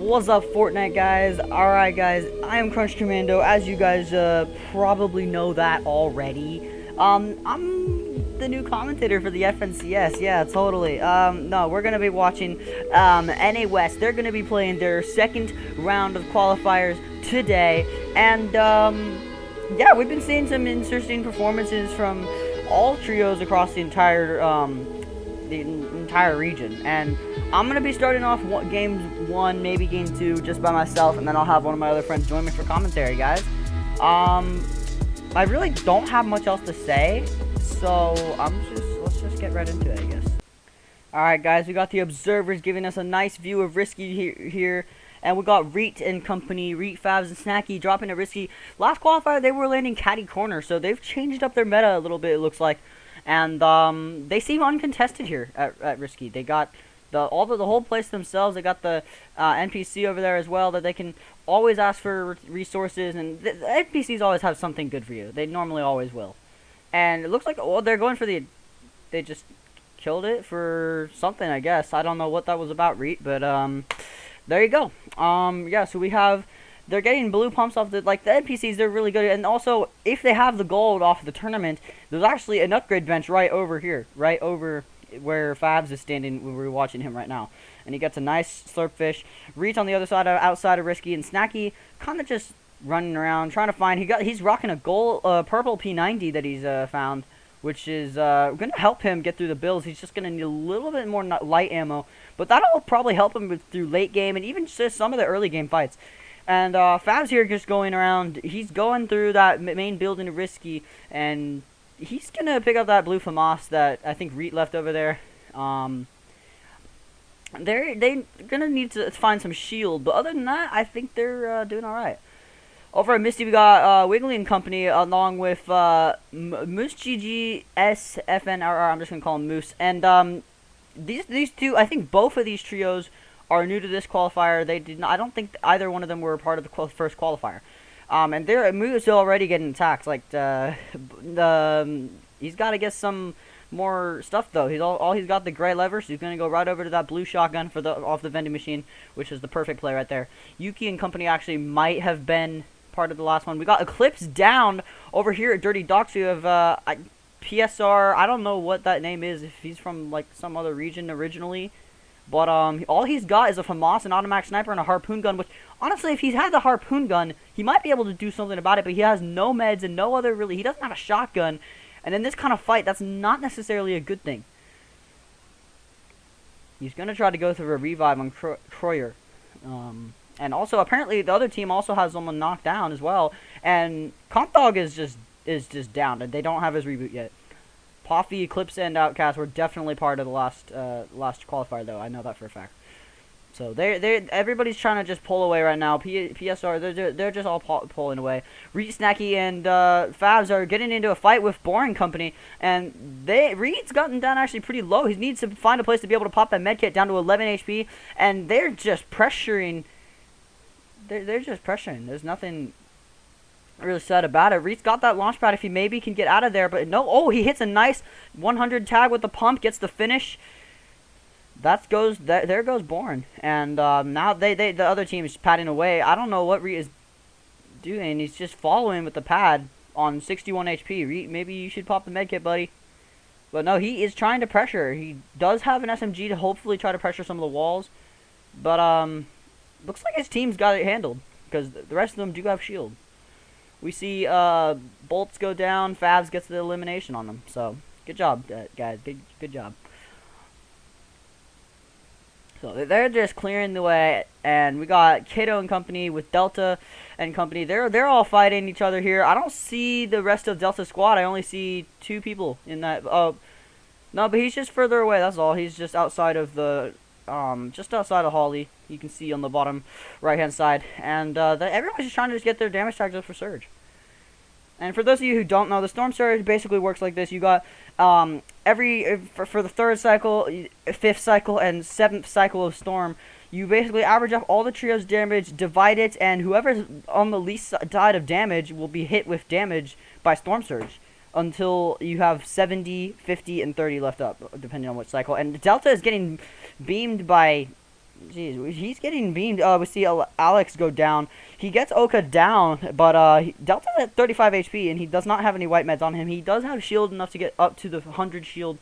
What's up, Fortnite guys? Alright guys, I am Commando, as you guys probably know that already. I'm the new commentator for the FNCS, yeah, totally. No, we're gonna be watching NA West. They're gonna be playing their second round of qualifiers today, and yeah, we've been seeing some interesting performances from all trios across the entire region, and I'm gonna be starting off game 1, maybe game 2, just by myself, and then I'll have one of my other friends join me for commentary, guys. I really don't have much else to say, so let's just get right into it, I guess. Alright guys, we got the observers giving us a nice view of Risky here, and we got Reet and company, Reet, Favs, and Snacky dropping a Risky. Last qualifier, they were landing catty corner, so they've changed up their meta a little bit, it looks like. And they seem uncontested here at Risky. They got the whole place themselves. They got the NPC over there as well that they can always ask for resources, and the NPCs always have something good for you. They normally always will. And it looks like, well, they're going for they just killed it for something, I guess. I don't know what that was about, Reet, but there you go. Yeah, so we have. They're getting blue pumps off the NPCs. They're really good, and also if they have the gold off the tournament, there's actually an upgrade bench right over here, right over where Fabs is standing when we're watching him right now, and he gets a nice slurp fish. Reach on the other side, outside of Risky, and Snacky kind of just running around trying to find. He's rocking a gold, purple P90 that he's found, which is gonna help him get through the builds. He's just gonna need a little bit more light ammo, but that'll probably help him through late game and even just some of the early game fights. And Favs here just going around. He's going through that main building of Risky, and he's gonna pick up that blue FAMAS that I think Reet left over there. They're gonna need to find some shield, but other than that, I think they're doing all right. Over at Misty, we got Wiggly and company along with Moose GG SFNRR. I'm just gonna call him Moose. And these two, I think both of these trios are new to this qualifier. They did not. I don't think either one of them were part of the first qualifier. And Moose is already getting attacked. Like he's got to get some more stuff though. He's got the gray lever, so he's gonna go right over to that blue shotgun for off the vending machine, which is the perfect play right there. Yuki and company actually might have been part of the last one. We got Eclipse down over here at Dirty Docks. We have PSR. I don't know what that name is. If he's from like some other region originally. But all he's got is a FAMAS, an automatic sniper, and a harpoon gun, which, honestly, if he's had the harpoon gun, he might be able to do something about it, but he has no meds and no other he doesn't have a shotgun, and in this kind of fight, that's not necessarily a good thing. He's going to try to go through a revive on Croyer. And also, apparently, the other team also has someone knocked down as well, and Compdog is just down, and they don't have his reboot yet. Poffy, Eclipse, and Outcast were definitely part of the last qualifier, though. I know that for a fact. So everybody's trying to just pull away right now. PSR, they're just all pulling away. Reed, Snacky, and Favs are getting into a fight with Boring Company, and Reed's gotten down actually pretty low. He needs to find a place to be able to pop that medkit down to 11 HP, and they're just pressuring. They're just pressuring. There's nothing really sad about it. Reed's got that launch pad if he maybe can get out of there, but no. Oh, he hits a nice 100 tag with the pump, gets the finish. There goes Bourne, and now the other team is padding away. I don't know what Reed is doing. He's just following with the pad on 61 HP. Reed, maybe you should pop the medkit, buddy. But no, he is trying to pressure. He does have an SMG to hopefully try to pressure some of the walls, but looks like his team's got it handled because the rest of them do have shield. We see bolts go down. Favs gets the elimination on them. So good job, guys. Good job. So they're just clearing the way, and we got Kato and company with Delta and company. They're all fighting each other here. I don't see the rest of Delta squad. I only see 2 people in that. Oh, no, but he's just further away. That's all. He's just outside of the just outside of Holly. You can see on the bottom right-hand side, and everybody's just trying to just get their damage tags up for Surge. And for those of you who don't know, the Storm Surge basically works like this. You got for the 3rd cycle, 5th cycle, and 7th cycle of Storm, you basically average up all the trio's damage, divide it, and whoever's on the least side of damage will be hit with damage by Storm Surge until you have 70, 50, and 30 left up, depending on which cycle. And Delta is getting beamed by Jeez, he's getting beamed. We see Alex go down. He gets Oka down, but Delta's at 35 HP, and he does not have any white meds on him. He does have shield enough to get up to the 100 shield.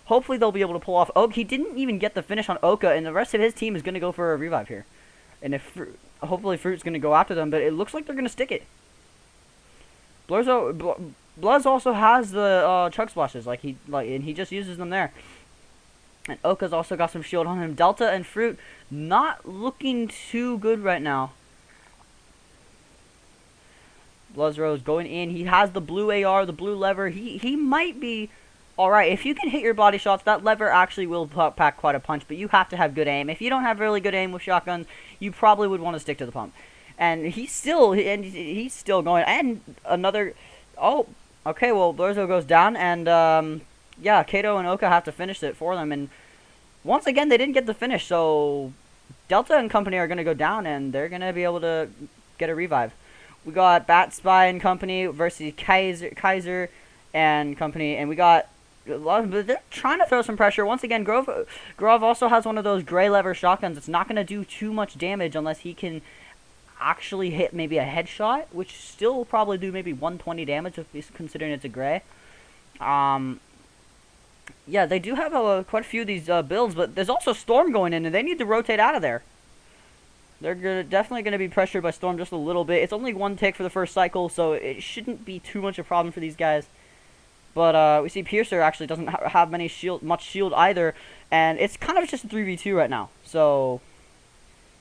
Hopefully they'll be able to pull off Oka. He didn't even get the finish on Oka, and the rest of his team is going to go for a revive here. And if hopefully Fruit's going to go after them, but it looks like they're going to stick it. Bluzz also has the chug splashes, and he just uses them there. And Oka's also got some shield on him. Delta and Fruit not looking too good right now. Bluzrose going in. He has the blue AR, the blue lever. He might be alright. If you can hit your body shots, that lever actually will pack quite a punch, but you have to have good aim. If you don't have really good aim with shotguns, you probably would want to stick to the pump. And he's still going. And another... Oh, okay, well, Blurzo goes down, and yeah, Kato and Oka have to finish it for them, and once again, they didn't get the finish, so Delta and company are going to go down, and they're going to be able to get a revive. We got Bat Spy and company versus Kaiser and company, and we got a lot of, they're trying to throw some pressure. Once again, Grove also has one of those gray lever shotguns. It's not going to do too much damage unless he can actually hit maybe a headshot, which still will probably do maybe 120 damage if considering it's a gray. Yeah, they do have quite a few of these builds, but there's also Storm going in, and they need to rotate out of there. They're definitely going to be pressured by Storm just a little bit. It's only one tick for the first cycle, so it shouldn't be too much of a problem for these guys. But we see Piercer actually doesn't have much shield either, and it's kind of just a 3v2 right now. So,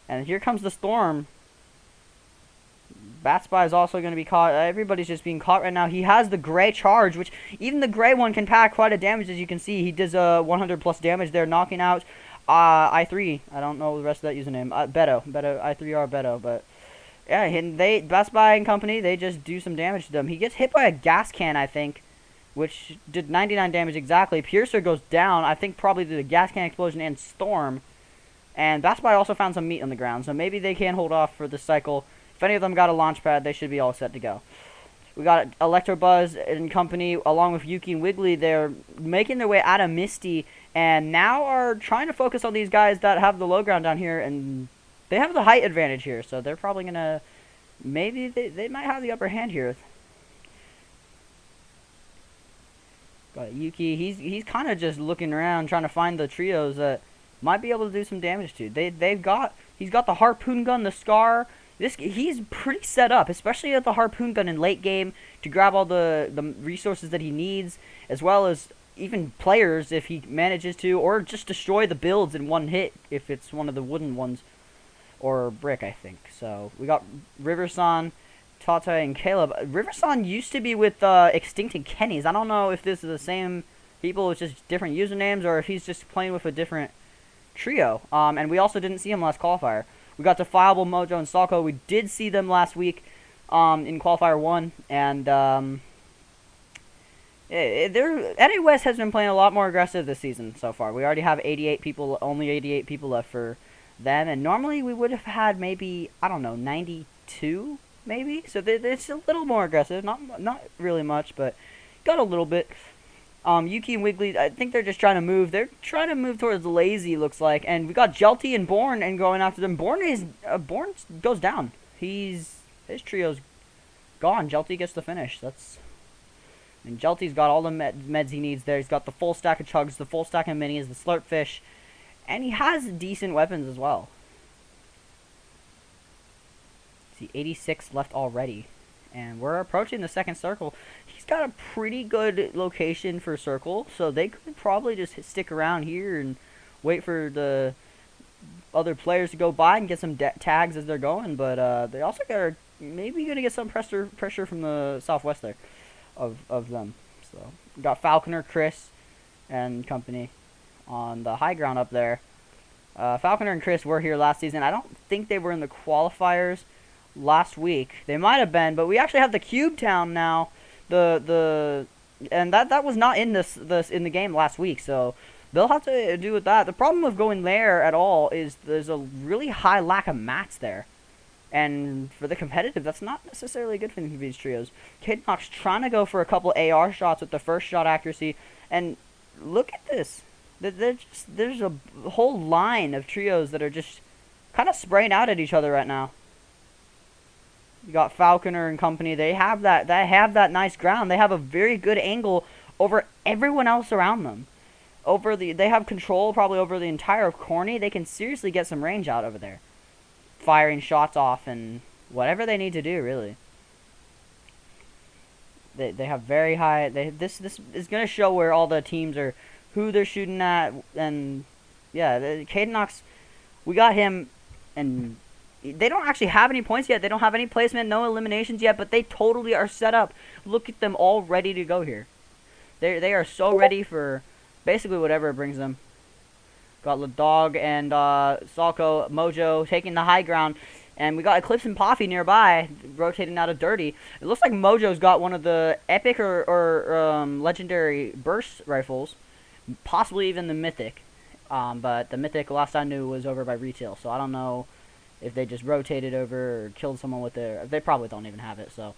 and here comes the Storm. Bat Spy is also going to be caught. Everybody's just being caught right now. He has the gray charge, which even the gray one can pack quite a damage, as you can see. He does 100 plus damage there, knocking out I3. I don't know the rest of that username. Beto, I3R Beto, but yeah, and Bat Spy and company, they just do some damage to them. He gets hit by a gas can, I think, which did 99 damage exactly. Piercer goes down, I think probably due to the gas can explosion and Storm. And Bat Spy also found some meat on the ground, so maybe they can hold off for this cycle. If any of them got a launch pad, they should be all set to go. We got Electrobuzz and company, along with Yuki and Wiggly. They're making their way out of Misty, and now are trying to focus on these guys that have the low ground down here, and they have the height advantage here, so they're probably going to... Maybe they might have the upper hand here. Got Yuki. He's kind of just looking around, trying to find the trios that might be able to do some damage to. He's got the harpoon gun, the Scar... He's pretty set up, especially at the harpoon gun in late game, to grab all the resources that he needs, as well as even players if he manages to, or just destroy the builds in one hit if it's one of the wooden ones, or brick, I think. So we got Riverson, Tata, and Caleb. Riverson used to be with Extinct and Kenny's. I don't know if this is the same people, it's just different usernames, or if he's just playing with a different trio. And we also didn't see him last qualifier. We got Defiable, Mojo, and Salko. We did see them last week in Qualifier 1. And Eddie West has been playing a lot more aggressive this season so far. We already have 88 people, only 88 people left for them. And normally we would have had maybe, I don't know, 92 maybe? So it's a little more aggressive. Not really much, but got a little bit. Yuki and Wiggly, I think they're just trying to move. They're trying to move towards Lazy, looks like. And we got Jelty and Born and going after them. Born goes down. His trio's gone. Jelty gets the finish. And Jelty's got all the meds he needs there. He's got the full stack of chugs, the full stack of minis, the slurp fish. And he has decent weapons as well. See, 86 left already. And we're approaching the second circle. He's got a pretty good location for circle, so they could probably just stick around here and wait for the other players to go by and get some tags as they're going. But they also are maybe going to get some pressure from the southwest there of them. So we got Falconer, Chris, and company on the high ground up there. Falconer and Chris were here last season. I don't think they were in the qualifiers last week. They might have been, but we actually have the Cube Town now. And that was not in this in the game last week, so they'll have to do with that. The problem with going there at all is there's a really high lack of mats there. And for the competitive, that's not necessarily good for these trios. Kid Knox trying to go for a couple AR shots with the first shot accuracy. And look at this. There's a whole line of trios that are just kind of spraying out at each other right now. You got Falconer and company. They have that nice ground. They have a very good angle over everyone else around them. They have control probably over the entire of Corny. They can seriously get some range out over there, firing shots off and whatever they need to do, really. They have very high. This is gonna show where all the teams are, who they're shooting at, and yeah, Cadenox, we got him, and they don't actually have any points yet. They don't have any placement, no eliminations yet, but they totally are set up. Look at them all ready to go here. They are so ready for basically whatever it brings them. Got Ladog and Salco, Mojo taking the high ground. And we got Eclipse and Poffy nearby, rotating out of Dirty. It looks like Mojo's got one of the epic or legendary burst rifles. Possibly even the mythic. But the mythic, last I knew, was over by retail. So I don't know if they just rotated over or killed someone with it. They probably don't even have it. So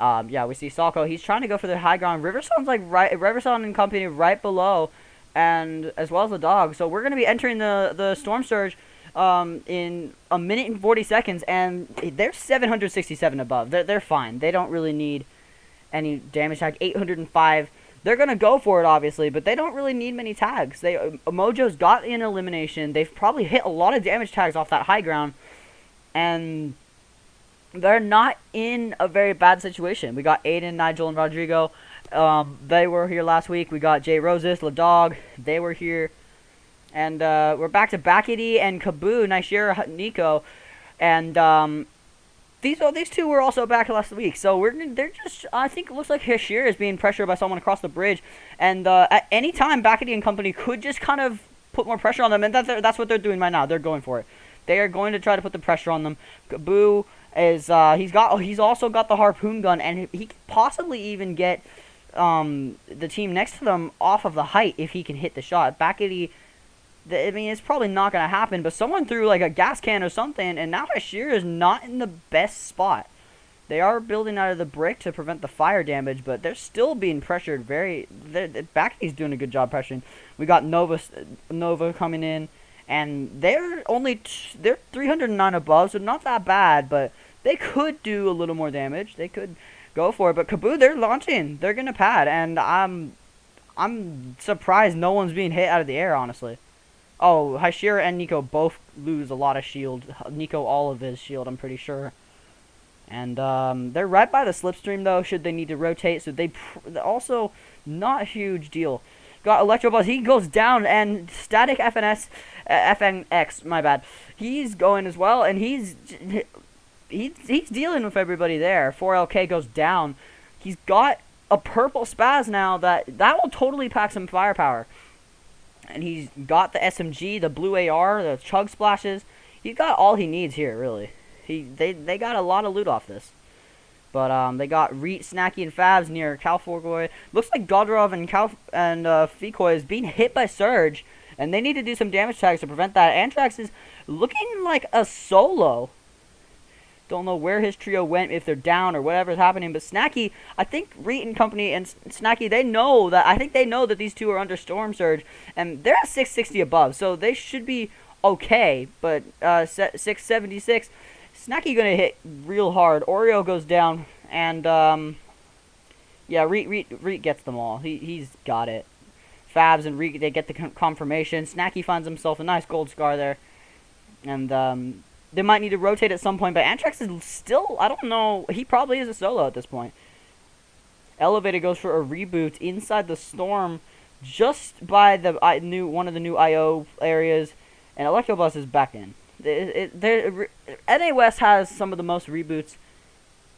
yeah, we see Salco. He's trying to go for the high ground. Riversound's like Riversound and company right below. And as well as the dog. So we're going to be entering the Storm Surge in a minute and 40 seconds, and they're 767 above. They're fine. They don't really need any damage tag. 805. They're gonna go for it, obviously, but they don't really need many tags. Mojo's got an elimination. They've probably hit a lot of damage tags off that high ground, and they're not in a very bad situation. We got Aiden, Nigel, and Rodrigo. They were here last week. We got Jay Roses, Ladog. They were here. And we're back to Bakity and Kaboo, Nishira, Nico, and these two were also back last week. So they're just, I think it looks like Hashir is being pressured by someone across the bridge, and at any time Bakity and company could just kind of put more pressure on them, and that's what they're doing right now. They're going for it. They are going to try to put the pressure on them. Kaboo is he's also got the harpoon gun, and he could possibly even get the team next to them off of the height if he can hit the shot. Bakity. I mean, it's probably not going to happen, but someone threw like a gas can or something, and now Hashir is not in the best spot. They are building out of the brick to prevent the fire damage, but they're still being pressured Backy's doing a good job pressuring. We got Nova coming in, and they're 309 above, so not that bad, but they could do a little more damage. They could go for it, but Kaboo, they're launching. They're going to pad, and I'm surprised no one's being hit out of the air, honestly. Oh, Hashira and Nico both lose a lot of shield. Nico all of his shield, I'm pretty sure. And they're right by the slipstream, though, should they need to rotate. So they also not a huge deal. Got Electro Buzz. He goes down, and Static FNX, my bad. He's going as well, and he's dealing with everybody there. 4LK goes down. He's got a purple spaz now that will totally pack some firepower. And he's got the SMG, the blue AR, the chug splashes. He's got all he needs here, really. They got a lot of loot off this. But they got Reet, Snacky, and Fabs near Calforgoy. Looks like Godrov and Fikoy is being hit by Surge, and they need to do some damage tags to prevent that. Antrax is looking like a solo. Don't know where his trio went, if they're down or whatever's happening. But Snacky, I think Reet and company and Snacky, I think they know that these two are under Storm Surge, and they're at 660 above, so they should be okay. But 676, Snacky gonna hit real hard. Oreo goes down, and yeah, Reet gets them all. He's got it. Fabs and Reet, they get the confirmation. Snacky finds himself a nice gold scar there, and they might need to rotate at some point, but Antrax is still, I don't know, he probably is a solo at this point. Elevated goes for a reboot inside the storm, just by the one of the new IO areas, and Electrobus is back in. NA West has some of the most reboots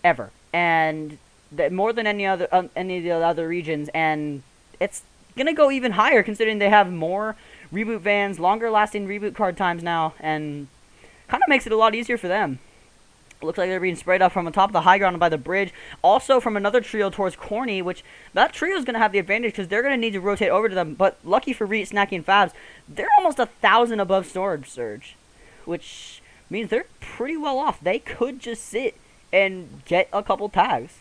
ever, and more than any of the other regions, and it's gonna go even higher considering they have more reboot vans, longer lasting reboot card times now, and kind of makes it a lot easier for them. Looks like they're being sprayed up from the top of the high ground by the bridge. Also from another trio towards Corny, which that trio is going to have the advantage because they're going to need to rotate over to them. But lucky for Reet, Snacky, and Fabs, they're almost 1,000 above Storage Surge, which means they're pretty well off. They could just sit and get a couple tags.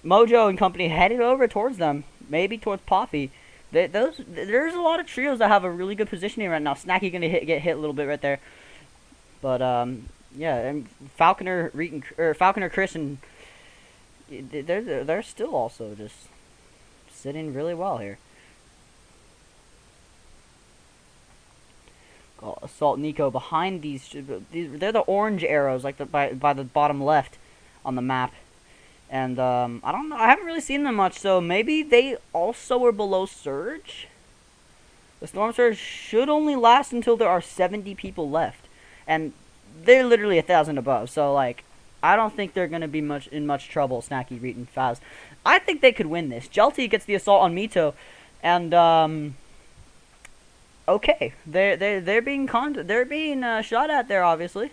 Mojo and company headed over towards them, maybe towards Poffy. There's a lot of trios that have a really good positioning right now. Snacky gonna get hit a little bit right there, but yeah, and Falconer, Falconer, Chris, and they're still also just sitting really well here. Got Assault Nico behind these. They're the orange arrows, like by the bottom left on the map. And I don't know. I haven't really seen them much, so maybe they also are below Surge. The Storm Surge should only last until there are 70 people left, and they're literally 1,000 above. So like, I don't think they're gonna be in much trouble. Snacky, Reet, and Faz. I think they could win this. Jelty gets the assault on Mito, and okay, they're being shot at there, obviously.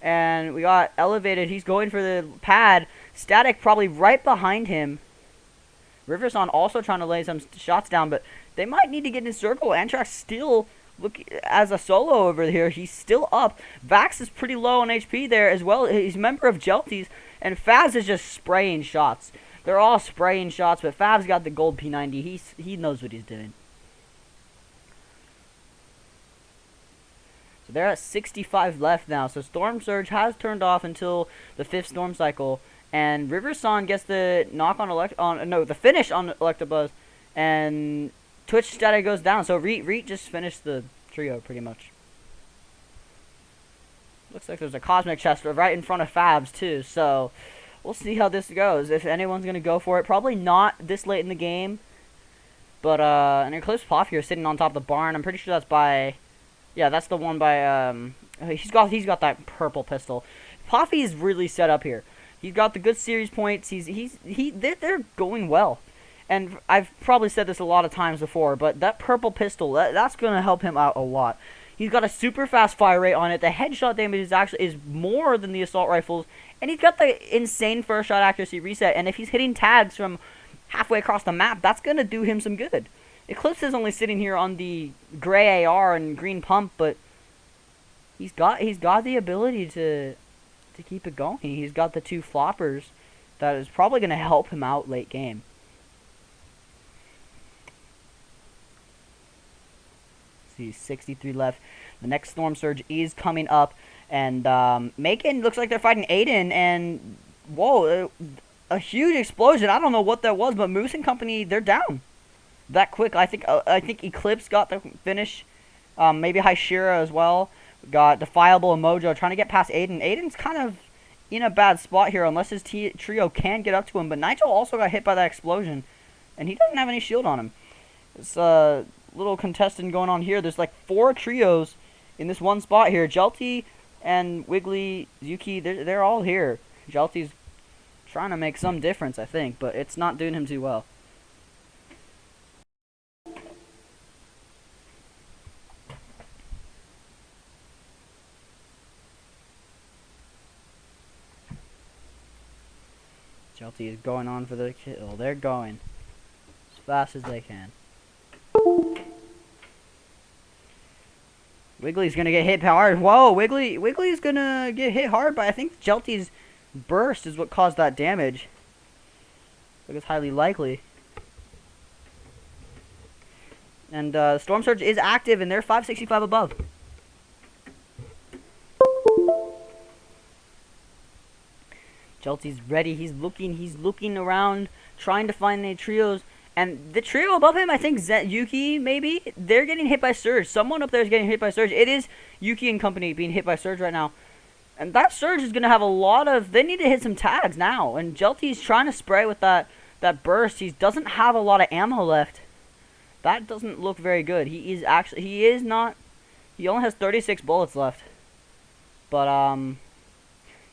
And we got Elevated. He's going for the pad. Static probably right behind him. Riverson also trying to lay some shots down, but they might need to get in circle. Antrax still look as a solo over here. He's still up. Vax is pretty low on HP there as well. He's a member of Jelties, and Faz is just spraying shots. They're all spraying shots, but Fav's got the gold P90. He knows what he's doing. So they're at 65 left now. So Storm Surge has turned off until the 5th Storm Cycle. And Riverson gets the knock on the finish on Electabuzz. And Twitch Static goes down. So Reet just finished the trio pretty much. Looks like there's a Cosmic Chest right in front of Fabs too. So we'll see how this goes. If anyone's going to go for it. Probably not this late in the game. But an Eclipse Puff here sitting on top of the barn. I'm pretty sure that's by... Yeah, that's the one by, he's got that purple pistol. Poffy's really set up here. He's got the good series points. They're going well. And I've probably said this a lot of times before, but that purple pistol, that's going to help him out a lot. He's got a super fast fire rate on it. The headshot damage is more than the assault rifles. And he's got the insane first shot accuracy reset. And if he's hitting tags from halfway across the map, that's going to do him some good. Eclipse is only sitting here on the gray AR and green pump, but he's got the ability to keep it going. He's got the 2 floppers that is probably going to help him out late game. See, 63 left. The next Storm Surge is coming up, and Macon looks like they're fighting Aiden, and whoa, a huge explosion. I don't know what that was, but Moose and company, they're down that quick. I think Eclipse got the finish. Maybe Hyshira as well. Got Defiable and Mojo trying to get past Aiden. Aiden's kind of in a bad spot here unless his trio can get up to him. But Nigel also got hit by that explosion, and he doesn't have any shield on him. It's a little contestant going on here. There's like 4 trios in this one spot here. Jelty and Wiggly, Yuki, they're all here. Jelty's trying to make some difference, I think, but it's not doing him too well. Jelty is going on for the kill. They're going as fast as they can. Wiggly's gonna get hit hard. Whoa, Wiggly's gonna get hit hard, but I think Jelty's burst is what caused that damage. I think it's highly likely. And Storm Surge is active, and they're 565 above. Jelty's ready. He's looking around, trying to find the trios. And the trio above him, I think Yuki, maybe, they're getting hit by Surge. Someone up there is getting hit by Surge. It is Yuki and company being hit by Surge right now. And that Surge is going to have a lot of... They need to hit some tags now. And Jelty's trying to spray with that burst. He doesn't have a lot of ammo left. That doesn't look very good. He only has 36 bullets left. But,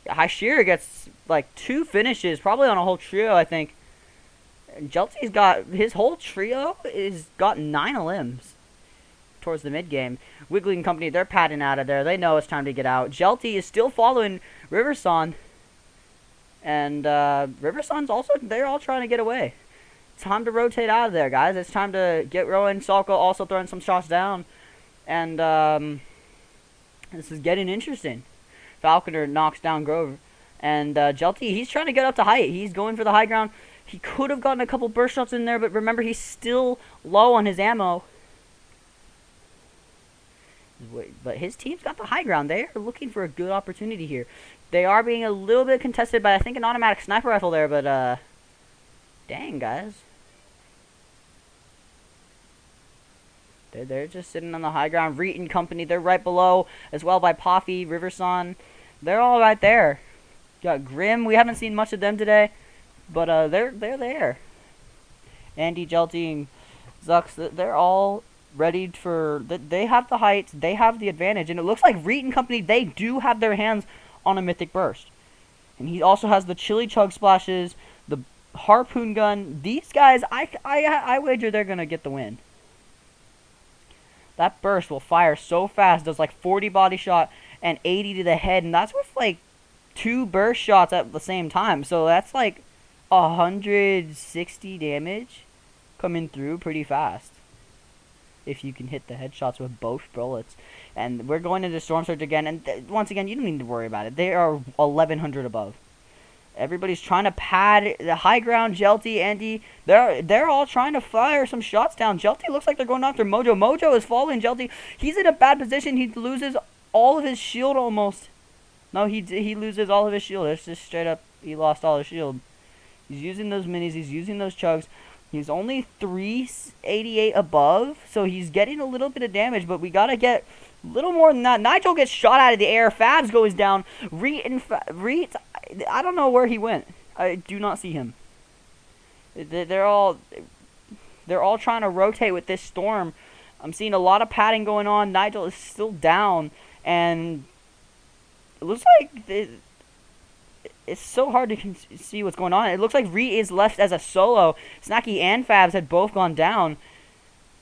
Hyshira gets, like, 2 finishes, probably on a whole trio, I think. And Jelty's got, his whole trio is got 9 limbs towards the mid-game. Wiggly and company, they're padding out of there. They know it's time to get out. Jelty is still following Riverson. And, Riverson's also, they're all trying to get away. It's time to rotate out of there, guys. It's time to get Rowan. Salko also throwing some shots down. And, this is getting interesting. Falconer knocks down Grover. And Jelty, he's trying to get up to height. He's going for the high ground. He could have gotten a couple burst shots in there, but remember, he's still low on his ammo. But his team's got the high ground. They are looking for a good opportunity here. They are being a little bit contested by, I think, an automatic sniper rifle there, but, dang, guys. They're just sitting on the high ground. Reet and company, they're right below, as well by Poffy, Riverson. They're all right there. Got Grim. We haven't seen much of them today, but they're there. Andy, Jelty, and Zux, they're all ready for. They have the height. They have the advantage, and it looks like Reet and company, they do have their hands on a mythic burst. And he also has the chili chug splashes, the harpoon gun. These guys, I wager they're gonna get the win. That burst will fire so fast, does like 40 body shot and 80 to the head, and that's with like 2 burst shots at the same time. So that's like 160 damage coming through pretty fast if you can hit the headshots with both bullets. And we're going into Storm Surge again, and once again, you don't need to worry about it. They are 1100 above. Everybody's trying to pad the high ground. Jelty, Andy, they're all trying to fire some shots down. Jelty looks like they're going after Mojo. Mojo is following Jelty. He's in a bad position. He loses all of his shield almost. No, he loses all of his shield. It's just straight up, he lost all his shield. He's using those minis. He's using those chugs. He's only 388 above, so he's getting a little bit of damage, but we got to get a little more than that. Nigel gets shot out of the air. Fabs goes down. Reet, I don't know where he went. I do not see him. They're all trying to rotate with this storm. I'm seeing a lot of padding going on. Nigel is still down, and it looks like it's so hard to see what's going on. It looks like Reet is left as a solo. Snacky and Fabs had both gone down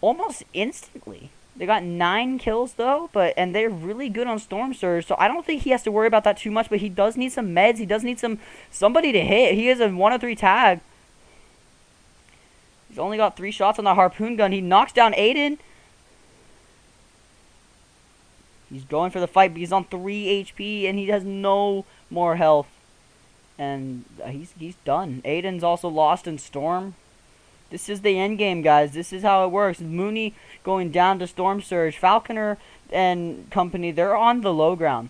almost instantly. They got 9 kills though, and they're really good on Storm Surge, so I don't think he has to worry about that too much, but he does need some meds. He does need somebody to hit. He is a 103 tag. He's only got 3 shots on the harpoon gun. He knocks down Aiden. He's going for the fight, but he's on 3 HP, and he has no more health. And he's done. Aiden's also lost in Storm. This is the end game, guys. This is how it works. Mooney going down to Storm Surge. Falconer and company, they're on the low ground.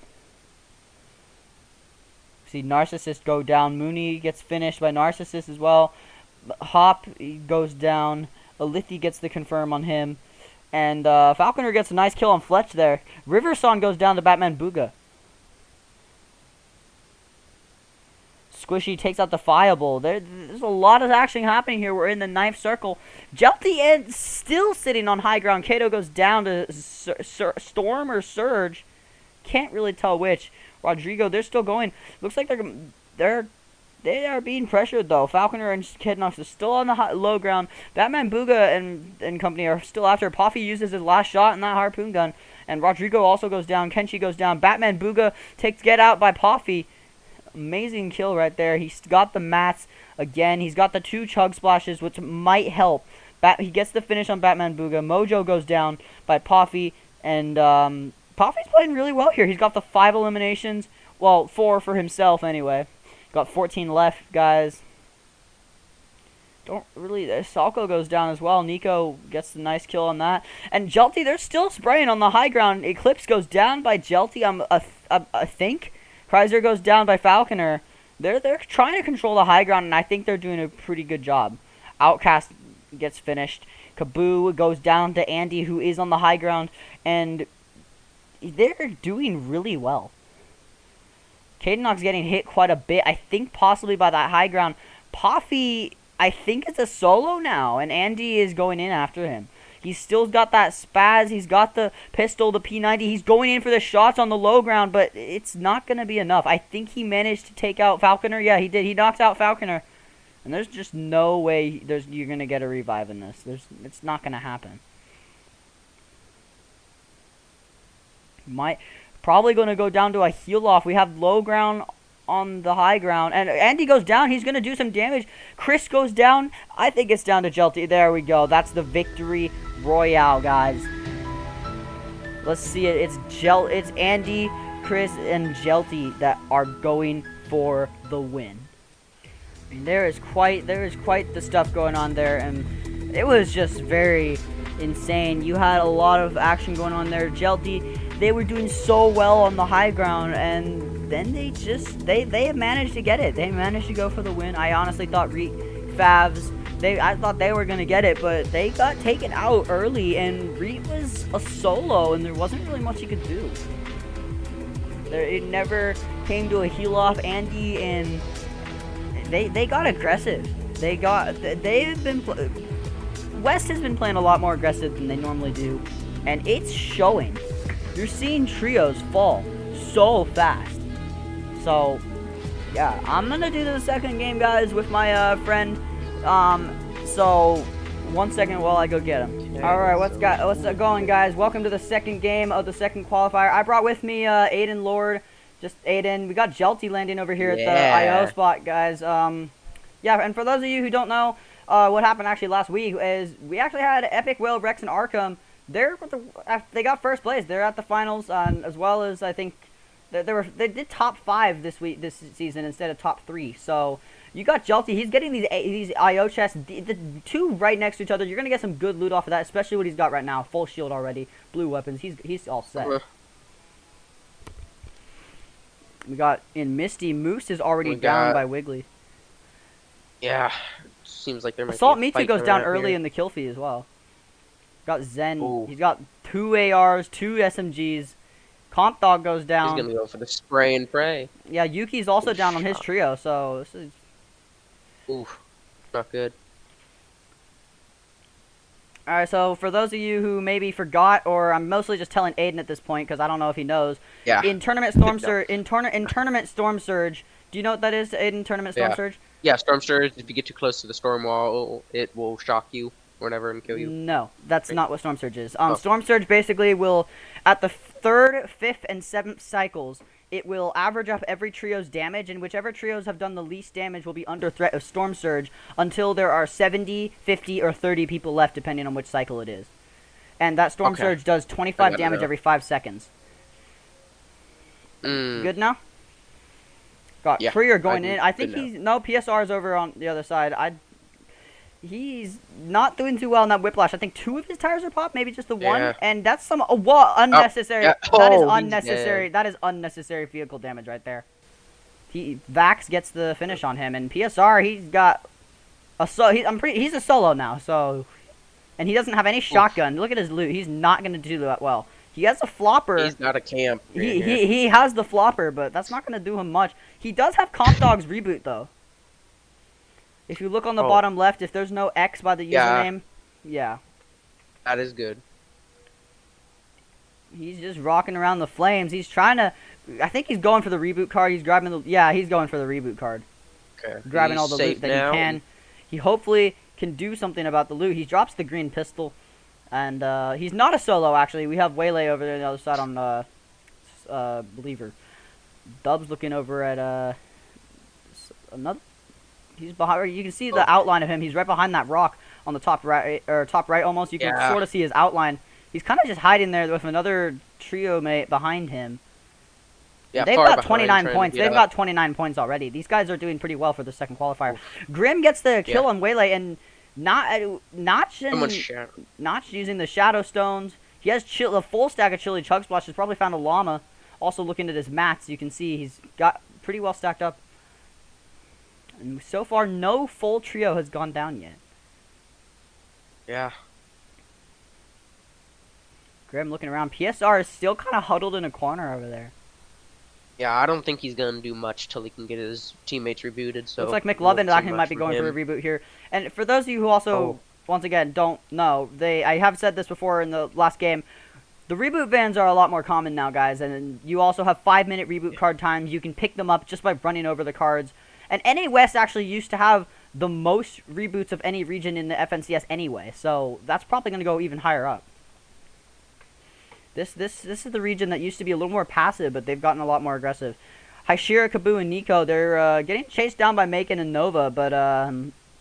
See Narcissist go down. Mooney gets finished by Narcissist as well. Hop goes down. Alithi gets the confirm on him. And Falconer gets a nice kill on Fletch there. Riverson goes down to Batman Booga. Squishy takes out the Fireball. There's a lot of action happening here. We're in the 9th circle. Jelty is still sitting on high ground. Kato goes down to Storm or Surge. Can't really tell which. Rodrigo, they're still going. Looks like they are being pressured though. Falconer and Kidnox are still on the low ground. Batman Booga and company are still after. Poffy uses his last shot in that harpoon gun. And Rodrigo also goes down. Kenshi goes down. Batman Booga get out by Poffy. Amazing kill right there. He's got the mats again. He's got the 2 chug splashes, which might help. He gets the finish on Batman Booga. Mojo goes down by Poffy, and Poffy's playing really well here. He's got the 5 eliminations. Well, 4 for himself anyway. Got 14 left, guys. Don't really. Salco goes down as well. Nico gets the nice kill on that. And Jelty, they're still spraying on the high ground. Eclipse goes down by Jelty. I think. Kreiser goes down by Falconer. They're trying to control the high ground, and I think they're doing a pretty good job. Outcast gets finished. Kaboo goes down to Andy, who is on the high ground, and they're doing really well. Cadenock's getting hit quite a bit, I think possibly by that high ground. Poffy, I think it's a solo now, and Andy is going in after him. He's still got that spaz. He's got the pistol, the P90. He's going in for the shots on the low ground, but it's not going to be enough. I think he managed to take out Falconer. Yeah, he did. He knocked out Falconer. And there's just no way you're going to get a revive in this. It's not going to happen. Probably going to go down to a heal off. We have low ground on the high ground, and Andy goes down. He's going to do some damage. Chris goes down. I think it's down to Jelty. There we go. That's the victory royale, guys. Let's see it. It's Andy, Chris, and Jelty that are going for the win. I mean, there is quite the stuff going on there, and it was just very insane. You had a lot of action going on there. Jelty, they were doing so well on the high ground, and then they managed to get it. They managed to go for the win. I honestly thought Favs, I thought they were gonna get it, but they got taken out early, and Reet was a solo, and there wasn't really much he could do. It never came to a heal off Andy, and they got aggressive. West has been playing a lot more aggressive than they normally do, and it's showing. You're seeing trios fall so fast. So, yeah, I'm gonna do the second game, guys, with my friend. So 1 second while I go get him. All right, what's going, guys? Welcome to the second game of the second qualifier. I brought with me Aiden Lord, just Aiden. We got Jelty landing over here at the IO spot, guys. Yeah, and for those of you who don't know, what happened actually last week is we actually had Epic, Will, Rex, and Arkham. They got first place. They're at the finals, as well as I think they did top 5 this season instead of top 3. So you got Jelty. He's getting these IO chests, the 2 right next to each other. You're gonna get some good loot off of that, especially what he's got right now. Full shield already, blue weapons. He's all set. We got in Misty. Moose is already down by Wiggly. Yeah, seems like there might Assault be a Mitsu goes down early in the kill feed as well. Got Zen. Ooh. He's got 2 ARs, 2 SMGs. Comp Dog goes down. He's gonna go for the spray and pray. Yeah, Yuki's also down on his trio, so this is... Oof, not good. Alright, so for those of you who maybe forgot, or I'm mostly just telling Aiden at this point, because I don't know if he knows. Yeah. In Tournament Storm Surge, in Tournament Storm Surge, do you know what that is, Aiden, Tournament Storm Surge? Yeah, Storm Surge, if you get too close to the storm wall, it will shock you or whatever and kill you. No, that's not what Storm Surge is. Storm Surge basically will, at the 3rd, 5th, and 7th cycles, it will average up every trio's damage, and whichever trios have done the least damage will be under threat of Storm Surge until there are 70, 50, or 30 people left, depending on which cycle it is. And that Storm Surge does 25 damage every 5 seconds. Good now? Got Freer going in. I think PSR is over on the other side. He's not doing too well in that whiplash. I think 2 of his tires are popped, maybe just the 1, and that's some unnecessary. That is unnecessary. That is unnecessary vehicle damage right there. Vax gets the finish on him, and PSR he's got a he's a solo now. So, and he doesn't have any shotgun. Look at his loot. He's not gonna do that well. He has a flopper. He's not a camp. He has the flopper, but that's not gonna do him much. He does have Comp Dog's reboot though. If you look on the bottom left, if there's no X by the username, yeah. That is good. He's just rocking around the flames. He's trying to... I think he's going for the reboot card. He's grabbing the... Yeah, he's going for the reboot card. Okay. Grabbing all the loot that he can. He hopefully can do something about the loot. He drops the green pistol. And he's not a solo, actually. We have Waylay over there on the other side on Believer. Dub's looking over at another... He's behind. You can see the outline of him. He's right behind that rock on the top right, or top right almost. You can sort of see his outline. He's kind of just hiding there with another trio mate behind him. Yeah, they've got 29 points. They've got 29 points already. These guys are doing pretty well for the second qualifier. Grim gets the kill on Waylay, and not using the Shadow Stones. He has a full stack of Chili Chug Splash. He's probably found a llama. Also looking at his mats, you can see he's got pretty well stacked up. And so far, no full trio has gone down yet. Yeah. Grim looking around. PSR is still kind of huddled in a corner over there. Yeah, I don't think he's going to do much till he can get his teammates rebooted. So looks like McLovin actually might be going for a reboot here. And for those of you who also, once again, don't know, I have said this before in the last game, the reboot vans are a lot more common now, guys. And you also have 5-minute reboot card times. You can pick them up just by running over the cards. And NA West actually used to have the most reboots of any region in the FNCS anyway, so that's probably going to go even higher up. This is the region that used to be a little more passive, but they've gotten a lot more aggressive. Hashira, Kabu, and Nico, they're getting chased down by Macon and Nova, but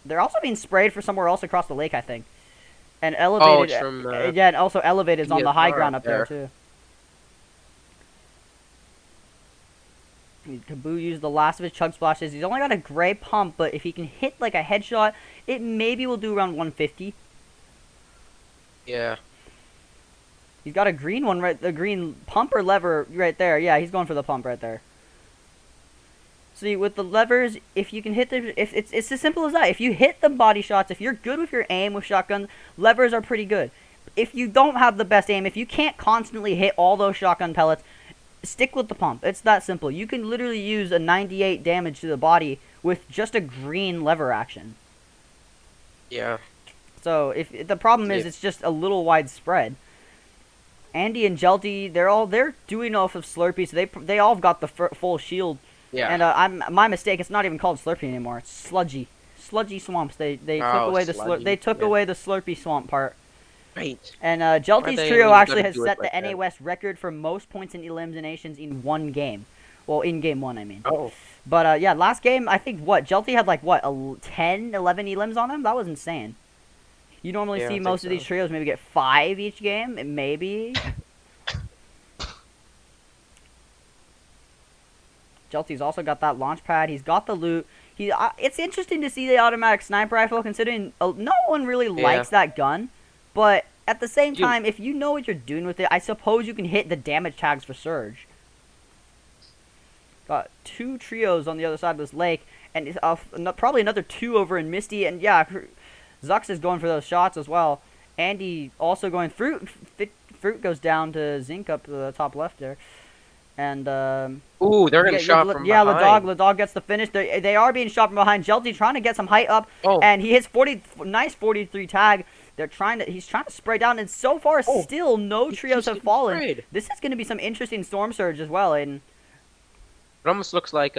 they're also being sprayed for somewhere else across the lake, I think. And Elevated, and also Elevated is on the high ground up there too. Kaboo used the last of his chug splashes. He's only got a gray pump, but if he can hit like a headshot, it maybe will do around 150. Yeah. He's got a green one right, the green pump or lever right there. Yeah, he's going for the pump right there. See, with the levers, if you can hit it's as simple as that. If you hit the body shots, if you're good with your aim with shotgun, levers are pretty good. If you don't have the best aim, if you can't constantly hit all those shotgun pellets, stick with the pump. It's that simple. You can literally use a 98 damage to the body with just a green lever action. Yeah. So if the problem is, it's just a little widespread. Andy and Jelty, they're doing off of Slurpee, so they all got the full shield. Yeah. And my mistake. It's not even called Slurpee anymore. It's sludgy swamps. They took away the away the Slurpee swamp part. Right. And Jelty's trio actually has set the NA West record for most points in eliminations in one game. Well, in game one, I mean. Oh. But yeah, last game, I think Jelty had like 10, 11 elims on him. That was insane. You normally see most of these trios maybe get 5 each game, maybe. Jelty's also got that launch pad. He's got the loot. It's interesting to see the automatic sniper rifle, considering no one really likes that gun. But at the same time, if you know what you're doing with it, I suppose you can hit the damage tags for Surge. Got 2 trios on the other side of this lake, and probably another 2 over in Misty. And yeah, Zux is going for those shots as well. Andy also going Fruit. Fruit goes down to Zinc up to the top left there. And ooh, they're gonna shot from behind. Yeah, Ladog gets the finish. They are being shot from behind. Jelty trying to get some height up, and he hits 43 tag. He's trying to spray down, and so far still no trios have fallen. Sprayed. This is going to be some interesting Storm Surge as well, Aiden. It almost looks like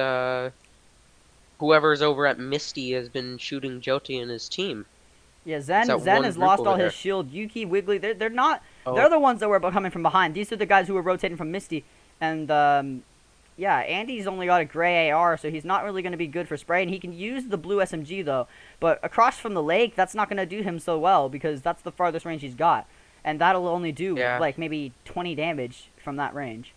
whoever's over at Misty has been shooting Jelty and his team. Yeah, Zen has lost all his shield. Yuki, Wiggly, they're not. They're the ones that were coming from behind. These are the guys who were rotating from Misty. And, yeah, Andy's only got a gray AR, so he's not really going to be good for spraying. He can use the blue SMG, though. But across from the lake, that's not going to do him so well, because that's the farthest range he's got. And that'll only do, like, maybe 20 damage from that range.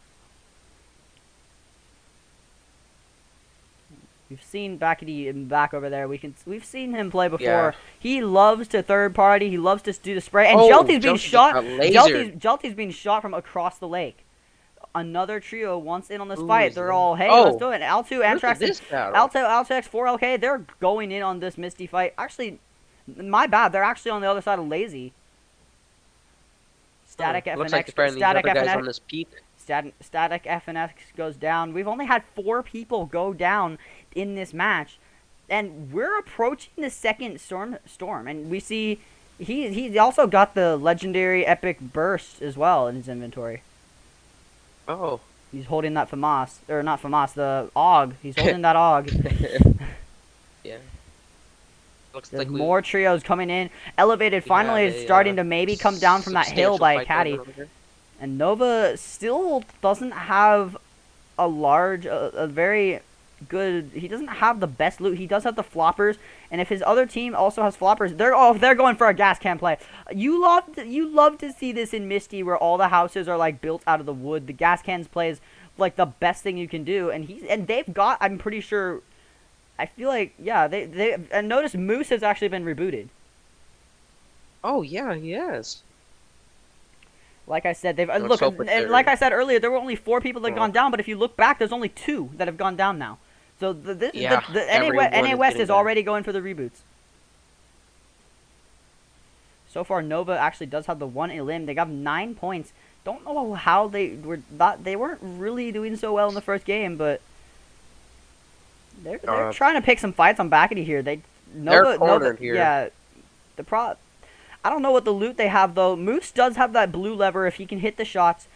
We've seen Backety back over there. We've seen him play before. Yeah. He loves to third party. He loves to do the spray. And Jelty's being shot. Jelty's being shot from across the lake. Another trio once in on this fight. They're all, hey, let's do it. L2, Antrax, Altex, 4LK, they're going in on this Misty fight. Actually, my bad. They're actually on the other side of Lazy. Static FNX. Looks like these other guys on this peak. Static FNX goes down. We've only had 4 people go down in this match. And we're approaching the second storm. And we see he also got the legendary epic burst as well in his inventory. Oh. He's holding that FAMAS. Or not FAMAS, the AUG. He's holding that AUG. Yeah. Looks like more trios coming in. Elevated finally is starting to maybe come down from that hill by Caddy. And Nova still doesn't have a very good. He doesn't have the best loot. He does have the floppers, and if his other team also has floppers, they're going for a gas can play. You love to see this in Misty, where all the houses are like built out of the wood. The gas cans play is like the best thing you can do, and they've got. I'm pretty sure. I feel like and notice Moose has actually been rebooted. Oh yeah, he has. Like I said, like I said earlier, there were only 4 people that have gone down, but if you look back, there's only 2 that have gone down now. So the NA West is already going for the reboots. So far, Nova actually does have the 1 elim. They got 9 points. Don't know how they weren't really doing so well in the first game, but they're trying to pick some fights on Backety here. They're cornered here. Yeah, I don't know what the loot they have, though. Moose does have that blue lever if he can hit the shots.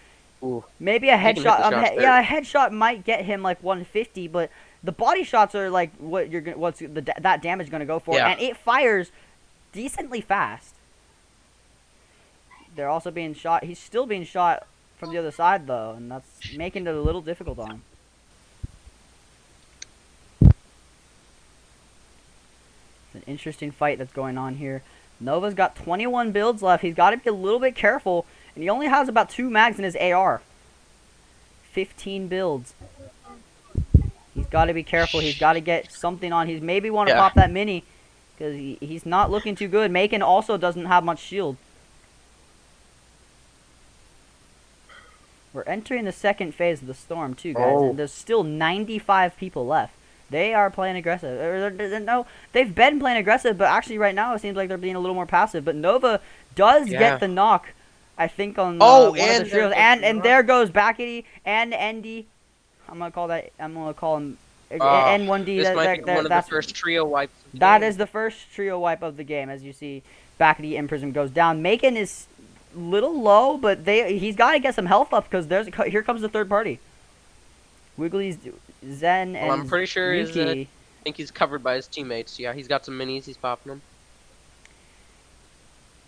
Ooh. Maybe a headshot. A headshot might get him like 150, but the body shots are like that damage going to go for, and it fires decently fast. They're also being shot. He's still being shot from the other side, though, and that's making it a little difficult on him. It's an interesting fight that's going on here. Nova's got 21 builds left. He's got to be a little bit careful. And he only has about 2 mags in his AR. 15 builds. got to be careful. He's got to get something on. He's maybe want to Yeah. pop that mini. Because he's not looking too good. Macon also doesn't have much shield. We're entering the second phase of the storm too, guys. Oh. And there's still 95 people left. They are playing aggressive. No, they've been playing aggressive, but actually right now it seems like they're being a little more passive. But Nova does get the knock, I think, on one of the trios. And there goes Backety and Endy. I'm gonna call him N1D. This might be one of the first trio wipes. That is the first trio wipe of the game. As you see, Backety and Prism goes down. Macon is little low, but he's got to get some health up because here comes the third party. Wiggly's Zen and I'm pretty sure Yuki. I think he's covered by his teammates. Yeah, he's got some minis. He's popping them.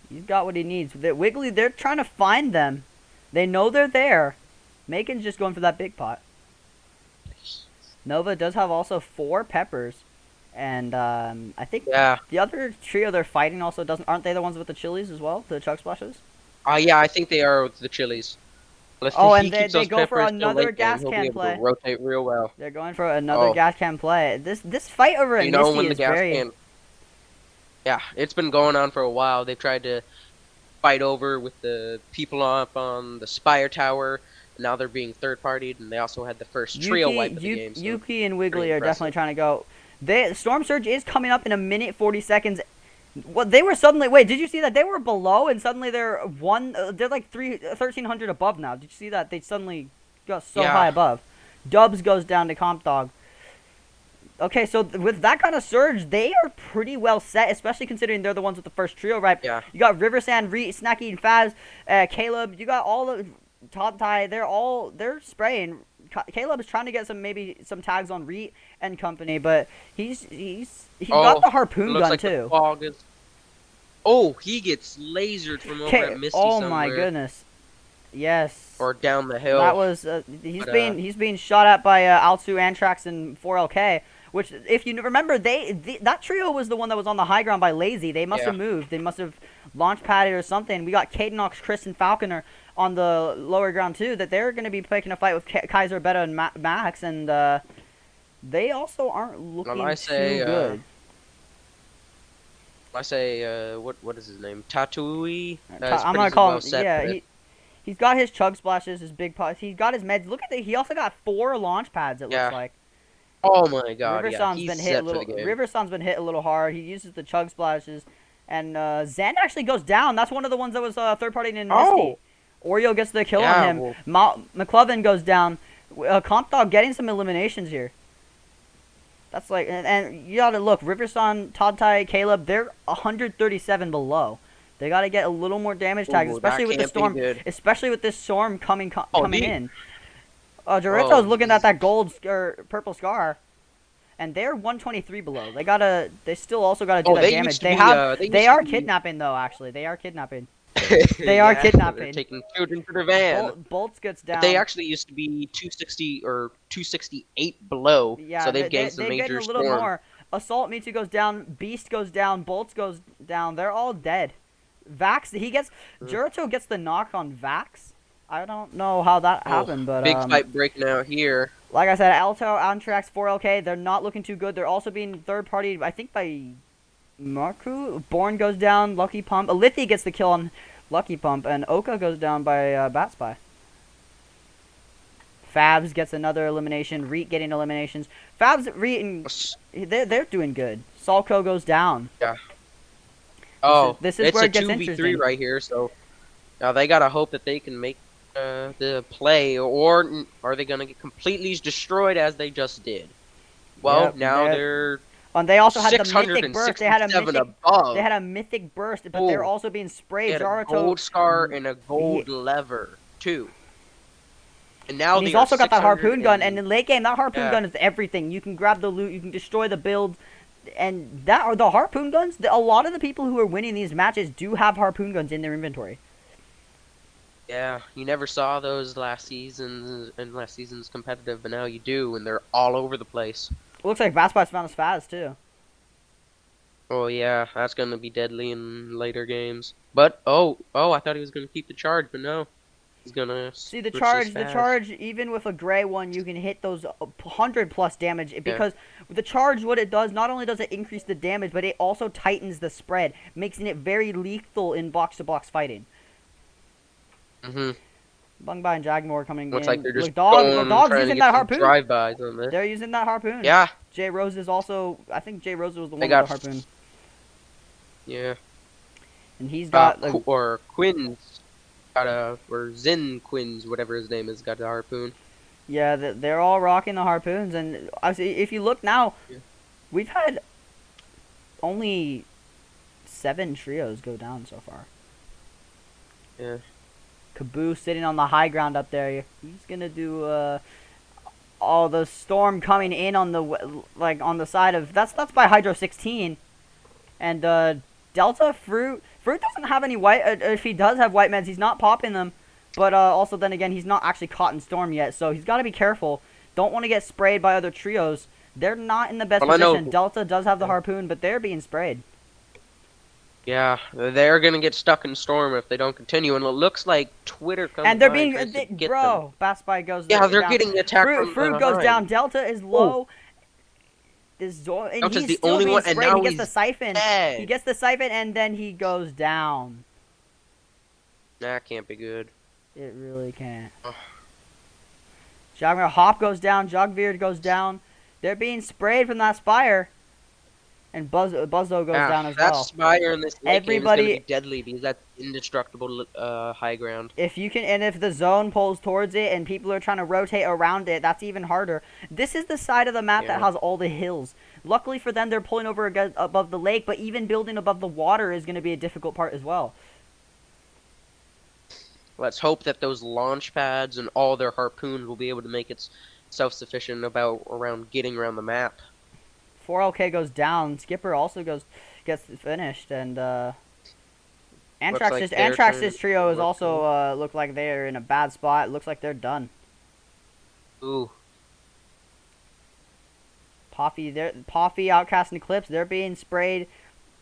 He's got what he needs. Wiggly, they're trying to find them. They know they're there. Macon's just going for that big pot. Nova does have also 4 peppers. And I think the other trio they're fighting also aren't they the ones with the chilies as well? The chug splashes? Yeah, I think they are with the chilies. And they go for another gas can play. Rotate real well. They're going for another gas can play. This fight over at Misty is very... Yeah, it's been going on for a while. They've tried to fight over with the people up on the Spire Tower. Now they're being third-partied, and they also had the first trio wipe of the game. So Yuki and Wiggly are definitely trying to go. Storm Surge is coming up in 1:40 seconds. They were suddenly... Wait, did you see that? They were below, and suddenly they're like 1,300 above now. Did you see that? They suddenly got so high above. Dubs goes down to Comp Dog. Okay, so with that kind of surge, they are pretty well set, especially considering they're the ones with the first trio, right? Yeah. You got Riversand, Snacky, and Faz, Caleb. You got all the top tie. They're spraying. Caleb is trying to get some tags on Reet and company, but he got the harpoon gun too. He gets lasered from over at Misty somewhere. Oh my goodness. Yes. Or down the hill. That was he's being shot at by Altsu, Antrax, and 4LK. Which, if you remember, that trio was the one that was on the high ground by Lazy. They must have moved. They must have launch padded or something. We got Cadenox, Chris, and Falconer on the lower ground too. That they're going to be picking a fight with Kaiser, Beta, and Max, and they also aren't looking too good. I say, what is his name? Tatooine? I'm gonna call him. Yeah, he's got his chug splashes, his big pots. He's got his meds. Look at he also got 4 launch pads. It looks like. Oh my god, Riverson's been hit a little. Riverson's been hit a little hard. He uses the chug splashes, and Zen actually goes down. That's one of the ones that was third party in Misty. Oreo gets the kill on him. McClovin goes down. Comp Dog getting some eliminations here. That's like, and you gotta look. Riverson, Todd Tai, Caleb, they're 137 below. They gotta get a little more damage tags, especially with the storm. Especially with this storm coming in. Dorito's looking at that gold or purple scar, and they're 123 below. They still also gotta do that damage. They are kidnapping though. Actually, they are kidnapping. They are kidnapping. They're taking children to their van. Bolts gets down. But they actually used to be 260 or 268 below. Yeah, so they've gained some major a little more. Assault Mitsu goes down. Beast goes down. Bolts goes down. They're all dead. Vax, Jurito gets the knock on Vax. I don't know how that happened, but big fight breaking out here. Like I said, Alto, Antrax, 4LK, they're not looking too good. They're also being third party, I think, by Marku. Born goes down, Lucky Pump. Alithi gets the kill on Lucky Pump, and Oka goes down by Bat Spy. Fabs gets another elimination. Reet getting eliminations. Fabs, Reet, and they're doing good. Salco goes down. Yeah. This is where it gets interesting. It's a 2v3 right here, so now they gotta hope that they can make the play, or are they gonna get completely destroyed as they just did? Well, now they're. And they also had the mythic burst. They had a mythic burst, but they're also being sprayed. They had a gold scar and a gold lever too. And now he's also got that harpoon gun. And in late game, that harpoon gun is everything. You can grab the loot, you can destroy the builds, and the harpoon guns. A lot of the people who are winning these matches do have harpoon guns in their inventory. Yeah, you never saw those last season's competitive, but now you do, and they're all over the place. It looks like Vaspy's found his Faz too. Oh yeah, that's gonna be deadly in later games. But I thought he was gonna keep the charge, but no. He's gonna See the resist charge, the fast. charge. Even with a gray one, you can hit those 100+ damage Yeah. because with the charge, what it does, not only does it increase the damage, but it also tightens the spread, making it very lethal in box-to-box fighting. Mhm. Bungbai and Jagmore coming Looks in. like they're just Look, dog's trying to using get that some harpoon. drive-bys on this. They're using that harpoon. Yeah. Jay Rose is also. I think Jay Rose was the They one got with the harpoon, Yeah. and he's got like, Or Quinn's got or Zin Quinn's, whatever his name is, got a harpoon. yeah, they're all rocking the harpoons, and if you look now, Yeah. we've had only 7 trios go down so far. Yeah. Caboose sitting on the high ground up there. He's gonna do all the storm coming in on the on the side of that's by Hydro 16, and Delta Fruit doesn't have any white. If he does have white meds, he's not popping them. But also then again, he's not actually caught in storm yet, so he's got to be careful. Don't want to get sprayed by other trios. They're not in the best position. Delta does have the harpoon, but they're being sprayed. Yeah, they're gonna get stuck in storm if they don't continue, and it looks like Twitter comes And they're by being, and tries to get bro, them. Bass by goes. Yeah, they're down. getting attacked from Fruit goes behind. down. Delta is low. And Delta's he's the still only being one, and sprayed. now He gets he's the siphon. dead. He gets the siphon, and then he goes down. That can't be good. It really can't. Ugh. Jagmir Hop goes down. Jogveer goes down. They're being sprayed from that spire. And Buzzo goes down as that well. Spire in this late game is gonna Everybody- be deadly because that's indestructible high ground. If you can, and if the zone pulls towards it and people are trying to rotate around it, that's even harder. This is the side of the map that Yeah. has all the hills. Luckily for them, they're pulling over above the lake, but even building above the water is going to be a difficult part as well. Let's hope that those launch pads and all their harpoons will be able to make it self-sufficient around getting around the map. 4LK goes down. Skipper also gets finished, and Antrax's turn trio is to also look like they're in a bad spot. Looks like they're done. Ooh. Poffy, Outcast, and Eclipse, they're being sprayed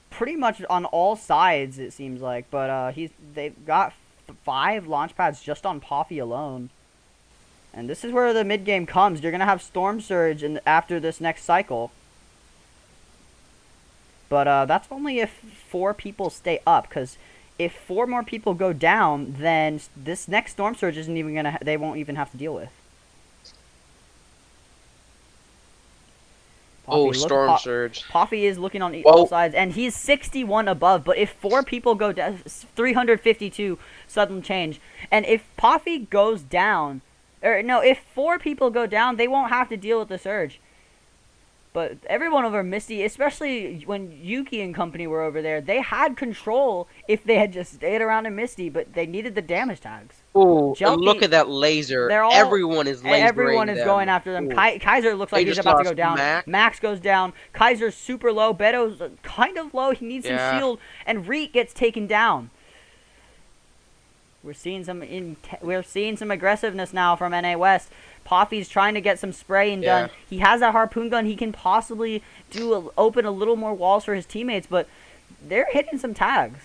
pretty much on all sides, it seems like. But they've got 5 launch pads just on Poffy alone. And this is where the mid game comes. You're gonna have Storm Surge after this next cycle. But that's only if 4 people stay up, because if 4 more people go down, then this next Storm Surge isn't even gonna. They won't even have to deal with. Oh, Storm Surge. Poffy is looking on all sides, and he's 61 above. But if 4 people go down, 352 sudden change, and if Poffy goes down, or no, if 4 people go down, they won't have to deal with the surge. But everyone over Misty, especially when Yuki and company were over there, they had control if they had just stayed around in Misty, but they needed the damage tags. Ooh, look at that laser. Everyone is lasering Everyone is them. going after them. Kaiser looks like he's about to go down. Max goes down. Kaiser's super low. Beto's kind of low. He needs some shield. And Reek gets taken down. We're seeing some aggressiveness now from NA West. Poffy's trying to get some spraying done. He has a harpoon gun. He can possibly open a little more walls for his teammates, but they're hitting some tags.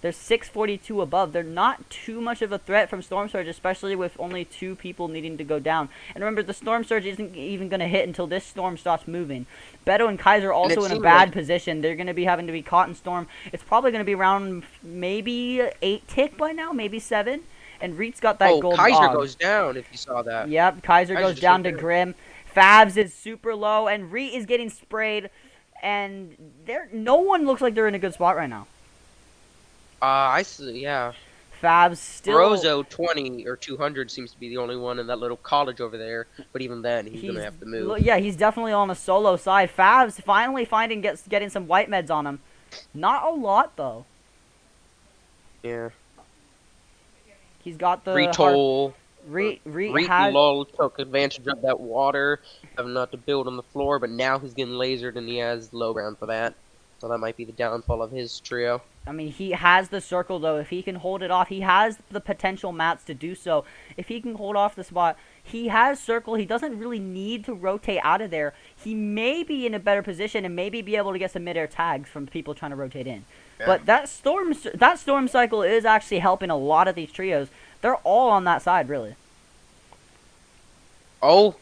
They're 642 above. They're not too much of a threat from Storm Surge, especially with only 2 people needing to go down. And remember, the Storm Surge isn't even going to hit until this storm stops moving. Beto and Kaiser also in a bad position. They're going to be having to be caught in storm. It's probably going to be around maybe 8 tick by now, maybe 7. And Reet's got that gold Kaiser dog. goes down if you saw that. Yep, Kaiser goes down to Grim. Fabs is super low, and Reet is getting sprayed. And no one looks like they're in a good spot right now. I see, yeah. Fabs still... Brozo 20 or 200 seems to be the only one in that little college over there. But even then, he's going to have to move. Yeah, he's definitely on a solo side. Fabs finally getting some white meds on him. Not a lot, though. Yeah. He's got the... Retoll. Reet Lol took advantage of that water, having not to build on the floor, but now he's getting lasered and he has low ground for that. So that might be the downfall of his trio. I mean, he has the circle, though. If he can hold it off, he has the potential mats to do so. If he can hold off the spot, he has circle. He doesn't really need to rotate out of there. He may be in a better position and maybe be able to get some mid-air tags from people trying to rotate in. But that storm cycle is actually helping a lot of these trios. They're all on that side, really. Oh,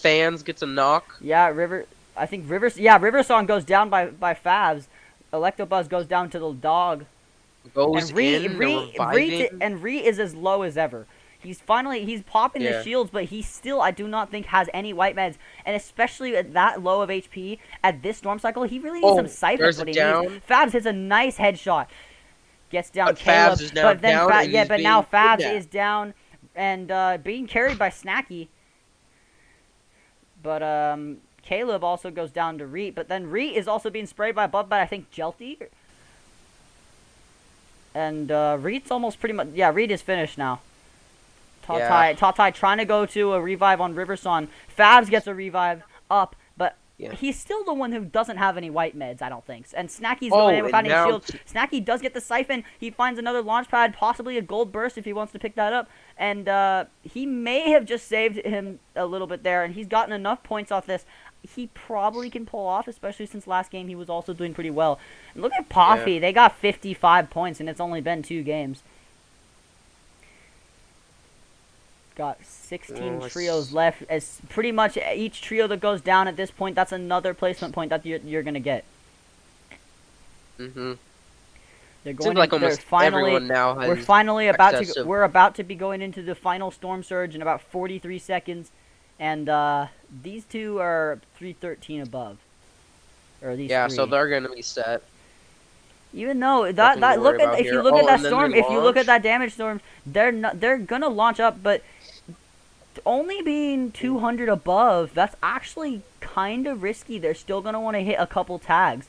Fans gets a knock. Yeah, I think River Song goes down by Favs. Electabuzz goes down to the dog. Goes And in, reviving. And Ree is as low as ever. He's popping the shields, but he still, I do not think, has any white meds. And especially at that low of HP, at this storm cycle, he really needs some siphons. What he needs. Fabs hits a nice headshot. Gets down Caleb. Fabs is now down. But now Fabs is down and being carried by Snacky. But Caleb also goes down to Reet. But then Reet is also being sprayed by I think, Jelty. And Reet's almost pretty much... Yeah, Reet is finished now. Tatai trying to go to a revive on Riverson. Fabs gets a revive up, but he's still the one who doesn't have any white meds, I don't think. And Snacky's going in without any shields. Snacky does get the siphon. He finds another launch pad, possibly a gold burst if he wants to pick that up. And he may have just saved him a little bit there, and he's gotten enough points off this. He probably can pull off, especially since last game he was also doing pretty well. And look at Poffy. Yeah. They got 55 points, and it's only been 2 games. Got 16 trios left. As pretty much each trio that goes down at this point, that's another placement point that you're gonna get. Mhm. They're going. Seems like almost everyone now has. We're about to be going into the final storm surge in about 43 seconds, and these two are 313 above. Or these. Yeah, 3. So they're gonna be set. Even though if you look at that storm, if you look at that damage storm, they're gonna launch up, but only being 200 above, that's actually kind of risky. They're still gonna want to hit a couple tags.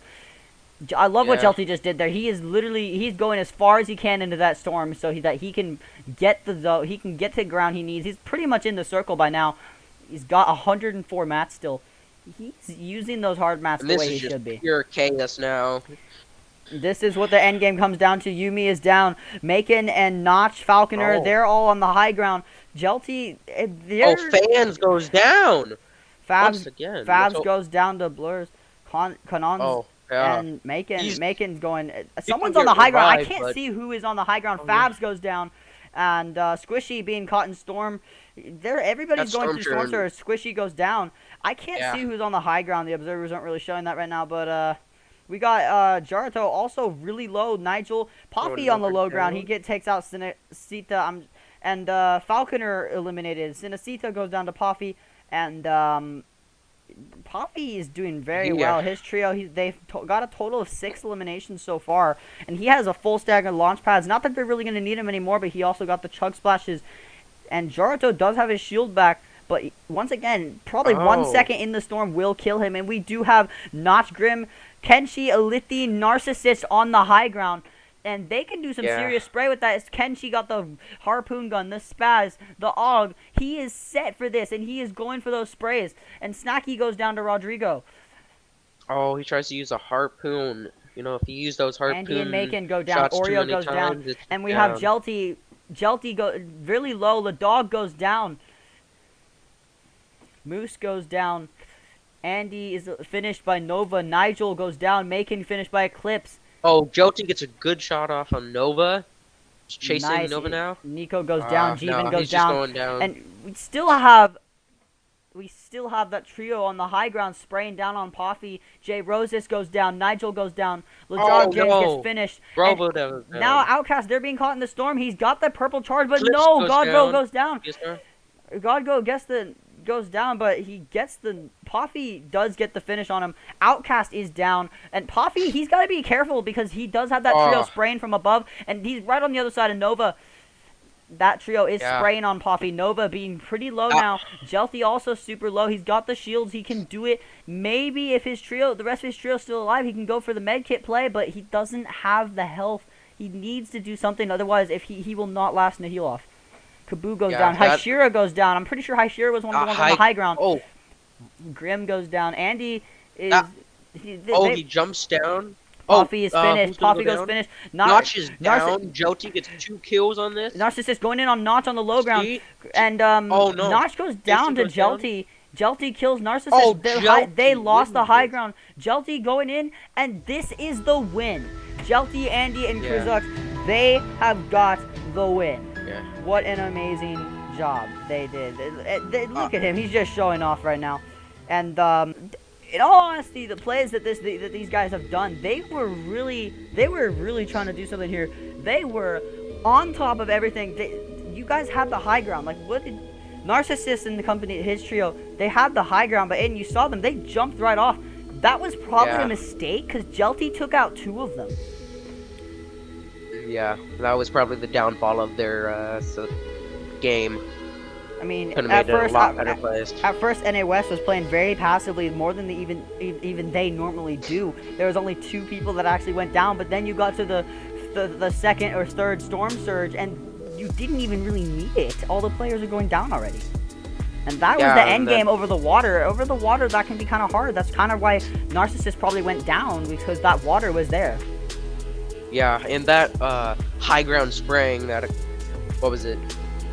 I love what Jelty just did there. He is he's going as far as he can into that storm so that he can get to the ground he needs. He's pretty much in the circle by now. He's got 104 mats still. He's using those hard mats the way he should be. Pure chaos now. This is what the end game comes down to. Yumi is down. Macon and Notch, Falconer, they're all on the high ground. Jelty, Fans goes down. Fabs goes down to Blurs. Canons and Macon's going. Someone's on the high ground. I can't see who is on the high ground. Fabs goes down. And Squishy being caught in storm. Everybody's going through storm surge. Squishy goes down. I can't see who's on the high ground. The observers aren't really showing that right now, but we got Jarto also really low. Nigel Poppy on the low ground. He takes out Cinecita. And Falconer eliminated. Cinecita goes down to Poppy. And Poppy is doing very well. His trio, they've got a total of 6 eliminations so far. And he has a full stack of launch pads. Not that they're really going to need him anymore, but he also got the chug splashes. And Jarto does have his shield back. But once again, probably 1 second in the storm will kill him. And we do have Notch, Grim, Kenshi, Alithi, Narcissist on the high ground. And they can do some serious spray with that. Kenshi got the harpoon gun, the spaz, the AUG. He is set for this, and he is going for those sprays. And Snacky goes down to Rodrigo. Oh, he tries to use a harpoon. You know, if you use those harpoons, Andy and Macon go down. Oreo goes down. And we have Jelty. Jelty go really low. The dog goes down. Moose goes down. Andy is finished by Nova. Nigel goes down. Macon finished by Eclipse. Oh, Jelty gets a good shot off on Nova. He's chasing Nova now. Nico goes down. Jeevan goes he's just going down. And we still have that trio on the high ground spraying down on Poffy. Jay Roses goes down. Nigel goes down. James gets finished. Bravo down. Now Outcast, they're being caught in the storm. He's got the purple charge, but no, Godgo goes down. Godgo goes down, but he gets Poffy does get the finish on him. Outcast is down, and Poffy, he's got to be careful because he does have that trio spraying from above, and he's right on the other side of Nova. That trio is spraying on Poffy. Nova being pretty low now. Jelty also super low. He's got the shields. He can do it. Maybe if the rest of his trio is still alive, he can go for the medkit play, but he doesn't have the health. He needs to do something, otherwise if he will not last in the heal off. Kaboo goes down. Haishira goes down. I'm pretty sure Haishira was one of the ones on the high ground. Oh. Grim goes down. Andy is... he jumps down. Poffy is finished. Poffy goes finished. Notch is down. Jelty gets 2 kills on this. Narcissist going in on Notch on the low ground. And Notch goes down to Jelty. Jelty kills Narcissist. They lost the high ground. Jelty going in, and this is the win. Jelty, Andy, and Yeah. Krizux, they have got the win. Yeah. What an amazing job they did. Look at him. He's just showing off right now. And in all honesty, the plays that these guys have done, they were really trying to do something here. They were on top of everything. You guys had the high ground. Like, what did Narcissus and the company, his trio, they had the high ground, but you saw them. They jumped right off. That was probably a mistake because Jelty took out 2 of them. Yeah, that was probably the downfall of their game. I mean, at first, NA West was playing very passively, more than even they normally do. There was only 2 people that actually went down, but then you got to the second or third Storm Surge, and you didn't even really need it. All the players are going down already. And that was the end game over the water. Over the water, that can be kind of hard. That's kind of why Narcissus probably went down, because that water was there. Yeah, and that high ground spraying, that, what was it?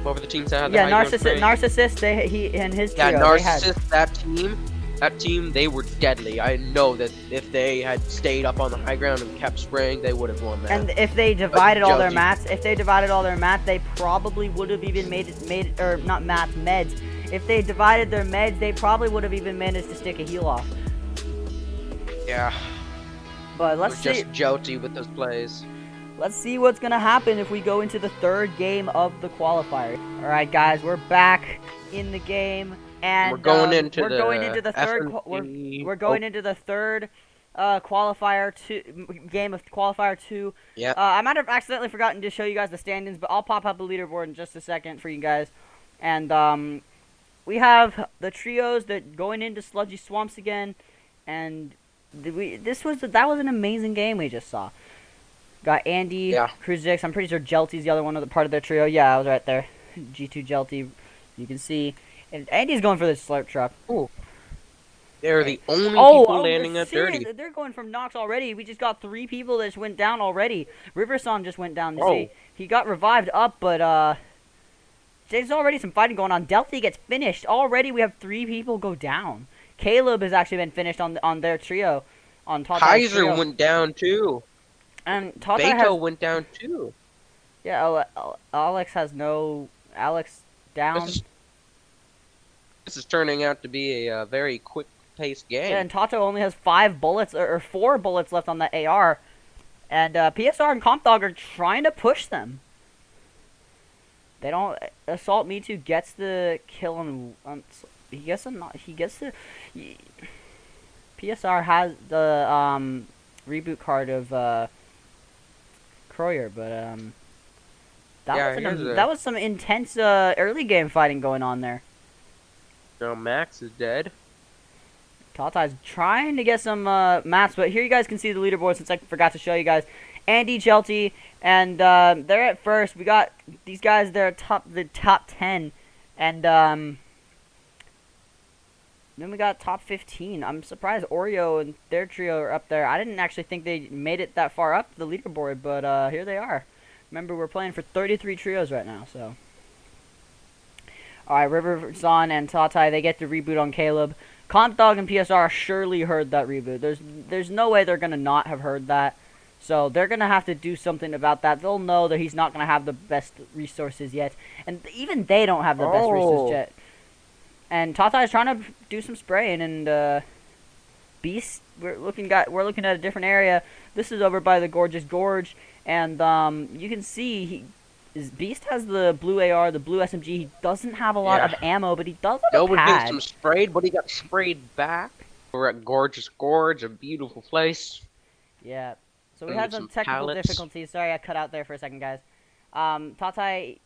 What were the teams that had the high ground spraying? Narcissus, he and his trio. Yeah, Narcissus, that team, they were deadly. I know that if they had stayed up on the high ground and kept spraying, they would have won that. And if they divided all their mats, they probably would have even meds. If they divided their meds, they probably would have even managed to stick a heal off. Yeah. But let's see. Just jolty with those plays. Let's see what's gonna happen if we go into the 3rd game of the qualifier. All right, guys, we're back in the game, and we're going into the third game of qualifier 2. Yeah. I might have accidentally forgotten to show you guys the standings, but I'll pop up the leaderboard in just a second for you guys. And we have the trios that going into Sludgy Swamps again, and that was an amazing game we just saw. Got Andy, Cruzix. I'm pretty sure Jelty's the other one of the part of their trio. Yeah, I was right there. G2 Jelty, you can see. And Andy's going for the slurp truck. Ooh. They're the only people landing at 30. They're going from Nox already. We just got 3 people that just went down already. Riverson just went down. He got revived up, but there's already some fighting going on. Delphi gets finished. Already we have 3 people go down. Caleb has actually been finished on their trio. On Kaiser went down too. And Beto went down too. Yeah, Alex down. This is turning out to be a very quick-paced game. Yeah, and Tato only has 5 bullets or 4 bullets left on the AR, and PSR and Compdog are trying to push them. They don't. Assault Me Too gets the kill on. He gets the. PSR has the reboot card of Croyer, but that was some intense early game fighting going on there. So Max is dead. Tatai's trying to get some maps, but here you guys can see the leaderboard since I forgot to show you guys. Andy, Jelty, and they're at first. We got these guys. They're the top 10, and then we got top 15. I'm surprised Oreo and their trio are up there. I didn't actually think they made it that far up the leaderboard, but here they are. Remember, we're playing for 33 trios right now, so. Alright, Riverzon and Tatai, they get the reboot on Caleb. Compdog and PSR surely heard that reboot. There's no way they're going to not have heard that. So they're going to have to do something about that. They'll know that he's not going to have the best resources yet. And even they don't have the best resources yet. And Tatai's trying to do some spraying, and Beast, we're looking at a different area. This is over by the Gorgeous Gorge, and you can see Beast has the blue AR, the blue SMG. He doesn't have a lot of ammo, but he does have a pad. Gets him sprayed, but he got sprayed back. We're at Gorgeous Gorge, a beautiful place. Yeah. So we had some technical difficulties. Sorry, I cut out there for a second, guys. Tatai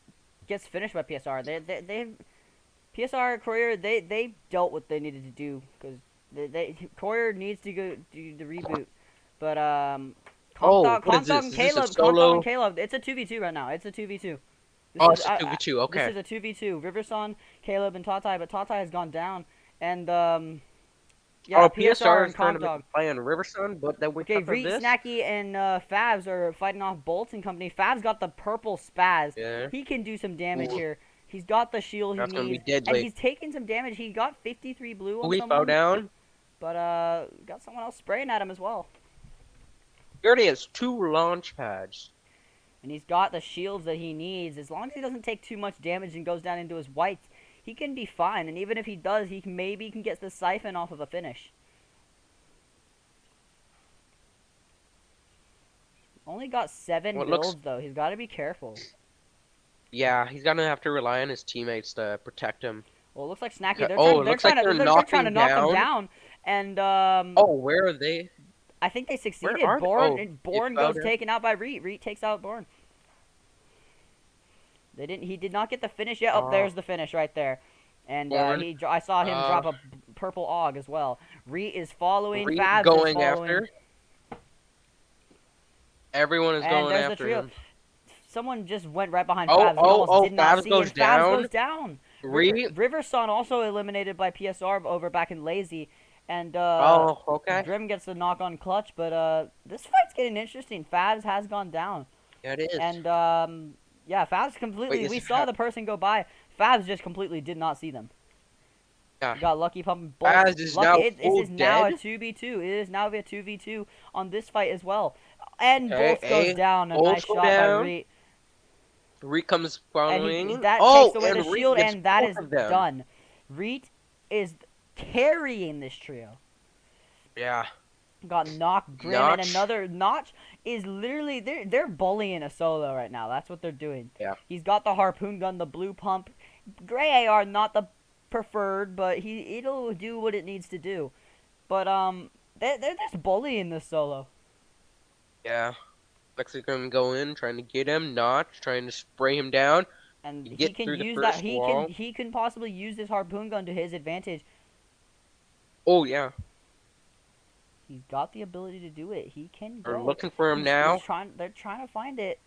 gets finished by PSR. They PSR Courier, they dealt what they needed to do, because Courier needs to go do the reboot. But Compdog and Caleb, it's a 2v2 right now. It's a 2v2. It's a 2v2. Okay. This is a 2v2. Riverson, Caleb, and Tatai, but Tatai has gone down, and yeah, PSR is trying to play on Riverson, but then we okay, Reed, Snacky, and Favs are fighting off Bolts and company. Favs got the purple spaz. Yeah. He can do some damage here. He's got the shield he needs, and he's taking some damage. He got 53 blue on someone. We fell down. But got someone else spraying at him as well. He already has 2 launch pads. And he's got the shields that he needs. As long as he doesn't take too much damage and goes down into his whites, he can be fine. And even if he does, he maybe can get the siphon off of a finish. Only got 7 builds, though. He's got to be careful. Yeah, he's gonna have to rely on his teammates to protect him. Well, it looks like Snacky. They're trying to knock him down. And oh, where are they? I think they succeeded. Born goes taken out by Reet. Reet takes out Born. They didn't. He did not get the finish yet. Oh, there's the finish right there. And I saw him drop a purple AUG as well. Reet is following. Fabs going is following. After. Everyone is going there's after the trio. him. Someone just went right behind Fabs. Fabs goes down. Fabs goes down. Riverson also eliminated by PSR over back in Lazy. And Grim gets the knock on clutch, but this fight's getting interesting. Fabs has gone down. Yeah, it is. And yeah, Fabs completely. We saw the person go by. Fabs just completely did not see them. Yeah. Got lucky pumping bullets. Fabs is now It is now a 2v2. It is now a 2v2 on this fight as well. And Bolts goes down. A nice shot by Reet. Reet comes following. And that takes away the shield, and that is done. Reet is carrying this trio. Yeah. Got Knock, Grim, and another. Notch is literally they're bullying a solo right now. That's what they're doing. Yeah. He's got the harpoon gun, the blue pump. Gray AR, not the preferred, but it'll do what it needs to do. But they're just bullying this solo. Yeah. Mexican go in, trying to get him. Notch trying to spray him down. And he can use that. He can possibly use this harpoon gun to his advantage. Oh yeah. He's got the ability to do it. He can go. They're looking for him now. They're trying to find it.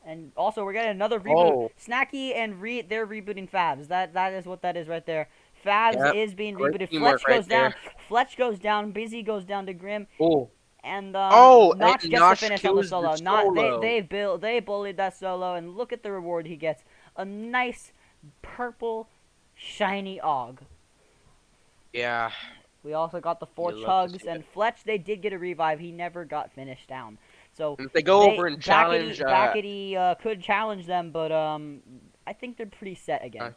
And also, we're getting another reboot. Oh. Snacky and Reet, they're rebooting Fabs. That is what that is right there. Fabs is being rebooted. Fletch goes down. Fletch goes down. Busy goes down to Grim. Oh. And Notch gets the finish on the solo. They bullied that solo, and look at the reward he gets. A nice purple shiny AUG. Yeah. We also got the 4 chugs, and Fletch, they did get a revive. He never got finished down. So if they go over and challenge... Backety could challenge them, but I think they're pretty set again.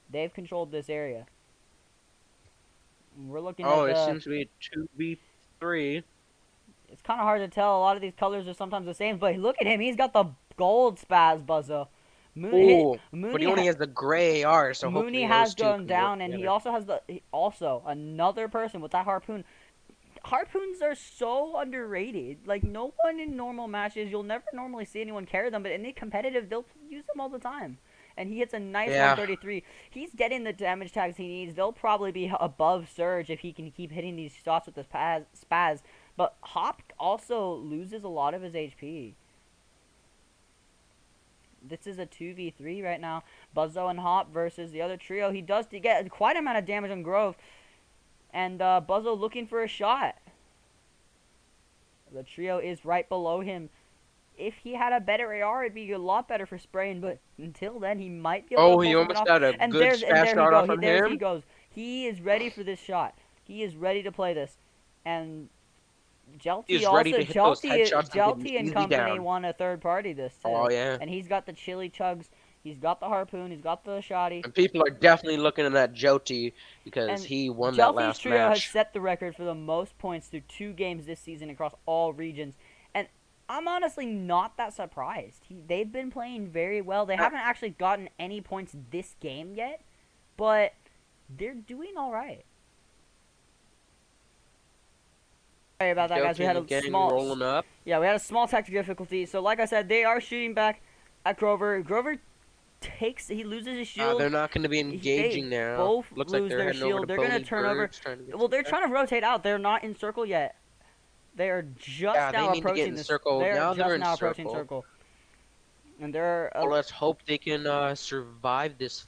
They've controlled this area. We're looking at it seems to be a 2v3. It's kind of hard to tell. A lot of these colors are sometimes the same, but look at him. He's got the gold spaz buzzer. Mooney but he only has the gray AR, so Mooney has gone down, and he also has another person with that harpoon. Harpoons are so underrated. Like, no one in normal matches, you'll never normally see anyone carry them, but in the competitive, they'll use them all the time. And he hits a nice 133. He's getting the damage tags he needs. They'll probably be above Surge if he can keep hitting these shots with the spaz. But Hop also loses a lot of his HP. This is a 2v3 right now. Buzzo and Hop versus the other trio. He does get quite a amount of damage on Grove. And Buzzo looking for a shot. The trio is right below him. If he had a better AR, it'd be a lot better for spraying. But until then, he might be able to he almost got a good fast shot off of him. There he goes. He is ready for this shot. He is ready to play this. And Jelty and company won a third party this time. Oh, yeah. And he's got the chili chugs. He's got the harpoon. He's got the shoddy. And people are definitely looking at that Jelty because he won that last trio match. has set the record for the most points through 2 games this season across all regions. And I'm honestly not that surprised. They've been playing very well. They haven't actually gotten any points this game yet, but they're doing all right. Sorry about that, guys. We had a small rolling up. Yeah, we had a small tactical difficulty. So, like I said, they are shooting back at Grover. Grover he loses his shield. They're not going to be engaging now. Both looks lose like they're their shield. They're going to turn over. Well, they're trying to rotate out. They're not in circle yet. They are just now approaching the circle. Now they're in circle. And they're. Well, let's hope they can survive this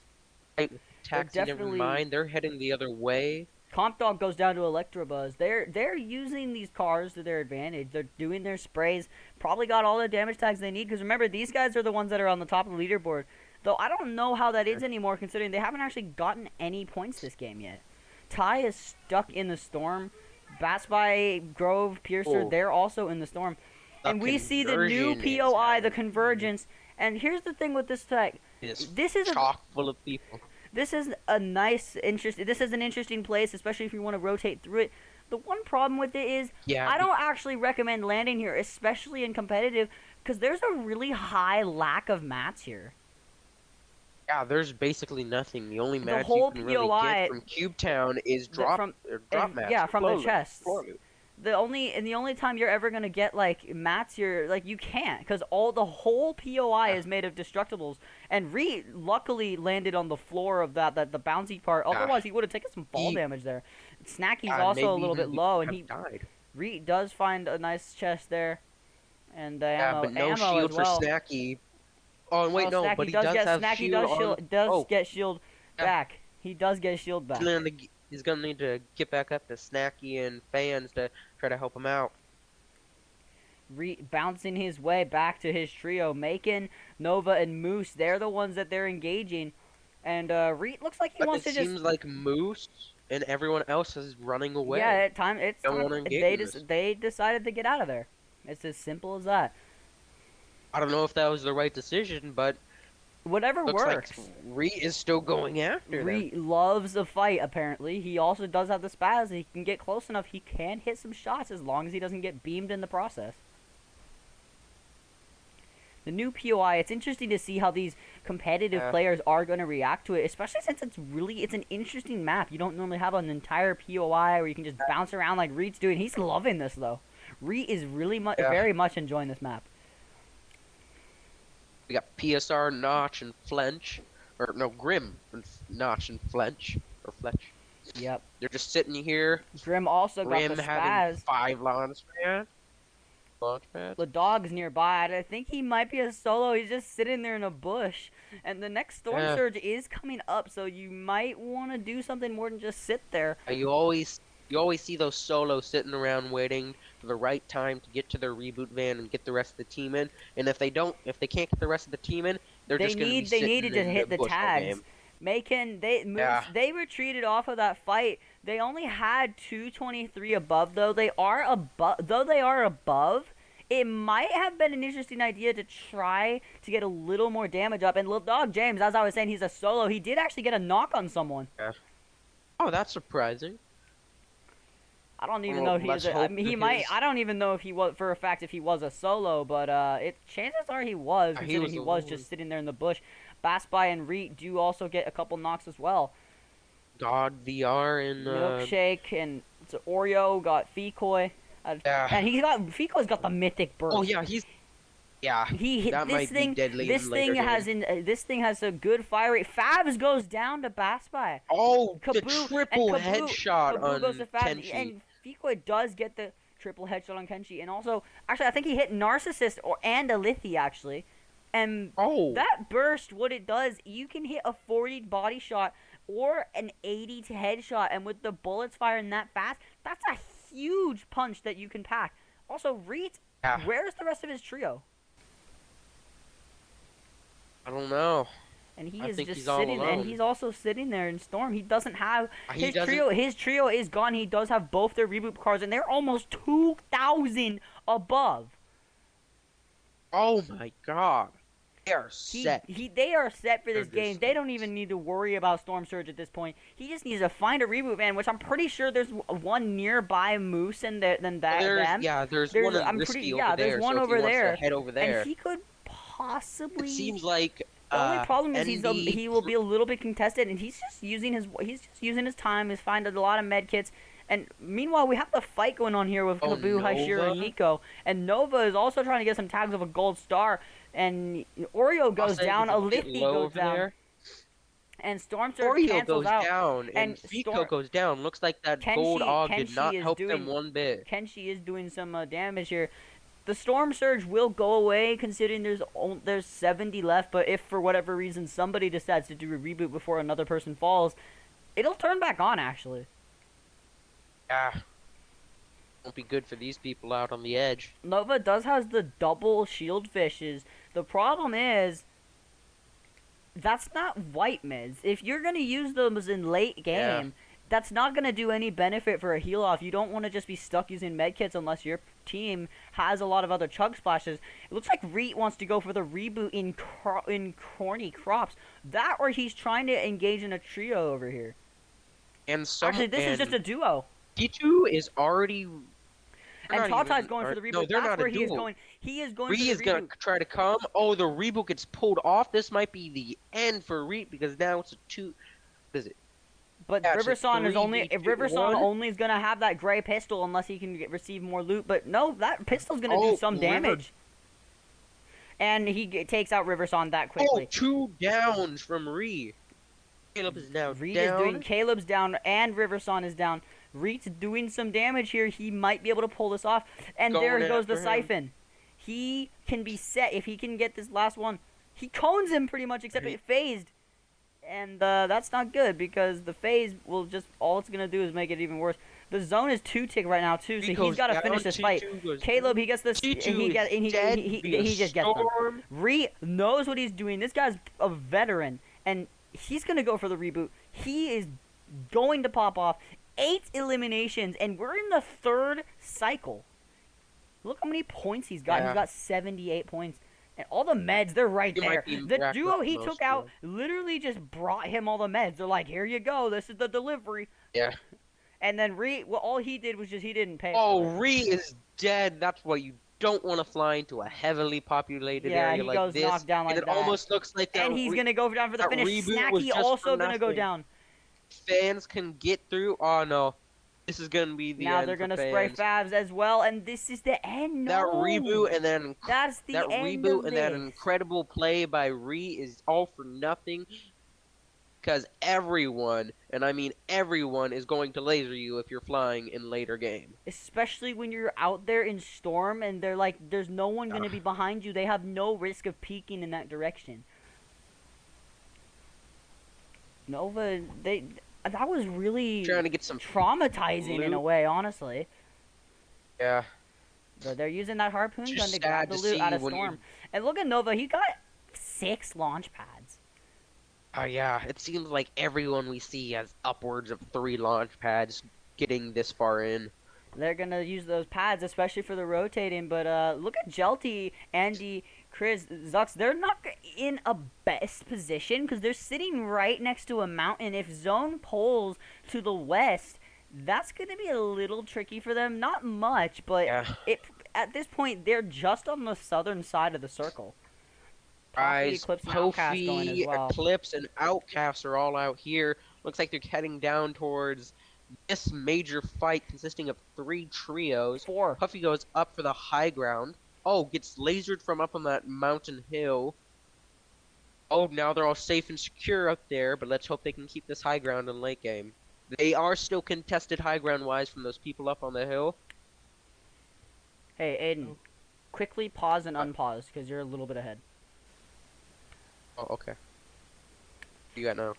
fight with taxi. Never mind. They're heading the other way. Comp Dog goes down to Electrobuzz. They're using these cars to their advantage. They're doing their sprays. Probably got all the damage tags they need. Because remember, these guys are the ones that are on the top of the leaderboard. Though I don't know how that is anymore, considering they haven't actually gotten any points this game yet. Ty is stuck in the storm. Batspy, Grove, Piercer, Oh. they're also in the storm. The And we see the new conversion is POI, the happening. convergence. And here's the thing with this tech. It's This is chock full of people. this is a nice, this is an interesting place, especially if you want to rotate through it. The one problem with it is, Yeah, I don't actually recommend landing here, especially in competitive, because there's a really high lack of mats here. Yeah, there's basically nothing. The only match whole you can really POI get from Cube Town is drop mats. Yeah, from the Floor chests. loot. The only time you're ever gonna get like mats here, like you can't, because the whole POI is made of destructibles. And Reed luckily landed on the floor of that the bouncy part. Otherwise, he would have taken some fall damage there. Snacky's also a little bit low, and he died. Reed does find a nice chest there, and ammo, but no ammo shield as well. for Snacky. Oh wait, no, Snacky but he does have Snacky shield does get shield back. He does get shield back. He's gonna need to get back up to Snacky and fans to try to help him out. Bouncing his way back to his trio, Macon, Nova, and Moose. They're the ones that they're engaging, and Reed looks like he wants to just. It seems like Moose and everyone else is running away. Yeah, it's time. They decided to get out of there. It's as simple as that. I don't know if that was the right decision, but whatever works. Like Reed is still going after Reed loves a fight, apparently. He also does have the spaz. He can get close enough. He can hit some shots as long as he doesn't get beamed in the process. The new POI, it's interesting to see how these competitive players are going to react to it, especially since it's an interesting map. You don't normally have an entire POI where you can just bounce around like Reed's doing. He's loving this, though. Reed is really very much enjoying this map. We got PSR, Notch, and Flench. Or, no, Grim, and Notch, and Flench. Or Fletch. Yep. They're just sitting here. Grim also got the having spaz. 5 launch pads. The dog's nearby. I think he might be a solo. He's just sitting there in a bush. And the next storm surge is coming up, so you might want to do something more than just sit there. You always see those solos sitting around waiting for the right time to get to their reboot van and get the rest of the team in. And if they can't get the rest of the team in, they need to just hit the tags. They retreated off of that fight. They only had 223 above, though. They are above. It might have been an interesting idea to try to get a little more damage up. And Little Dog James, as I was saying, he's a solo. He did actually get a knock on someone. Yeah. Oh, that's surprising. I don't even know if he was. He might. I don't even know if he was for a fact if he was a solo, but chances are he was. Considering he was just sitting there in the bush. Batspy and Reet do also get a couple knocks as well. God VR and Milkshake and Oreo got Fecoy. And Fecoy's got the mythic burst. Oh yeah, he hit that this thing. Be deadly this thing has a good fire rate. Fabs goes down to Batspy. Oh, the triple headshot on goes to Fabs, Kenshi. and Fecoy does get the triple headshot on Kenshi, and also I think he hit Narcissist and Alithi actually. And that burst, what it does, you can hit a 40 body shot or an 80 to headshot, and with the bullets firing that fast, that's a huge punch that you can pack. Also, Reet, where's the rest of his trio? I don't know. And he is just sitting, and he's also sitting there in Storm. He doesn't have his trio. His trio is gone. He does have both their reboot cards, and they're almost 2,000 above. Oh my god. They are set. They are set for this game. They don't even need to worry about Storm Surge at this point. He just needs to find a reboot van, which I'm pretty sure there's one nearby Moose and them. Yeah, there's one over there. There's one over there. Head over there. And he could possibly. It seems like the only problem is he will be a little bit contested, and he's just using his time. He's finding a lot of med kits. And meanwhile, we have the fight going on here with Kabu, Hashira, and Nico. And Nova is also trying to get some tags of a gold star. And Oreo goes down, Alithi goes down. And Storm Surge cancels out. Down, and Fico goes down. Looks like that gold AUG did not help them one bit. Kenshi is doing some damage here. The Storm Surge will go away, considering there's 70 left. But if for whatever reason somebody decides to do a reboot before another person falls, it'll turn back on, actually. Yeah. Won't be good for these people out on the edge. Nova does have the double shield fishes. The problem is, that's not white mids. If you're going to use those in late game, that's not going to do any benefit for a heal off. You don't want to just be stuck using medkits unless your team has a lot of other chug splashes. It looks like Reet wants to go for the reboot in corny crops. That or he's trying to engage in a trio over here. And actually, this is just a duo. D2 is already. And Tata's going for the reboot. No, they're That's not where a he is duo. going. He is going Reet for the is going to try to come. Oh, the reboot gets pulled off. This might be the end for Reet because now it's a 2. What is it? But Yeah, Riverson is only if Riverson only is gonna have that gray pistol unless he can receive more loot. But no, that pistol's gonna do some damage. And he takes out Riverson that quickly. Oh, 2 downs from Ree. Caleb is now down. Caleb's down and Riverson is down. Reet's doing some damage here. He might be able to pull this off. And there goes the siphon. He can be set if he can get this last one. He cones him pretty much, except it phased. And that's not good because the phase will just all it's gonna do is make it even worse. The zone is 2-tick right now too, so he's got to finish this fight. Caleb, he gets this, and he just gets them. Ree knows what he's doing. This guy's a veteran, and he's gonna go for the reboot. He is going to pop off 8 eliminations, and we're in the 3rd cycle. Look how many points he's got. He's got 78 points. And all the meds, they're right there. The duo he took out literally just brought him all the meds. They're like, here you go. This is the delivery. Yeah. And then Ree, well, all he did was just he didn't pay. Oh, Ree is dead. That's why you don't want to fly into a heavily populated area like this. Yeah, he goes knocked down like that. It almost looks like that. And he's going to go down for the finish. Snacky also going to go down. Fans can get through. Oh, no. This is going to be the end. Now they're going to spray Fabs as well, and this is the end. No. That reboot and then that's the that end reboot of and this. that incredible play by Ree is all for nothing. Because everyone, and I mean everyone, is going to laser you if you're flying in later game. Especially when you're out there in Storm and they're like, there's no one going to be behind you. They have no risk of peeking in that direction. Nova, that was really trying to get some traumatizing in a way, honestly. Yeah. But they're using that harpoon gun to grab the loot out of Storm. And look at Nova, he got 6 launch pads. Oh yeah, it seems like everyone we see has upwards of 3 launch pads getting this far in. They're going to use those pads, especially for the rotating. But look at Jelty, Andy, Chris, Zux. They're not in a best position because they're sitting right next to a mountain. If zone pulls to the west, that's going to be a little tricky for them. Not much, but at this point, they're just on the southern side of the circle. Kofi, Eclipse, and Outcast are all out here. Looks like they're heading down towards this major fight consisting of 3 trios. 4. Puffy goes up for the high ground. Oh, gets lasered from up on that mountain hill. Oh, now they're all safe and secure up there, but let's hope they can keep this high ground in late game. They are still contested high ground-wise from those people up on the hill. Hey, Aiden, quickly pause and unpause, because you're a little bit ahead. Oh, okay. You got now.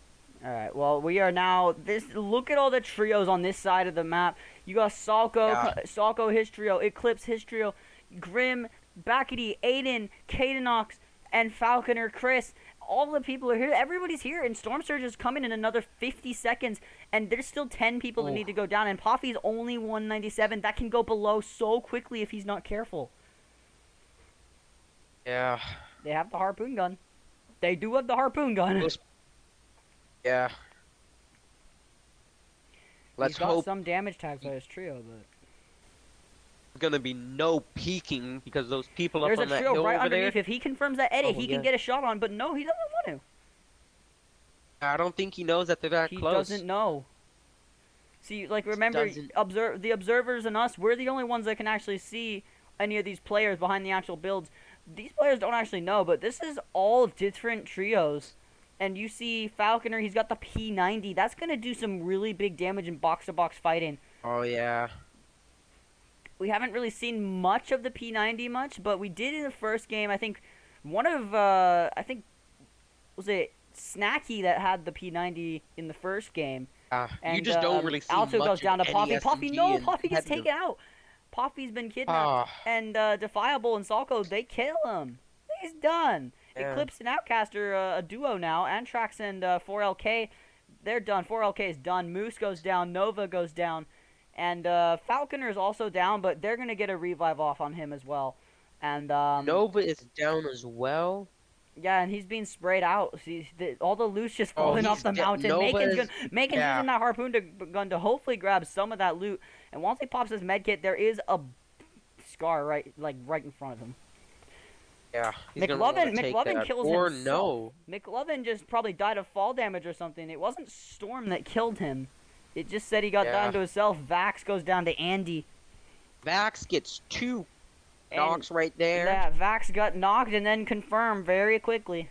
Alright, well, we are now... Look at all the trios on this side of the map. You got Salko, his trio, Eclipse, his trio, Grim, Bakity, Aiden, Cadenox, and Falconer, Chris. All the people are here. Everybody's here, and Storm Surge is coming in another 50 seconds, and there's still 10 people that need to go down, and Poffy's only 197. That can go below so quickly if he's not careful. Yeah. They have the harpoon gun. They do have the harpoon gun. Yeah. Let's He's got hope some damage tags by his trio, but there's gonna be no peeking because those people there's up on that hill hill right over underneath. there. If he confirms that edit, he can get a shot on. But no, he doesn't want to. I don't think he knows that they're that close. He doesn't know. See, like remember, the observers and us, we're the only ones that can actually see any of these players behind the actual builds. These players don't actually know, but this is all different trios. And you see Falconer, he's got the P90. That's going to do some really big damage in box-to-box fighting. Oh, yeah. We haven't really seen much of the P90 much, but we did in the first game. I think was it Snacky that had the P90 in the first game. And, you just don't really see Alto much goes down to Poppy. Poppy gets taken taken out. Poppy's been kidnapped. And Defiable and Salko, they kill him. He's done. Yeah. Eclipse and Outcast are a duo now. Antrax and 4LK, they're done. 4LK is done. Moose goes down. Nova goes down. And Falconer is also down, but they're going to get a revive off on him as well. And Nova is down as well. yeah, and he's being sprayed out. See, all the loot's just falling off the mountain. Macon's using that harpoon gun to hopefully grab some of that loot. And once he pops his medkit, there is a scar right in front of him. Yeah, McLovin kills or himself. No. McLovin just probably died of fall damage or something. It wasn't Storm that killed him. It just said he got down to himself. Vax goes down to Andy. Vax gets 2 knocks right there. Yeah, Vax got knocked and then confirmed very quickly.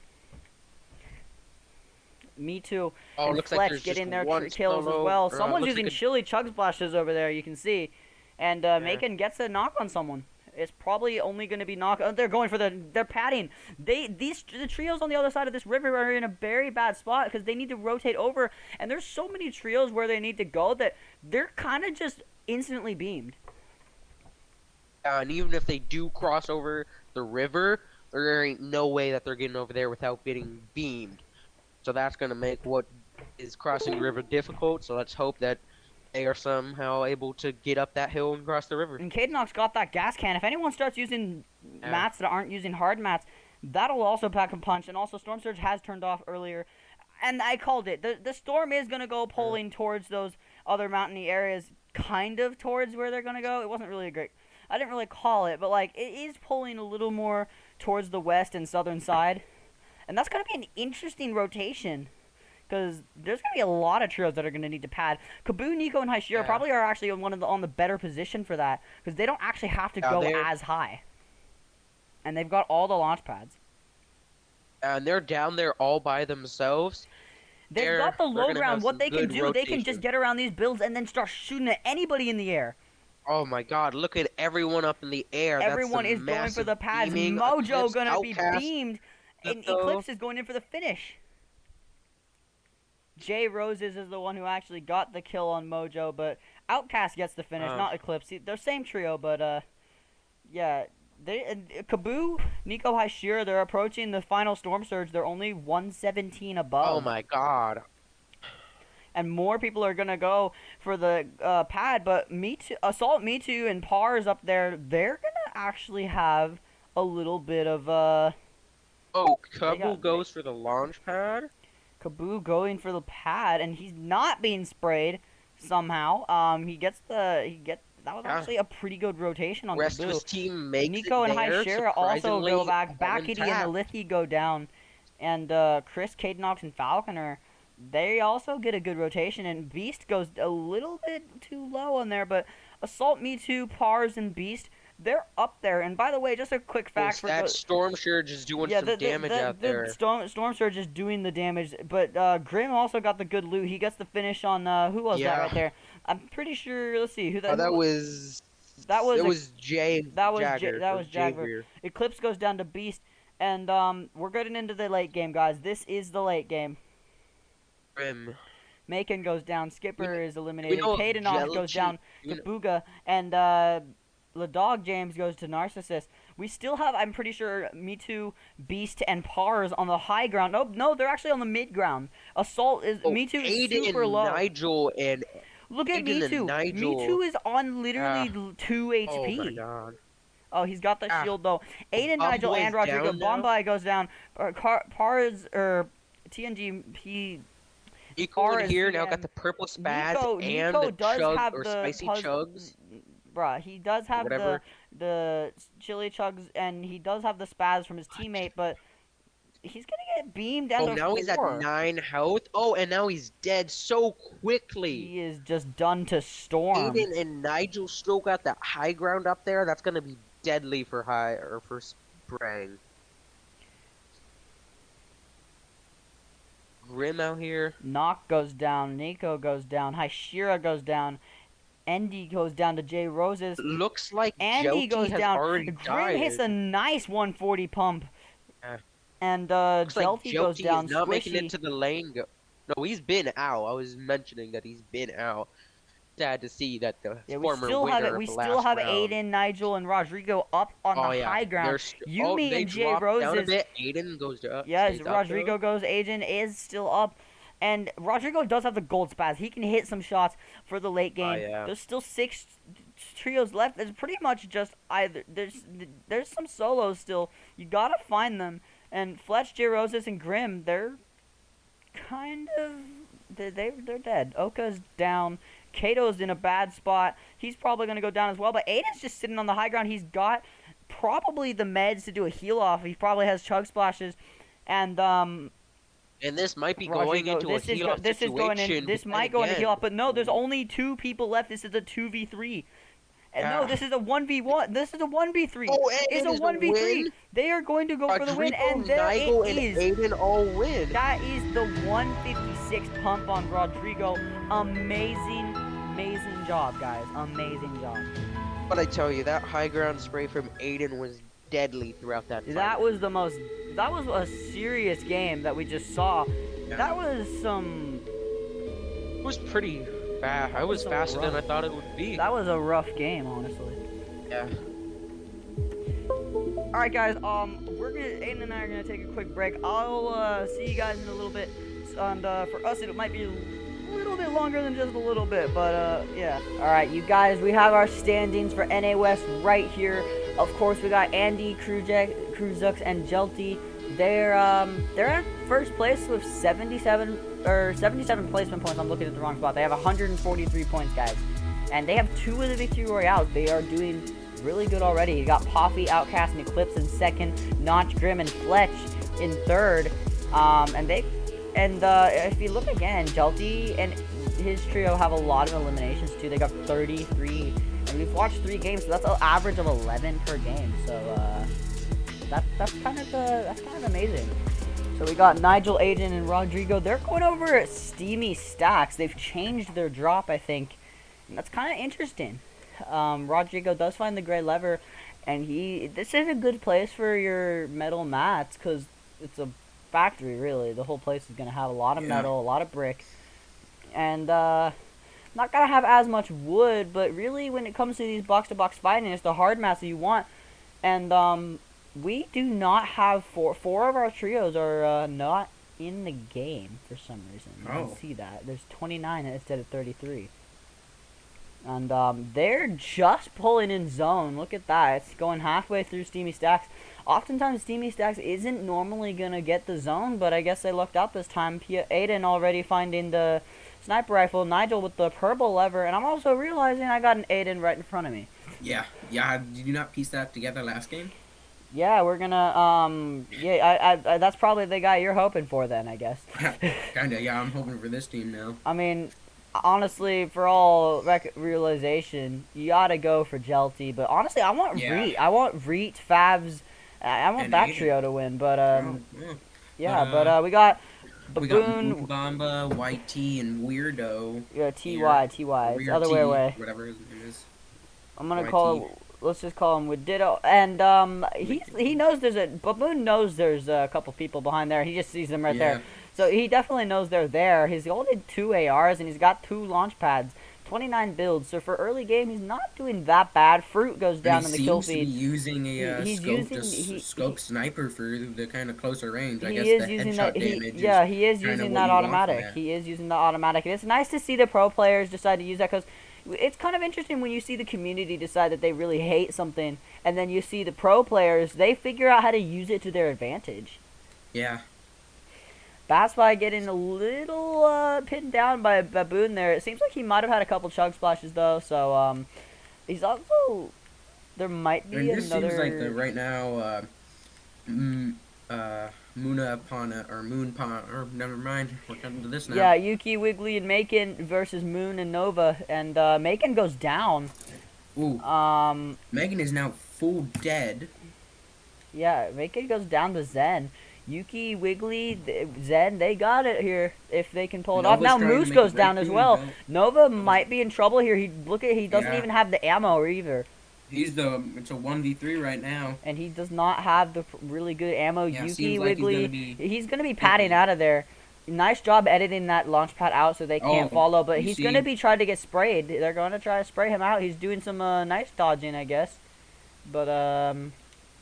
Me too. Oh, and looks Fletch like there's getting just their kills as well. Someone's using like chili chug splashes over there, you can see. And Macon gets a knock on someone. It's probably only going to be knock. Oh, they're going for they're padding. The trios on the other side of this river are in a very bad spot because they need to rotate over. And there's so many trios where they need to go that they're kind of just instantly beamed. And even if they do cross over the river, there ain't no way that they're getting over there without getting beamed. So that's going to make what is crossing the river difficult. So let's hope that they are somehow able to get up that hill and cross the river. And Cadenox got that gas can. If anyone starts using mats that aren't using hard mats, that'll also pack a punch. And also Storm Surge has turned off earlier. And I called it. The storm is going to go pulling towards those other mountainy areas, kind of towards where they're going to go. It wasn't really a great... I didn't really call it, but like it is pulling a little more towards the west and southern side. And that's going to be an interesting rotation. Because there's going to be a lot of trios that are going to need to pad. Kaboo, Nico, and Haishira probably are actually on the better position for that. Because they don't actually have to go as high. And they've got all the launch pads. And they're down there all by themselves. They've got the low ground. What they can do, they can just get around these builds and then start shooting at anybody in the air. Oh my god, look at everyone up in the air. Everyone is going for the pads. Mojo going to be beamed. And Eclipse is going in for the finish. Jay Roses is the one who actually got the kill on Mojo, but Outcast gets the finish, not Eclipse. They're same trio, but yeah, Kaboo, Nico, Haishira, they're approaching the final Storm Surge. They're only 117 above. Oh my god. And more people are gonna go for the pad, but Assault Me Too and Pars up there, they're gonna actually have a little bit of Oh, Kaboo goes for the launch pad. Kaboo going for the pad, and he's not being sprayed somehow. That was actually a pretty good rotation on Rest Kaboo. of his team makes Nico and Haishira also go back. Bakity and the Lithy go down. And Chris, Cadenox, and Falconer, they also get a good rotation. And Beast goes a little bit too low on there, but Assault Me Too, Pars, and Beast, they're up there. And by the way, just a quick fact for that Storm Surge is doing some damage out there. Storm Surge is doing the damage, but Grim also got the good loot. He gets the finish on who was that right there? I'm pretty sure. Let's see who that. It was Jay. That was Jagger. Eclipse goes down to Beast, and we're getting into the late game, guys. This is the late game. Grim. Macon goes down. Skipper is eliminated. Cadenox goes down. Kabuga and Ladog James goes to Narcissus. We still have, I'm pretty sure, Me Too, Beast, and Pars on the high ground. No, they're actually on the mid ground. Assault is Me Too is super low. Nigel and look at Me Too. Me Too is on literally 2 HP. Oh my god. Oh, he's got the shield though. Aiden, Nigel, and Rodrigo. Bombay goes down. Pars or TNG. Eco in here now got the purple spaz and the chug or spicy chugs. Bruh, he does have the chili chugs, and he does have the spaz from his teammate, but he's gonna get beamed down to 4. Now he's at 9 health. Oh, and now he's dead so quickly. He is just done to Storm. Aiden and Nigel still got that high ground up there. That's gonna be deadly for for spraying. Grim out here. Nock goes down. Nico goes down. Haishira goes down. Andy goes down to Jay Roses. Looks like Andy goes down. Grim hits a nice 140 pump. And Jelty goes down. Is not making it to the lane. No, he's been out. I was mentioning that he's been out. Sad to see that the former winner. We still have Aiden, Nigel, and Rodrigo up on the high ground. Yumi and Jay Roses. Aiden goes up. Yes, Rodrigo goes. Aiden is still up. And Rodrigo does have the gold spaz. He can hit some shots for the late game. yeah. There's still 6 trios left. There's pretty much just either there's some solos still. You gotta find them. And Fletch, J Roses, and Grim, they're kind of they're dead. Oka's down. Kato's in a bad spot. He's probably gonna go down as well. But Aiden's just sitting on the high ground. He's got probably the meds to do a heal off. He probably has chug splashes, and this might be Rodrigo, going into a heal off situation. This might go into heal off, but no, there's only 2 people left. This is a 2v3. Yeah. No, this is a 1v1. This is a 1v3. Oh, it's a 1v3. They are going to go for the win, and there it is. Aiden all win. That is the 156 pump on Rodrigo. Amazing job, guys. Amazing job. But I tell you, that high ground spray from Aiden was deadly throughout that fight. That was a serious game that we just saw. Yeah. That was some... It was pretty fast. I was faster than I thought it would be. That was a rough game, honestly. Yeah. Alright, guys, Aiden and I are gonna take a quick break. I'll see you guys in a little bit. And for us, it might be a little bit longer than just a little bit, but yeah. Alright, you guys, we have our standings for NA West right here. Of course, we got Andy, Kruzux, and Jelty. They're at first place with 77 placement points. I'm looking at the wrong spot. They have 143 points, guys, and they have 2 of the victory royales. They are doing really good already. You got Poppy, Outcast, and Eclipse in second, Notch, Grim, and Fletch in third. If you look again, Jelty and his trio have a lot of eliminations too. They got 33. And we've watched 3 games, so that's an average of 11 per game. So that's kind of amazing. So we got Nigel, Aiden, and Rodrigo. They're going over Steamy Stacks. They've changed their drop, I think, and that's kind of interesting. Rodrigo does find the gray lever, and this is a good place for your metal mats because it's a factory. Really, the whole place is gonna have a lot of metal, a lot of brick, and not gonna have as much wood, but really when it comes to these box-to-box fighting, it's the hard mats that you want. And we do not have 4 of our trios are not in the game for some reason. You can see that. There's 29 instead of 33. And they're just pulling in zone. Look at that. It's going halfway through Steamy Stacks. Oftentimes Steamy Stacks isn't normally gonna get the zone, but I guess they lucked out this time. Aiden already finding the sniper rifle, Nigel with the purple lever, and I'm also realizing I got an Aiden right in front of me. Yeah. Did you not piece that together last game? Yeah, we're gonna, I that's probably the guy you're hoping for then, I guess. Kinda, yeah, I'm hoping for this team now. I mean, honestly, for all realization, you gotta go for Jelty, but honestly, I want Reet. I want Reet, Favs, I want that trio to win, but, we got Baboon, Bamba, YT, and Weirdo. Yeah, TY, it's the other way away. Whatever his name is. I'm gonna call it, let's just call him with Ditto, and he knows Baboon knows there's a couple people behind there. He just sees them right there, so he definitely knows they're there. He's holding 2 ARs and he's got 2 launch pads, 29 builds. So for early game, he's not doing that bad. Fruit goes down in the kill feed. He's using a scope sniper for the kind of closer range. I guess he is using that automatic. He is using the automatic, and it's nice to see the pro players decide to use that because it's kind of interesting when you see the community decide that they really hate something, and then you see the pro players, they figure out how to use it to their advantage. Yeah. Bassby getting a little pinned down by Baboon there. It seems like he might have had a couple chug splashes though, so he's also, there might be this another. Seems like right now, never mind. We're coming to this now. Yeah, Yuki, Wiggly, and Macon versus Moon and Nova, and Macon goes down. Ooh. Megan is now full dead. Yeah, Macon goes down to Zen. Yuki, Wiggly, Zen, they got it here if they can pull it off. Now Moose goes down as well. Nova might be in trouble here. He doesn't even have the ammo either. It's a 1v3 right now. And he does not have the really good ammo. Yeah, Yuki, Wiggly, he's gonna be padding out of there. Nice job editing that launch pad out so they can't follow, but he's gonna be trying to get sprayed. They're gonna try to spray him out. He's doing some nice dodging, I guess. But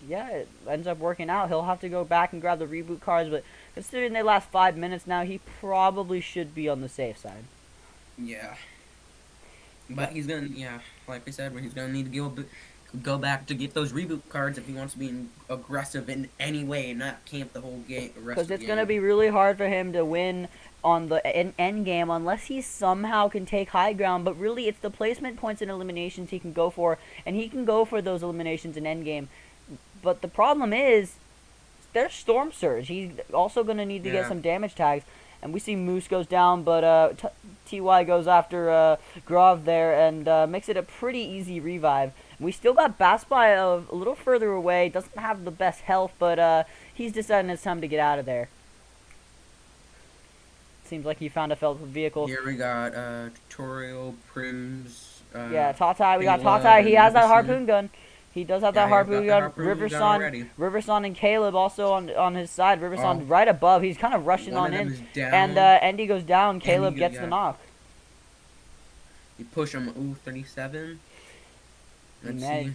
yeah, it ends up working out. He'll have to go back and grab the reboot cards, but Considering they last 5 minutes now, he probably should be on the safe side. Yeah. But he's gonna, like we said, he's gonna need to go back to get those reboot cards if he wants to be aggressive in any way and not camp the whole game. Because it's gonna be really hard for him to win on the end game unless he somehow can take high ground. But really, it's the placement points and eliminations he can go for, and he can go for those eliminations in end game. But the problem is, there's Storm Surge. He's also going to need to get some damage tags. And we see Moose goes down, but TY goes after Grov there and makes it a pretty easy revive. We still got Baspy a little further away. Doesn't have the best health, but he's deciding it's time to get out of there. Seems like he found a felt vehicle. Here we got Tutorial, Prims. Yeah, Tatai. We got Tatai. He has that harpoon gun. He does have that harpoon gun. Riverson and Caleb also on his side. Riverson right above. He's kind of rushing on in. And Andy goes down. Caleb gets the knock. You push him. Ooh, 37. Let's see.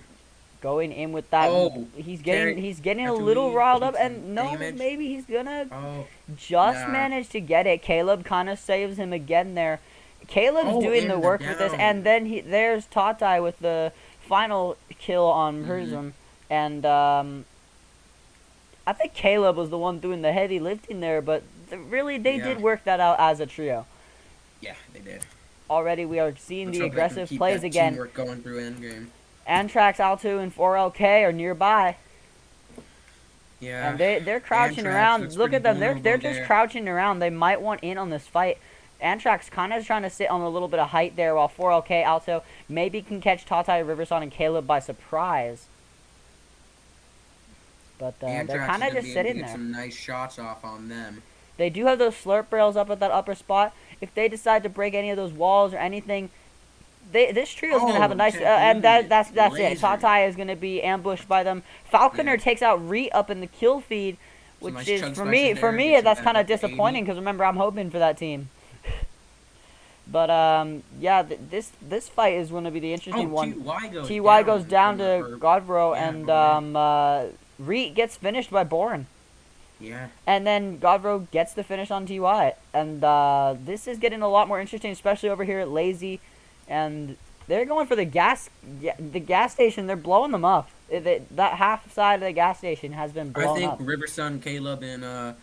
Going in with that. He's getting a little riled up. And no, maybe he's gonna just manage to get it. Caleb kind of saves him again there. Caleb's doing the work with this. And then there's Tatai with the final kill on Prism, and I think Caleb was the one doing the heavy lifting there, but really they did work that out as a trio. Yeah, they did. Already we are seeing the aggressive plays again. Going through endgame. Antrax, Alto, and 4LK are nearby. Yeah. And they're crouching around. Look at them. They're just crouching around. They might want in on this fight. Antrax kind of trying to sit on a little bit of height there while 4LK Alto maybe can catch Tatai, Riverson, and Caleb by surprise. But they're kind of just sitting there. Some nice shots off on them. They do have those slurp rails up at that upper spot. If they decide to break any of those walls or anything, this trio is going to have a nice... and that's it. Tatai is going to be ambushed by them. Falconer takes out Reet up in the kill feed, which nice is, for me, that's kind of disappointing because remember, I'm hoping for that team. But yeah, this fight is going to be the interesting one. TY goes down to Godbro, and Reet gets finished by Bourne. Yeah. And then Godbro gets the finish on TY, and this is getting a lot more interesting, especially over here at Lazy, and they're going for the gas station. They're blowing them up. That half side of the gas station has been blown up. I think Riversun, Caleb, and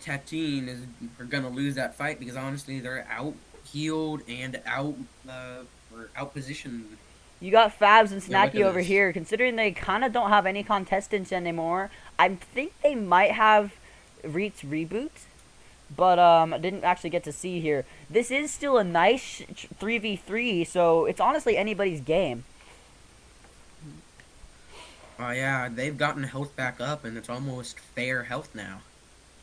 Tatine are gonna lose that fight because honestly, they're out. Healed and out positioned. You got Fabs and Snacky over here. Considering they kind of don't have any contestants anymore, I think they might have Reet's reboot, but I didn't actually get to see here. This is still a nice 3v3, so it's honestly anybody's game. Oh yeah, they've gotten health back up, and it's almost fair health now.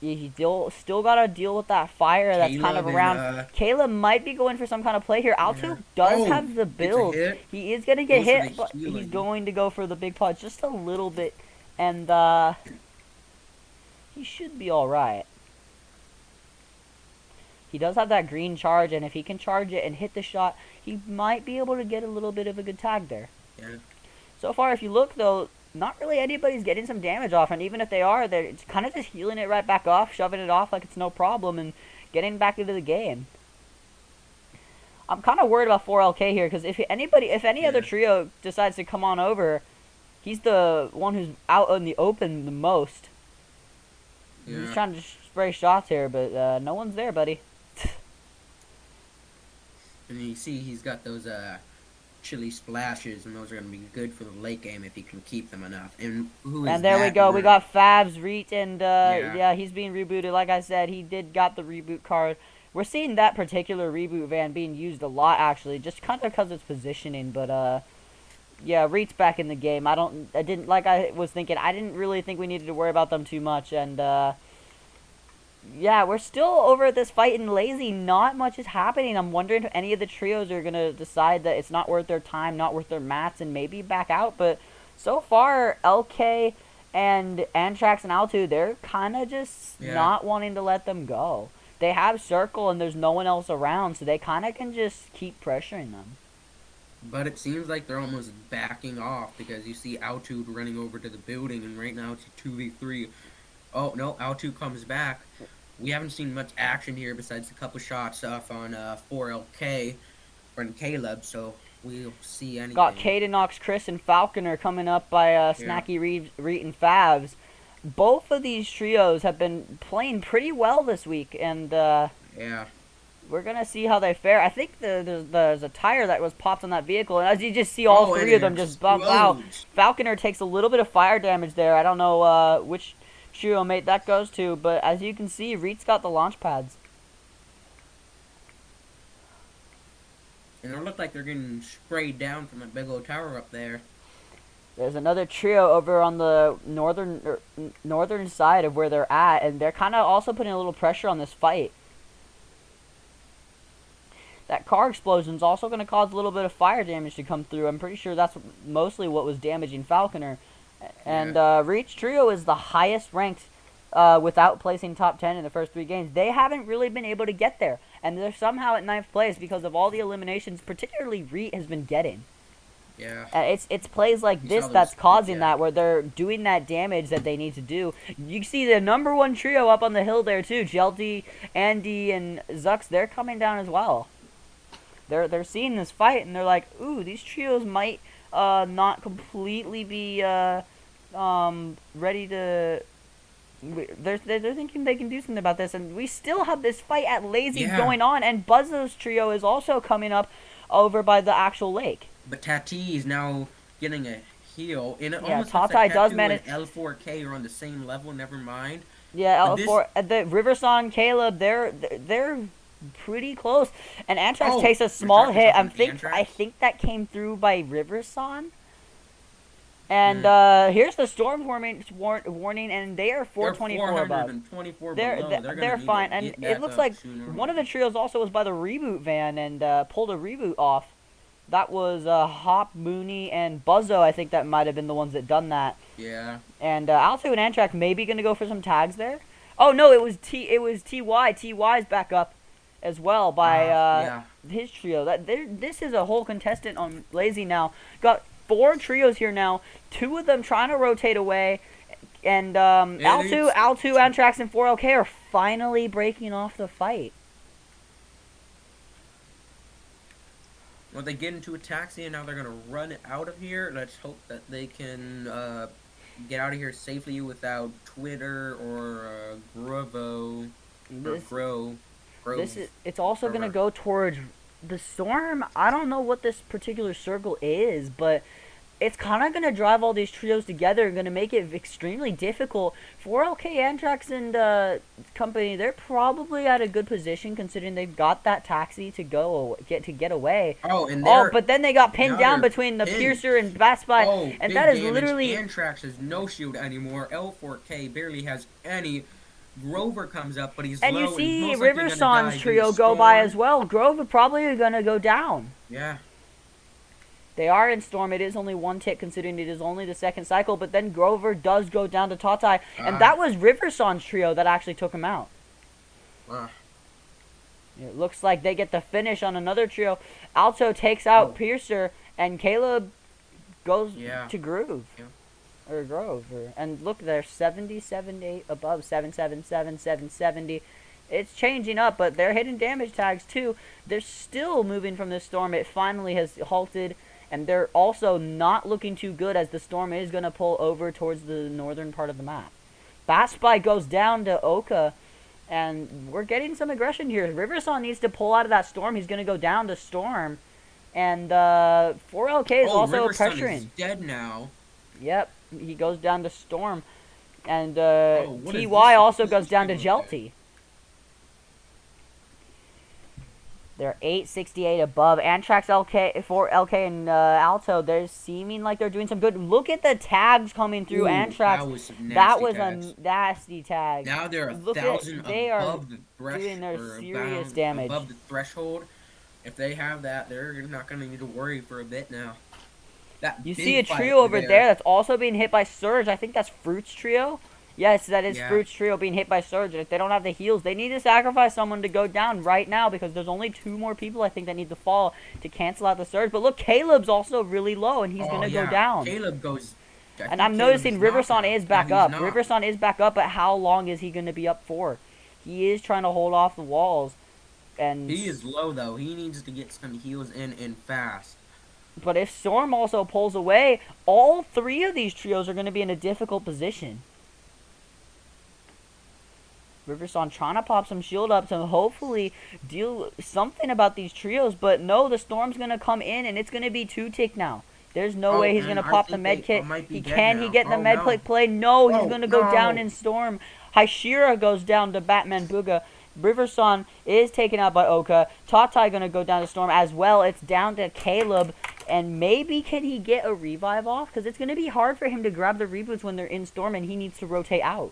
He still got to deal with that fire that's kind of around. Caleb might be going for some kind of play here. Alto does have the build. He is going to get hit, but he's going to go for the big pot just a little bit. And he should be alright. He does have that green charge, and if he can charge it and hit the shot, he might be able to get a little bit of a good tag there. Yeah. So far, if you look, though, not really anybody's getting some damage off, and even if they are, they're kind of just healing it right back off, shoving it off like it's no problem, and getting back into the game. I'm kind of worried about 4LK here, because if any other trio decides to come on over, he's the one who's out in the open the most. Yeah. He's trying to spray shots here, but no one's there, buddy. And you see he's got those chili splashes, and those are going to be good for the late game if he can keep them enough. And there we go. We got Fabs, Reet, and yeah, he's being rebooted. Like I said, he got the reboot card. We're seeing that particular reboot van being used a lot, actually, just kind of because it's positioning. But yeah, Reet's back in the game. I didn't really think we needed to worry about them too much, and yeah, we're still over at this fight in Lazy. Not much is happening. I'm wondering if any of the trios are going to decide that it's not worth their time, not worth their mats, and maybe back out. But so far, LK and Antrax and Altu, they're kind of just not wanting to let them go. They have Circle, and there's no one else around, so they kind of can just keep pressuring them. But it seems like they're almost backing off because you see Altude running over to the building, and right now it's a 2v3. Oh no, L2 comes back. We haven't seen much action here besides a couple shots off on 4LK from Caleb, so we'll see Got anything. Cadenox, Chris, and Falconer coming up by Yeah. Snacky Reet, and Favs. Both of these trios have been playing pretty well this week, and Yeah. we're gonna see how they fare. I think there's a tire that was popped on that vehicle, and as you just see all three of them just bump out. Falconer takes a little bit of fire damage there. I don't know which trio mate that goes to, but as you can see, Reet's got the launch pads. And it look like they're getting sprayed down from that big old tower up there. There's another trio over on the northern side of where they're at, and they're kind of also putting a little pressure on this fight. That car explosion is also going to cause a little bit of fire damage to come through. I'm pretty sure that's mostly what was damaging Falconer. And Reach Trio is the highest ranked without placing top 10 in the first 3 games. They haven't really been able to get there. And they're somehow at 9th place because of all the eliminations, particularly Reet has been getting. Yeah. It's plays like this that's causing that, where they're doing that damage that they need to do. You see the number 1 trio up on the hill there too. Jelty, Andy, and Zux, they're coming down as well. They're seeing this fight, and they're like, ooh, these trios might not completely be ready to... They're thinking they can do something about this, and we still have this fight at Lazy going on, and Buzzo's trio is also coming up over by the actual lake. But Tati is now getting a heal, and it almost Tati like does manage. And L4K are on the same level. Never mind. Yeah, L4, the Riverson, Caleb, they're pretty close, and Antrax takes a small hit. I think that came through by Riverson. And here's the storm warning, and they are 424 above. They're fine, and it looks like one of the trios also was by the reboot van and pulled a reboot off. That was Hop, Mooney, and Buzzo. I think that might have been the ones that done that. Yeah. And Alto and Antrax maybe gonna go for some tags there. Oh no, it was TY. TY's back up as well by his trio. This is a whole contestant on Lazy now. Got 4 trios here now. 2 of them trying to rotate away, and Alto, Antrax, and 4LK are finally breaking off the fight. Well, they get into a taxi, and now they're gonna run out of here. Let's hope that they can get out of here safely without Twitter or Grovo. It's also gonna go towards the storm. I don't know what this particular circle is, but it's kind of going to drive all these trios together and going to make it extremely difficult. 4LK, Antrax, and company, they're probably at a good position considering they've got that taxi to get away. But then they got pinned down between the Piercer and Batspy, and that is literally... Antrax has no shield anymore. L4K barely has any. Grover comes up, but he's low. And you see Riverson's trio go by as well. Grover probably going to go down. Yeah. They are in storm. It is only 1 tick considering it is only the 2nd cycle, but then Grover does go down to Tatai, and that was Riverson's trio that actually took him out. It looks like they get the finish on another trio. Alto takes out Piercer, and Caleb goes to Groove. Or Grove. And look, they're 77-8 above, 777, 770. It's changing up, but they're hitting damage tags too. They're still moving from this storm. It finally has halted. And they're also not looking too good as the storm is going to pull over towards the northern part of the map. Batspy goes down to Oka, and we're getting some aggression here. Riverson needs to pull out of that storm. He's going to go down to storm. And 4LK is also Riverson pressuring. Is dead now. Yep, he goes down to storm. And TY also goes down to Jelty. They're 868 above. Antrax, LK, 4LK, and Alto, they're seeming like they're doing some good. Look at the tags coming through. Antrax. That was a nasty tag. Now they're 1,000 above the doing their serious damage. Above the threshold. If they have that, they're not going to need to worry for a bit now. You see a trio over there that's also being hit by Surge. I think that's Fruit's trio. Yes, that is Fruit's trio being hit by Surge. And if they don't have the heals, they need to sacrifice someone to go down right now because there's only 2 more people I think that need to fall to cancel out the Surge. But look, Caleb's also really low, and he's going to go down. Caleb goes I And think I'm Caleb noticing is not Riverson now. is No, back he's up. not. Riverson is back up, but how long is he going to be up for? He is trying to hold off the walls. And He is low, though. He needs to get some heals in and fast. but if Storm also pulls away, all three of these trios are going to be in a difficult position. Riverson trying to pop some shield up to hopefully deal something about these trios, but no, the Storm's going to come in and it's going to be 2-tick now. There's no way he's going to pop the med kit. Can he get the med kit play? No, he's going to go down in Storm. Hashira goes down to Batman Booga. Riverson is taken out by Oka. Tatai going to go down to Storm as well. It's down to Caleb. And maybe can he get a revive off? Because it's going to be hard for him to grab the reboots when they're in Storm and he needs to rotate out.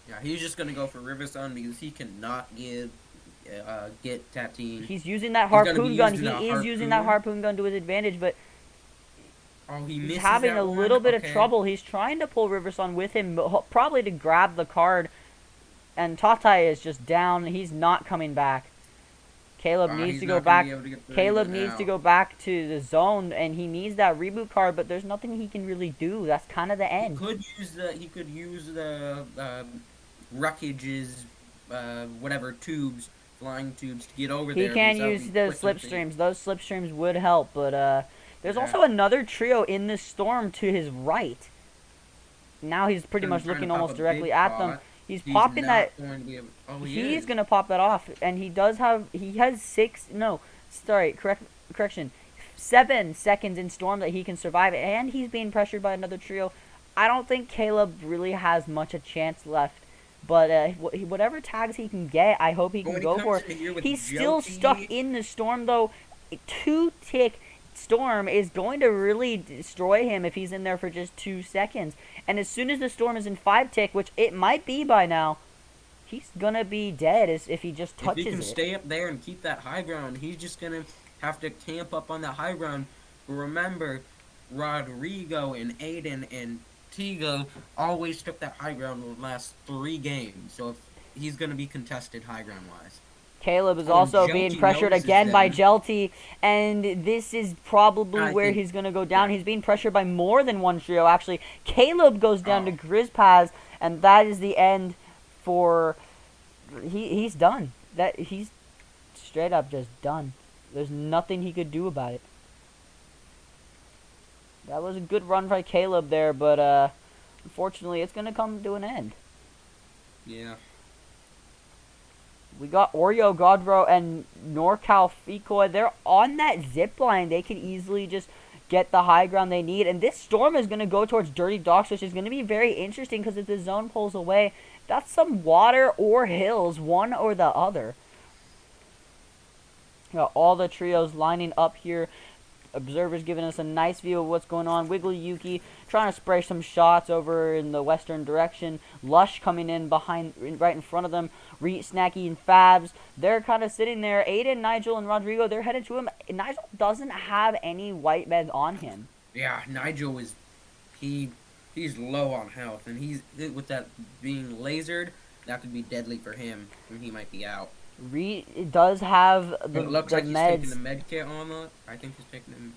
Yeah, he's just gonna go for Riverson because he cannot get Tatine. He's using that harpoon gun. He is using that harpoon gun to his advantage, but he's having a little bit of trouble. He's trying to pull Riverson with him, probably to grab the card. And Tatai is just down. He's not coming back. Caleb needs to go back. Caleb needs to go back to the zone, and he needs that reboot card. But there's nothing he can really do. That's kind of the end. He could use the Ruckage's whatever tubes, flying tubes to get over there. He can use the slipstreams. Those slipstreams would help, but there's also another trio in the Storm to his right. Now he's pretty much looking almost directly at them. He's popping that. He's gonna pop that off, and he has 7 seconds in Storm that he can survive, and he's being pressured by another trio. I don't think Caleb really has much a chance left, but whatever tags he can get, I hope he can go for. He's still stuck in the Storm though. 2-tick Storm is going to really destroy him if he's in there for just 2 seconds. And as soon as the Storm is in 5-tick, which it might be by now, he's gonna be dead if he just touches it. If he can stay up there and keep that high ground, he's just gonna have to camp up on that high ground. But remember, Rodrigo and Aiden and Tigo always took that high ground in the last 3 games. So if he's gonna be contested high ground wise. Caleb is also being pressured again by Jelty, and this is probably where he's going to go down. He's being pressured by more than one trio, actually. Caleb goes down to Grizzpaz, and that is the end for... He's done. He's straight up just done. There's nothing he could do about it. That was a good run by Caleb there, but unfortunately it's going to come to an end. Yeah. We got Oreo, Godro, and NorCal Fecoy. They're on that zip line. They can easily just get the high ground they need. And this Storm is going to go towards Dirty Docks, which is going to be very interesting because if the zone pulls away, that's some water or hills, one or the other. Got all the trios lining up here. Observers giving us a nice view of what's going on. Wiggly Yuki trying to spray some shots over in the western direction. Lush coming in right in front of them. Reet, Snacky, and Fabs, they're kind of sitting there. Aiden, Nigel, and Rodrigo, they're headed to him. Nigel doesn't have any white meds on him. Yeah, Nigel is... He's low on health, and he's with that being lasered, that could be deadly for him, and he might be out. Reed does have the it looks like he's meds. taking the med kit on that. I think he's taking them.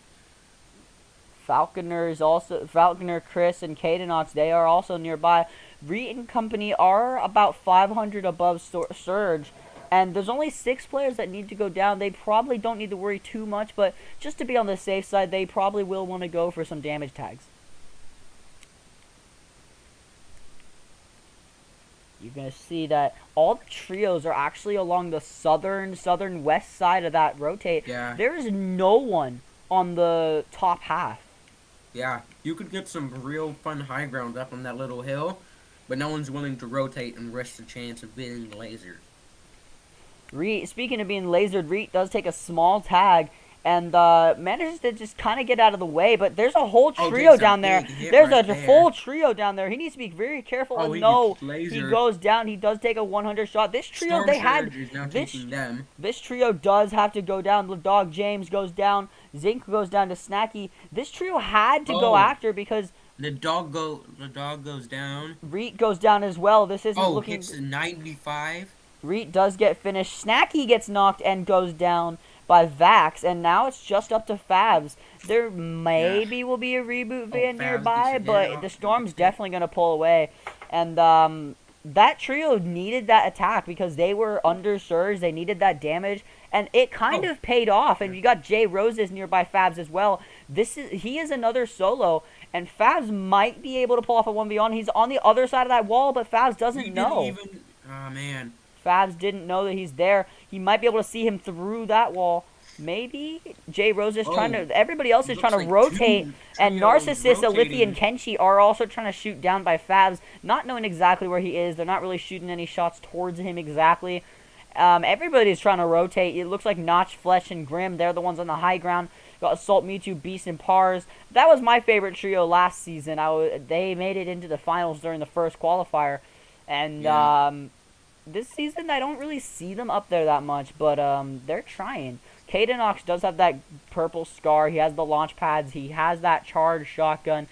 Falconer, Chris, and Cadenox, they are also nearby. Reed and company are about 500 above Surge, and there's only 6 players that need to go down. They probably don't need to worry too much, but just to be on the safe side, they probably will want to go for some damage tags. You're going to see that all the trios are actually along the southern-west side of that rotate. Yeah. There is no one on the top half. Yeah, you could get some real fun high ground up on that little hill, but no one's willing to rotate and risk the chance of being lasered. Speaking of being lasered, Reet does take a small tag and manages to just kind of get out of the way, but there's a whole trio down there. There's a full trio down there. He needs to be very careful. Oh, no, he goes down. He does take a 100 shot. This trio, this trio does have to go down. The Dog James goes down. Zink goes down to Snacky. This trio had to go after because the dog goes down. Reet goes down as well. This isn't looking. Hits 95. Reet does get finished. Snacky gets knocked and goes down. by Vax, and now it's just up to Favs. There maybe will be a reboot van nearby, but the Storm's definitely going to pull away. And that trio needed that attack because they were undersurged. They needed that damage, and it kind of paid off. And you got Jay Roses nearby Favs as well. He is another solo, and Favs might be able to pull off a 1v1. He's on the other side of that wall, but Favs doesn't know. Oh, man. Favs didn't know that he's there. He might be able to see him through that wall. Maybe Jay Rose is trying to. Everybody else is trying to rotate, and Narcissus, Alithi, and Kenshi are also trying to shoot down by Favs, not knowing exactly where he is. They're not really shooting any shots towards him exactly. Everybody's trying to rotate. It looks like Notch, Flesh, and Grim. They're the ones on the high ground. Got Assault, Mewtwo, Beast, and Pars. That was my favorite trio last season. They made it into the finals during the first qualifier, and this season I don't really see them up there that much, but they're trying. Cadenox does have that purple scar. He has the launch pads. He has that charged shotgun.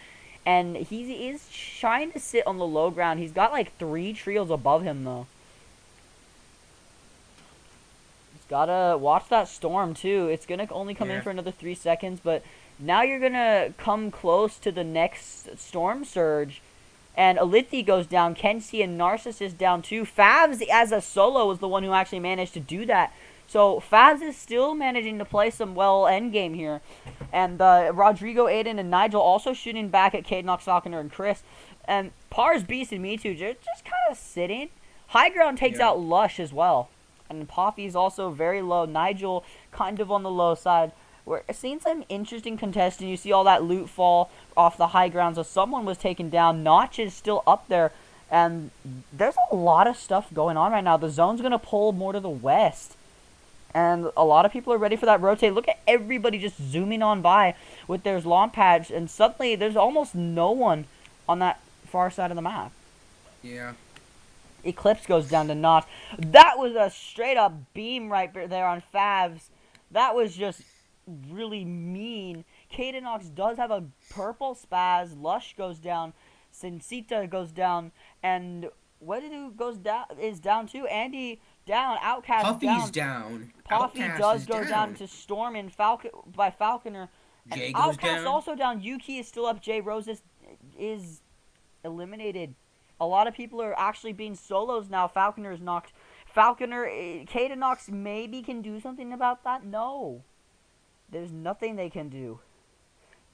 And he is trying to sit on the low ground. He's got like 3 trios above him, though. He's got to watch that storm, too. It's going to only come in for another 3 seconds. But now you're going to come close to the next storm surge. And Alithi goes down. Kenshi and Narcissus down, too. Favs, as a solo, was the one who actually managed to do that. So, Favs is still managing to play some well endgame here. And Rodrigo, Aiden, and Nigel also shooting back at Cadenox, Falconer, and Chris. And Pars, Beast, and Mewtwo just kind of sitting. High ground takes out Lush as well. And Poppy's also very low. Nigel kind of on the low side. We're seeing some interesting contesting. You see all that loot fall off the high ground. So someone was taken down. Notch is still up there. And there's a lot of stuff going on right now. The zone's going to pull more to the west. And a lot of people are ready for that rotate. Look at everybody just zooming on by with their launch pads. And suddenly, there's almost no one on that far side of the map. Yeah. Eclipse goes down to Notch. That was a straight-up beam right there on Favs. That was just really mean. Cadenox does have a purple spaz. Lush goes down. Sensita goes down. And Wededu is down too. Andy down. Outcast Puffy's down. down. Puffy does go down to Storm and by Falconer. And Jay goes Outcast down. also down. Yuki is still up. Jay Rose is eliminated. A lot of people are actually being solos now. Falconer is knocked. Falconer, Cadenox maybe can do something about that. No. There's nothing they can do.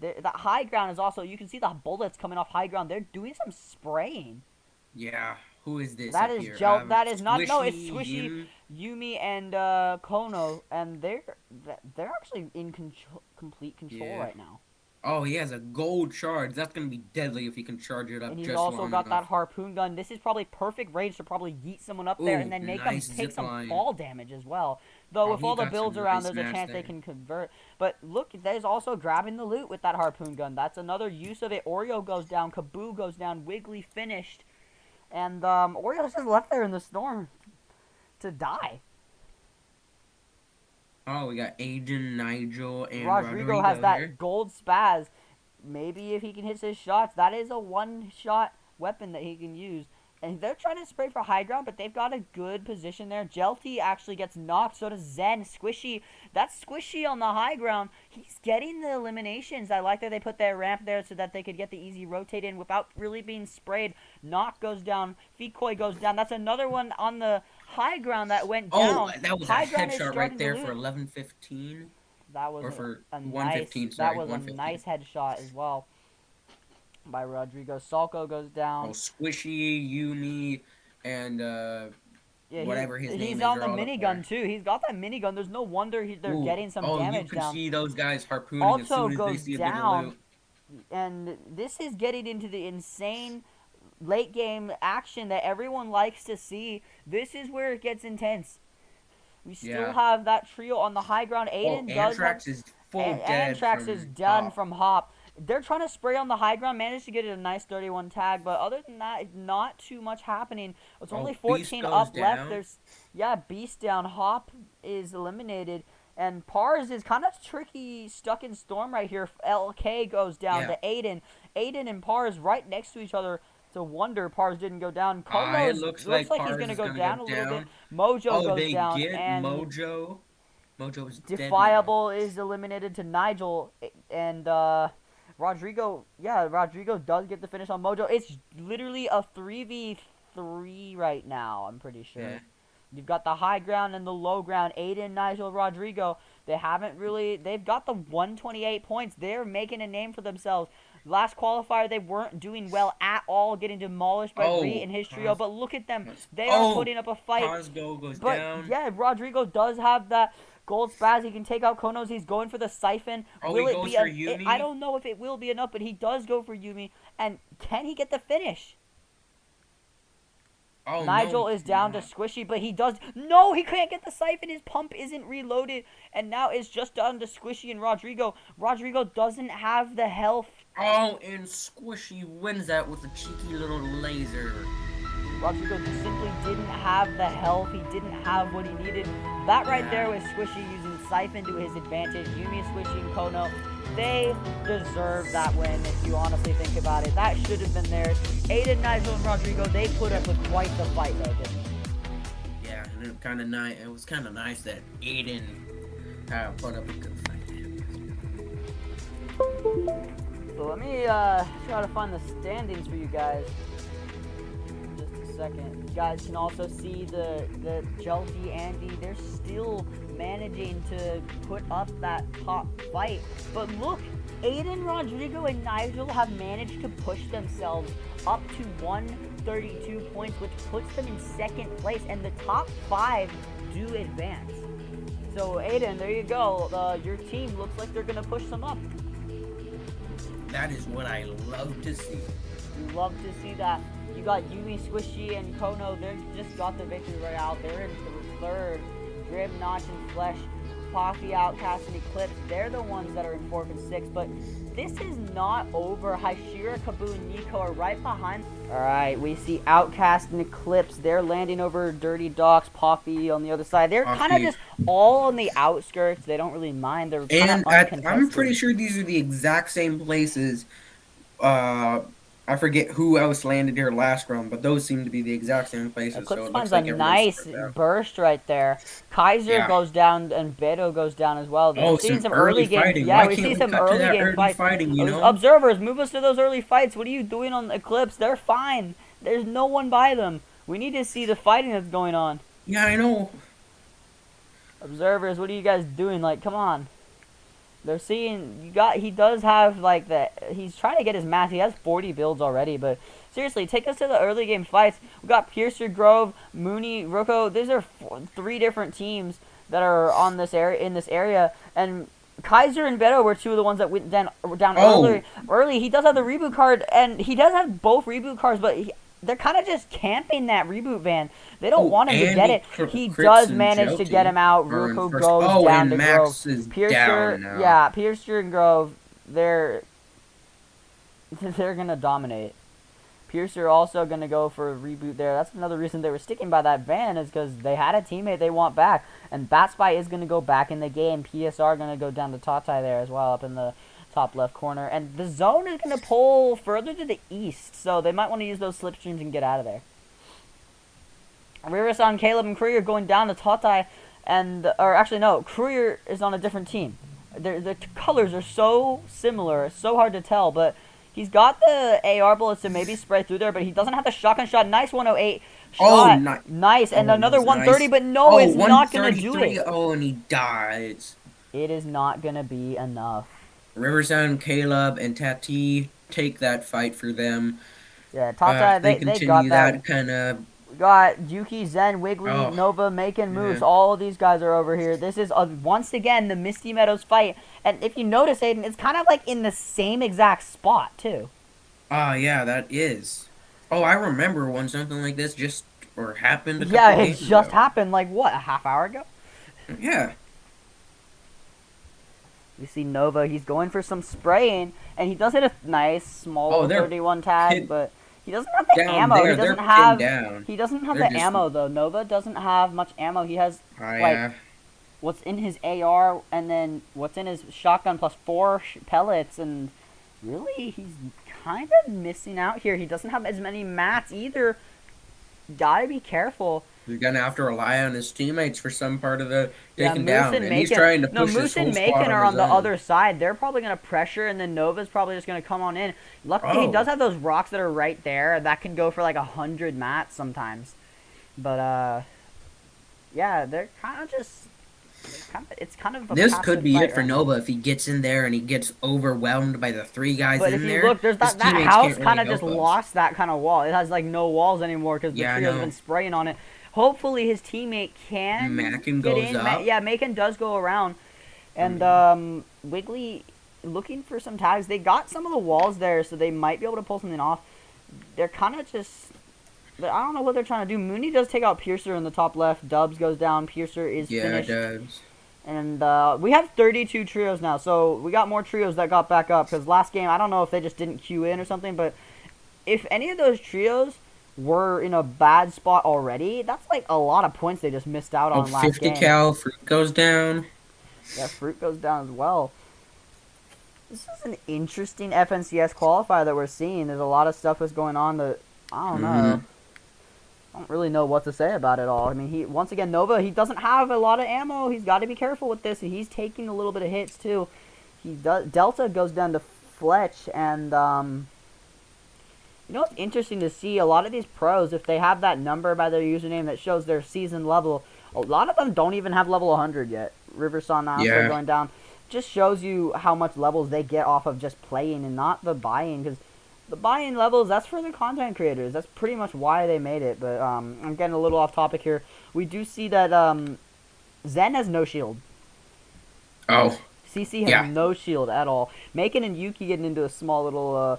The high ground is also, you can see the bullets coming off high ground. They're doing some spraying. Yeah. Who is this? That up is here? that is not. No, it's Squishy, Yumi, and Kono, and they're actually in complete control right now. Oh, he has a gold charge. That's gonna be deadly if he can charge it up. And he's just also long got enough. that harpoon gun. This is probably perfect range to probably yeet someone up there and then make them take some fall damage as well. Though with all the builds around, there's a chance they can convert. But look, there's also grabbing the loot with that harpoon gun. That's another use of it. Oreo goes down. Kaboo goes down. Wiggly finished. And Oreo's just left there in the storm to die. Oh, we got Aiden, Nigel, and Rodrigo has that here. gold spaz. Maybe if he can hit his shots, that is a one-shot weapon that he can use. And they're trying to spray for high ground, but they've got a good position there. Jelty actually gets knocked, so does Zen. Squishy, that's Squishy on the high ground. He's getting the eliminations. I like that they put their ramp there so that they could get the easy rotate in without really being sprayed. Knock goes down. Feekoi goes down. That's another one on the high ground that went down. Oh, that was high a headshot right there for 11-15. That was or for a 115. nice, Sorry, that was 115. a nice headshot as well by Rodrigo. Salko goes down. Oh, Squishy, Yumi, and whatever his name is. He's on the minigun too. He's got that minigun. There's no wonder they're getting some damage down. You can see those guys harpooning also as soon as goes they see down, a bit of loot. and this is getting into the insane late game action that everyone likes to see. This is where it gets intense. We still have that trio on the high ground. Aiden does. Anthrax is full dead. Anthrax is done from Hop. They're trying to spray on the high ground. Managed to get it a nice 31 tag, but other than that, not too much happening. It's only 14 up left. There's Beast down. Hop is eliminated. And Pars is kind of tricky, stuck in storm right here. LK goes down to Aiden. Aiden and Pars right next to each other. It's a wonder Pars didn't go down. It looks like he's going to go down a little bit. Oh, Mojo goes they down. get and Mojo. Mojo is dead now. Defiable is eliminated to Nigel, and Rodrigo. Yeah, Rodrigo does get the finish on Mojo. It's literally a 3v3 right now. I'm pretty sure. Yeah. You've got the high ground and the low ground. Aiden, Nigel, Rodrigo. They haven't really. They've got the 128 points. They're making a name for themselves. Last qualifier, they weren't doing well at all, getting demolished by Ree and his trio. But look at them. They are putting up a fight. Cosgo goes But down. yeah, Rodrigo does have that gold spaz. He can take out Konos. He's going for the siphon. Oh, Will he it goes be for Yumi? I don't know if it will be enough, but he does go for Yumi. And can he get the finish? Oh, Nigel no, is down to Squishy, but he does... No, he can't get the siphon. His pump isn't reloaded. And now it's just down to Squishy and Rodrigo. Rodrigo doesn't have the health. Oh, and Squishy wins that with a cheeky little laser. Rodrigo simply didn't have the health. He didn't have what he needed. That right there was Squishy using Siphon to his advantage. Yumi, Squishy, and Kono, they deserve that win if you honestly think about it. That should have been theirs. Aiden, Nigel, and Rodrigo, they put up with quite the fight though, didn't they? Yeah, and it was kind of nice that Aiden put up a good fight. So let me try to find the standings for you guys. Just a second. You guys can also see the Jelty Andy. They're still managing to put up that top fight. But look, Aiden, Rodrigo, and Nigel have managed to push themselves up to 132 points, which puts them in second place, and the top 5 do advance. So Aiden, there you go. Your team looks like they're gonna push them up. That is what I love to see. You love to see that. You got Yumi, Squishy, and Kono. They just got the victory royale. They're in third. Grim, Notch, and Flesh, Poppy, Outcast, and Eclipse. They're the ones that are in 4th and 6th. But this is not over. Hashira, Kabu, and Nico are right behind. Alright, we see Outcast and Eclipse. They're landing over Dirty Docks, Poppy on the other side. They're kind of just all on the outskirts. They don't really mind. They're kind of uncontested. I'm pretty sure these are the exact same places. I forget who else landed here last round, but those seem to be the exact same places. Eclipse so finds a nice burst right there. Kaiser goes down and Beto goes down as well. We're seeing some early games. Yeah, we see some early game fighting. You know? Observers, move us to those early fights. What are you doing on Eclipse? They're fine. There's no one by them. We need to see the fighting that's going on. Yeah, I know. Observers, what are you guys doing? Like, come on. They're seeing he does have like he's trying to get his math. He has 40 builds already, but seriously, take us to the early game fights. We got Piercer, Grove, Mooney, Rocco. These are 3 different teams that are on this area, and Kaiser and Beto were 2 of the ones that went down early. He does have the reboot card, and he does have both reboot cards, but they're kind of just camping that reboot van. They don't want him to get it. He does manage to get him out. Ruko goes down to Max Grove. Is Piercer, down now. yeah, Piercer and Grove, they're gonna dominate. Piercer also gonna go for a reboot there. That's another reason they were sticking by that van, is because they had a teammate they want back. And Batspy is gonna go back in the game. PSR gonna go down to Tatai there as well, up in the top left corner, and the zone is going to pull further to the east, so they might want to use those slipstreams and get out of there. Rirasan, Caleb, and Courier going down to Tatai, or actually no, Courier is on a different team. The colors are so similar, it's so hard to tell, but he's got the AR bullets to maybe spray through there, but he doesn't have the shotgun shot. Nice 108 shot. Nice, and another 130, nice. But no, it's not going to do it. Oh, and he dies. It is not going to be enough. Riversound, Caleb, and Tati take that fight for them. Yeah, Tata, they got that. Kind of. We got Yuki, Zen, Wiggly, Nova, making moves. All of these guys are over here. This is, once again, the Misty Meadows fight. And if you notice, Aiden, it's kind of like in the same exact spot, too. Yeah, that is. Oh, I remember when something like this happened a couple Yeah, it days just ago. happened, like, what, a half hour ago? Yeah. You see Nova, he's going for some spraying, and he does hit a nice small 31 tag, but he doesn't have the ammo. He doesn't have the ammo though. Nova doesn't have much ammo. He has what's in his AR, and then what's in his shotgun plus 4 pellets, and really he's kind of missing out here. He doesn't have as many mats either. Gotta be careful. He's gonna have to rely on his teammates for some part of the Yeah, taking Moose down, and and he's Macon. trying to No, push his Moose whole and squad Macon on are his on the own. other side. They're probably gonna pressure, and then Nova's probably just gonna come on in. Luckily, he does Oh. have those rocks that are right there. That can go for like 100 mats sometimes. But yeah, they're kind of just. It's kind of a This could passive be fight it for right now. Nova if he gets in there and he gets overwhelmed by the 3 guys But if in you there. look, there's His that teammates house can't kind really of just help us. lost that kind of wall. It has like no walls anymore because the Yeah, I trio's know. been spraying on it. Hopefully his teammate can Mackin get goes in. up. Yeah, Macon does go around, and Mhm. Wiggly looking for some tags. They got some of the walls there, so they might be able to pull something off. They're kind of just. I don't know what they're trying to do. Mooney does take out Piercer in the top left. Dubs goes down. Piercer is Yeah, it finished. does. And we have 32 trios now, so we got more trios that got back up. Because last game, I don't know if they just didn't queue in or something, but if any of those trios were in a bad spot already, that's like a lot of points they just missed out Oh, on last 50 game. cal, Fruit goes down. Yeah, Fruit goes down as well. This is an interesting FNCS qualifier that we're seeing. There's a lot of stuff that's going on that, I don't know. I don't really know what to say about it all. I mean, once again, Nova, he doesn't have a lot of ammo. He's got to be careful with this, and he's taking a little bit of hits too. Delta goes down to Fletch, and you know what's interesting to see? A lot of these pros, if they have that number by their username that shows their season level, a lot of them don't even have level 100 yet. Riverson now Yeah. going down. Just shows you how much levels they get off of just playing and not the buy-in, because the buy-in levels, that's for the content creators. That's pretty much why they made it. But I'm getting a little off topic here. We do see that Zen has no shield. Oh, CC has yeah. no shield at all. Macon and Yuki getting into a small little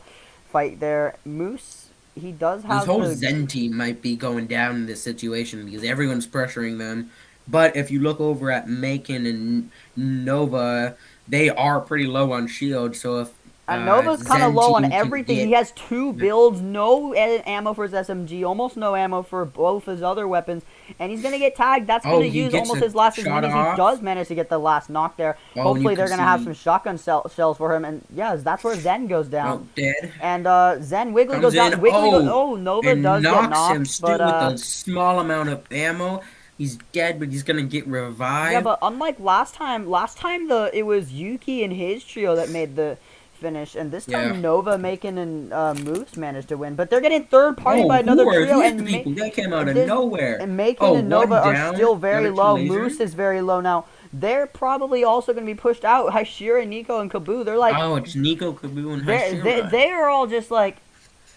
fight there. Moose, he does have This whole the... Zen team might be going down in this situation because everyone's pressuring them. But if you look over at Macon and Nova, they are pretty low on shield. So if Nova's kind of Zen low on team can everything. get He has 2 builds, no ammo for his SMG, almost no ammo for both his other weapons, and he's going to get tagged. That's going to he use gets almost a his last as shot many as he off. does manage to get the last knock there. Oh, Hopefully you they're can going to have see- some shotgun shells for him, and yeah, that's where Zen goes down. Oh, dead. And Zen Wiggly Comes goes down. in, Wiggly Nova and does get knocks knocked, him. Stu but with a small amount of ammo. He's dead, but he's gonna get revived. yeah, but unlike last time it was Yuki and his trio that made the finish, and this time Yeah. Nova, Macon, and Moose managed to win. But they're getting third party by another who are trio, these and people? They came out of this- nowhere. And Macon Oh, and Nova one are down, still very another two low. laser. Moose is very low now. They're probably also going to be pushed out. Hashira, Nico, and Kaboo. They're like, Oh, it's Nico, Kabu, and they Hashira. they are all just like,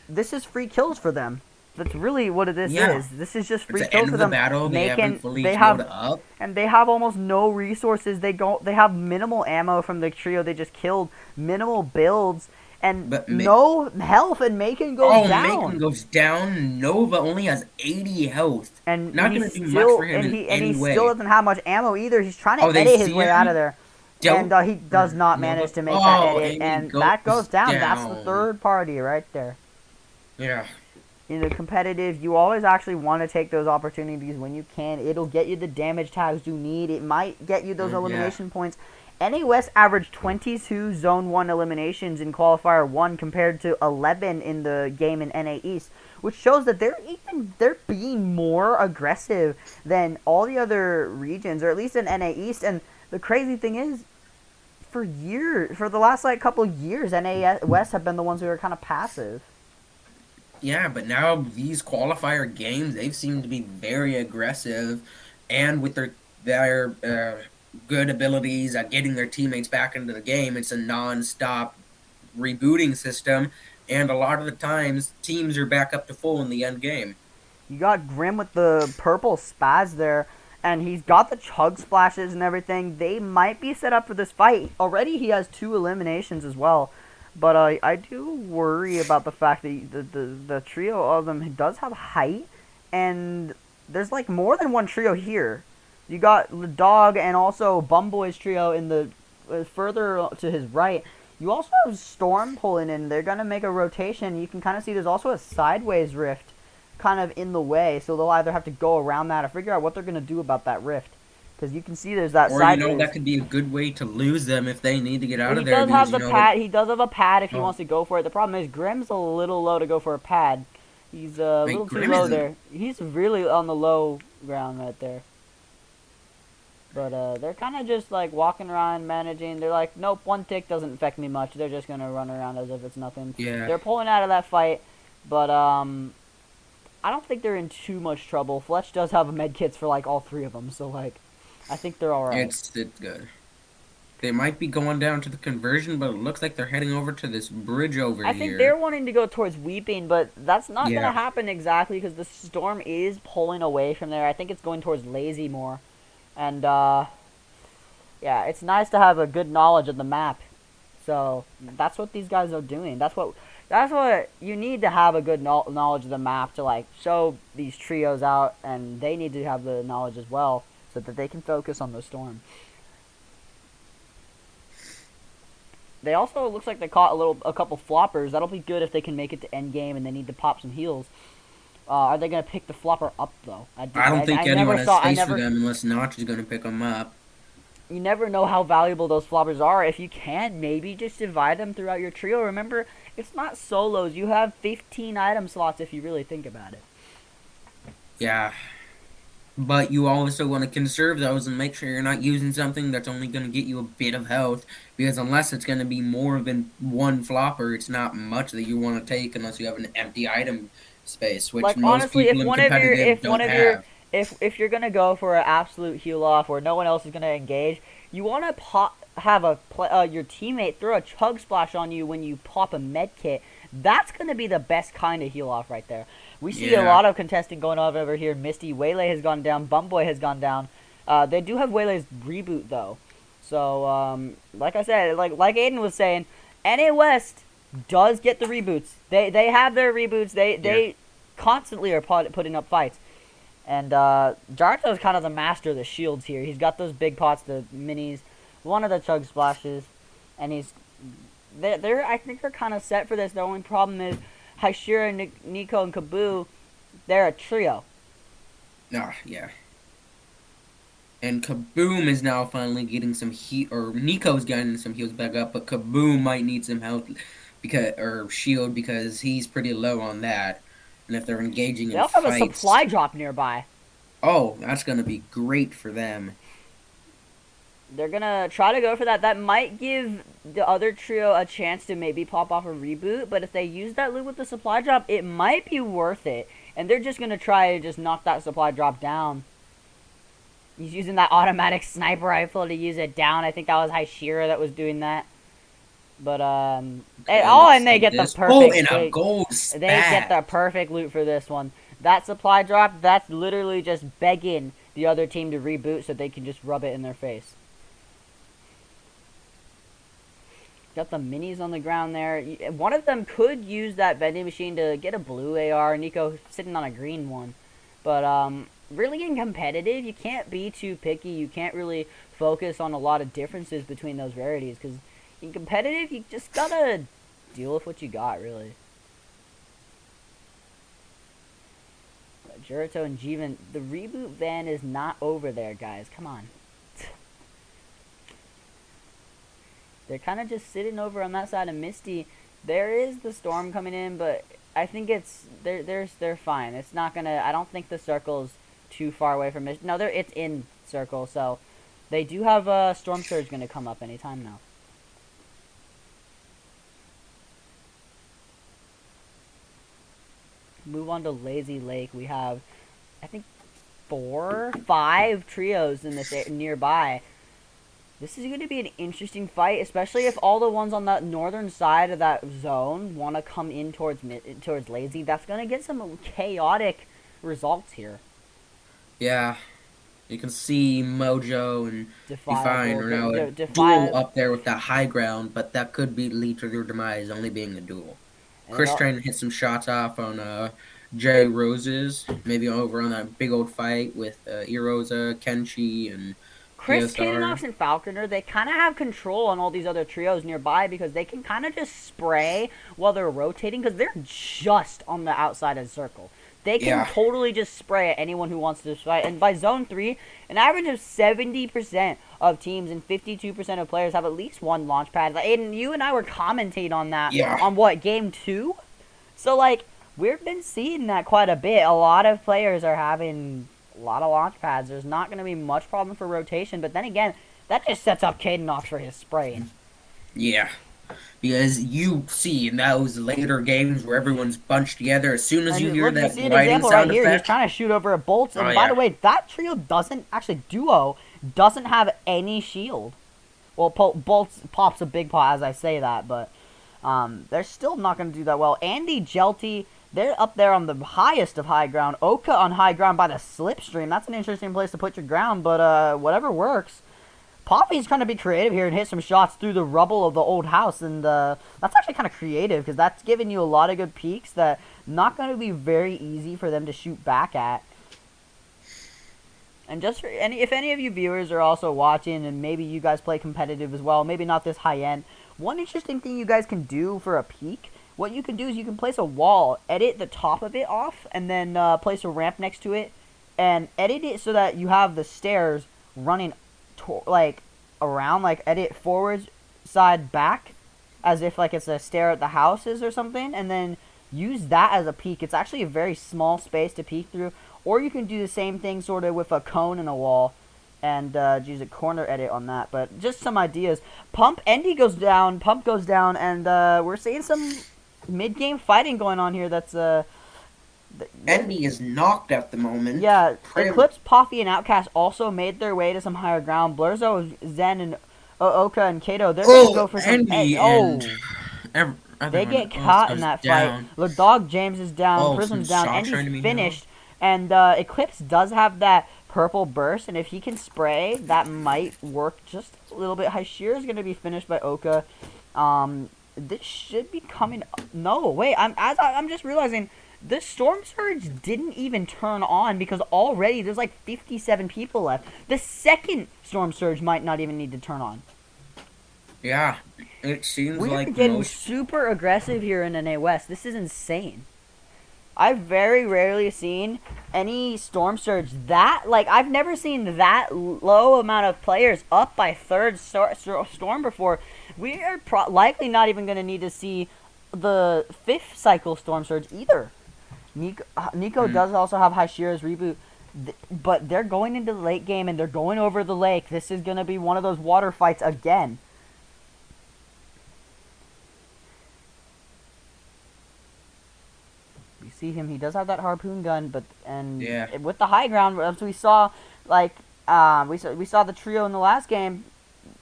this is free kills for them. That's really what this Yeah. is. This is just It's free the kills end for of the them. battle. They haven't fully they healed have up. and they have almost no resources. They have minimal ammo from the trio they just killed, minimal builds, and But no health. And Macon goes down. Macon goes down. Nova only has 80 health. And Not he's gonna do much still, for him and in he any way. still doesn't have much ammo either. He's trying to Oh, they edit his see way him? out of there, and he does not manage to make that edit, and that goes down. That's the third party right there. Yeah. In the competitive, you always actually want to take those opportunities when you can. It'll get you the damage tags you need. It might get you those elimination points. NA West averaged 22 Zone 1 eliminations in Qualifier 1 compared to 11 in the game in NA East, which shows that they're being more aggressive than all the other regions, or at least in NA East. And the crazy thing is, for the last couple years, NA West have been the ones who are kind of passive. Yeah, but now these qualifier games, they've seemed to be very aggressive, and with their good abilities at getting their teammates back into the game, it's a non-stop rebooting system, and a lot of the times teams are back up to full in the end game. You got Grim with the purple spaz there, and he's got the chug splashes and everything. They might be set up for this fight. Already he has 2 eliminations as well. But I do worry about the fact that the trio of them does have height, and there's more than one trio here. You got the dog and also Bumboy's trio in the further to his right. You also have Storm pulling in. They're gonna make a rotation. You can kind of see there's also a sideways rift, kind of in the way. So they'll either have to go around that or figure out what they're gonna do about that rift. Because you can see there's that sideways. Or that could be a good way to lose them if they need to get out of there. He does have the pad. He does have a pad if he wants to go for it. The problem is Grim's a little low to go for a pad. He's a little too low there. He's really on the low ground right there. But they're kind of just like walking around, managing. They're like, nope, one tick doesn't affect me much. They're just gonna run around as if it's nothing. Yeah. They're pulling out of that fight, but I don't think they're in too much trouble. Fletch does have med kits for like all three of them, so like, I think they're all right. It's good. They might be going down to the conversion, but it looks like they're heading over to this bridge over here. I think they're wanting to go towards Weeping, but that's not Yeah. gonna happen exactly because the storm is pulling away from there. I think it's going towards Lazy more, and yeah, it's nice to have a good knowledge of the map. So that's what these guys are doing. That's what you need to have, a good knowledge of the map to like show these trios out, and they need to have the knowledge as well so that they can focus on the storm. They also, it looks like they caught a couple floppers. That'll be good if they can make it to end game and they need to pop some heals. Are they gonna pick the flopper up though? I don't think anyone has space for them unless Notch is gonna pick them up. You never know how valuable those floppers are. If you can, maybe just divide them throughout your trio. Remember, it's not solos. You have 15 item slots if you really think about it. Yeah. But you also want to conserve those and make sure you're not using something that's only going to get you a bit of health. Because unless it's going to be more than one flopper, it's not much that you want to take unless you have an empty item space, which like, most honestly, people in competitive don't have. If you're gonna go for an absolute heal off or no one else is gonna engage, you want to have your teammate throw a chug splash on you when you pop a med kit. That's gonna be the best kind of heal off right there. We see a lot of contesting going on over here. Misty, Waylay has gone down. Bumboy has gone down. They do have Waylay's reboot though. So like I said, like Aiden was saying, NA West does get the reboots. They have their reboots. They constantly are putting up fights. And Jarto's kind of the master of the shields here. He's got those big pots, the minis, one of the chug splashes, and I think they're kind of set for this. The only problem is Hashira, Nico, and Kaboo, they're a trio. Yeah. And Kaboom is now finally getting some heat, or Nico's getting some heals back up, but Kaboom might need some health or shield because he's pretty low on that. And if they're engaging in fights... They also have a supply drop nearby. Oh, that's going to be great for them. They're going to try to go for that. That might give the other trio a chance to maybe pop off a reboot, but if they use that loot with the supply drop, it might be worth it. And they're just going to try to just knock that supply drop down. He's using that automatic sniper rifle to use it down. I think that was Hashira that was doing that. But and they get the perfect. Oh, and a gold stat. They get the perfect loot for this one. That supply drop, that's literally just begging the other team to reboot so they can just rub it in their face. Got the minis on the ground there. One of them could use that vending machine to get a blue AR. Nico sitting on a green one. But really in competitive, you can't be too picky. You can't really focus on a lot of differences between those rarities because in competitive, you just gotta deal with what you got, really. Jurito and Jeevan, the reboot van is not over there, guys. Come on. They're kind of just sitting over on that side of Misty. There is the storm coming in, but I think they're fine. It's not gonna. I don't think the circle's too far away from Misty. No, it's in circle, so they do have a storm surge gonna come up anytime now. Move on to Lazy Lake. We have, I think, 5 trios in this nearby. This is going to be an interesting fight, especially if all the ones on the northern side of that zone want to come in towards Lazy. That's going to get some chaotic results here. Yeah. You can see Mojo and Define are now duel up there with that high ground, but that could lead to their demise, only being a duel. Chris trying to hit some shots off on Jay Roses, maybe over on that big old fight with Erosa, Kenshi, and Chris, Kinox, and Falconer. They kind of have control on all these other trios nearby because they can kind of just spray while they're rotating because they're just on the outside of the circle. They can totally just spray at anyone who wants to fight. And by Zone 3, an average of 70% of teams and 52% of players have at least one launch pad. Aiden, you and I were commentating on that on what, Game 2? So, like, we've been seeing that quite a bit. A lot of players are having A lot of launch pads. There's not going to be much problem for rotation, but then again, that just sets up Caden for his spraying. Yeah. Because you see in those later games where everyone's bunched together, as soon as you hear that gliding sound here. He's effect... trying to shoot over at Bolts, and Oh, by yeah. the way, that trio doesn't, actually, duo, doesn't have any shield. Well, Bolts pops a big pot as I say that, but they're still not going to do that well. Andy, Jelty, they're up there on the highest of high ground. Oka on high ground by the slipstream. That's an interesting place to put your ground, but whatever works. Poppy's trying to be creative here and hit some shots through the rubble of the old house, and that's actually kind of creative because that's giving you a lot of good peeks that not going to be very easy for them to shoot back at. And just for if any of you viewers are also watching and maybe you guys play competitive as well, maybe not this high end, one interesting thing you guys can do for a peak, what you can do is you can place a wall, edit the top of it off, and then place a ramp next to it, and edit it so that you have the stairs running like around, like edit forwards, side, back, as if like it's a stair at the houses or something, and then use that as a peak. It's actually a very small space to peek through, or you can do the same thing sort of with a cone and a wall and use a corner edit on that. But just some ideas. Endy goes down, Pump goes down, and we're seeing some mid-game fighting going on here. That's Endy is knocked at the moment. Yeah, Eclipse, Poffy, and Outcast also made their way to some higher ground. Blurzo, Zen, and Oka and Kato, they're going to go for some... They get caught in that fight. The Dog James is down, Prism's down, Endy's finished, and Eclipse does have that purple burst, and if he can spray, that might work just a little bit. Hashir is going to be finished by Oka. This should be coming... No, wait, I'm just realizing... The Storm Surge didn't even turn on because already there's like 57 people left. The second Storm Surge might not even need to turn on. Yeah, it seems like we're getting super aggressive here in NA West. This is insane. I've very rarely seen any Storm Surge that, like, I've never seen that low amount of players up by third Storm before. We are likely not even going to need to see the 5th cycle Storm Surge either. Nico does also have Hashira's reboot, but they're going into the late game and they're going over the lake. This is going to be one of those water fights again. You see him, he does have that harpoon gun, but with the high ground, as we saw, like we saw the trio in the last game,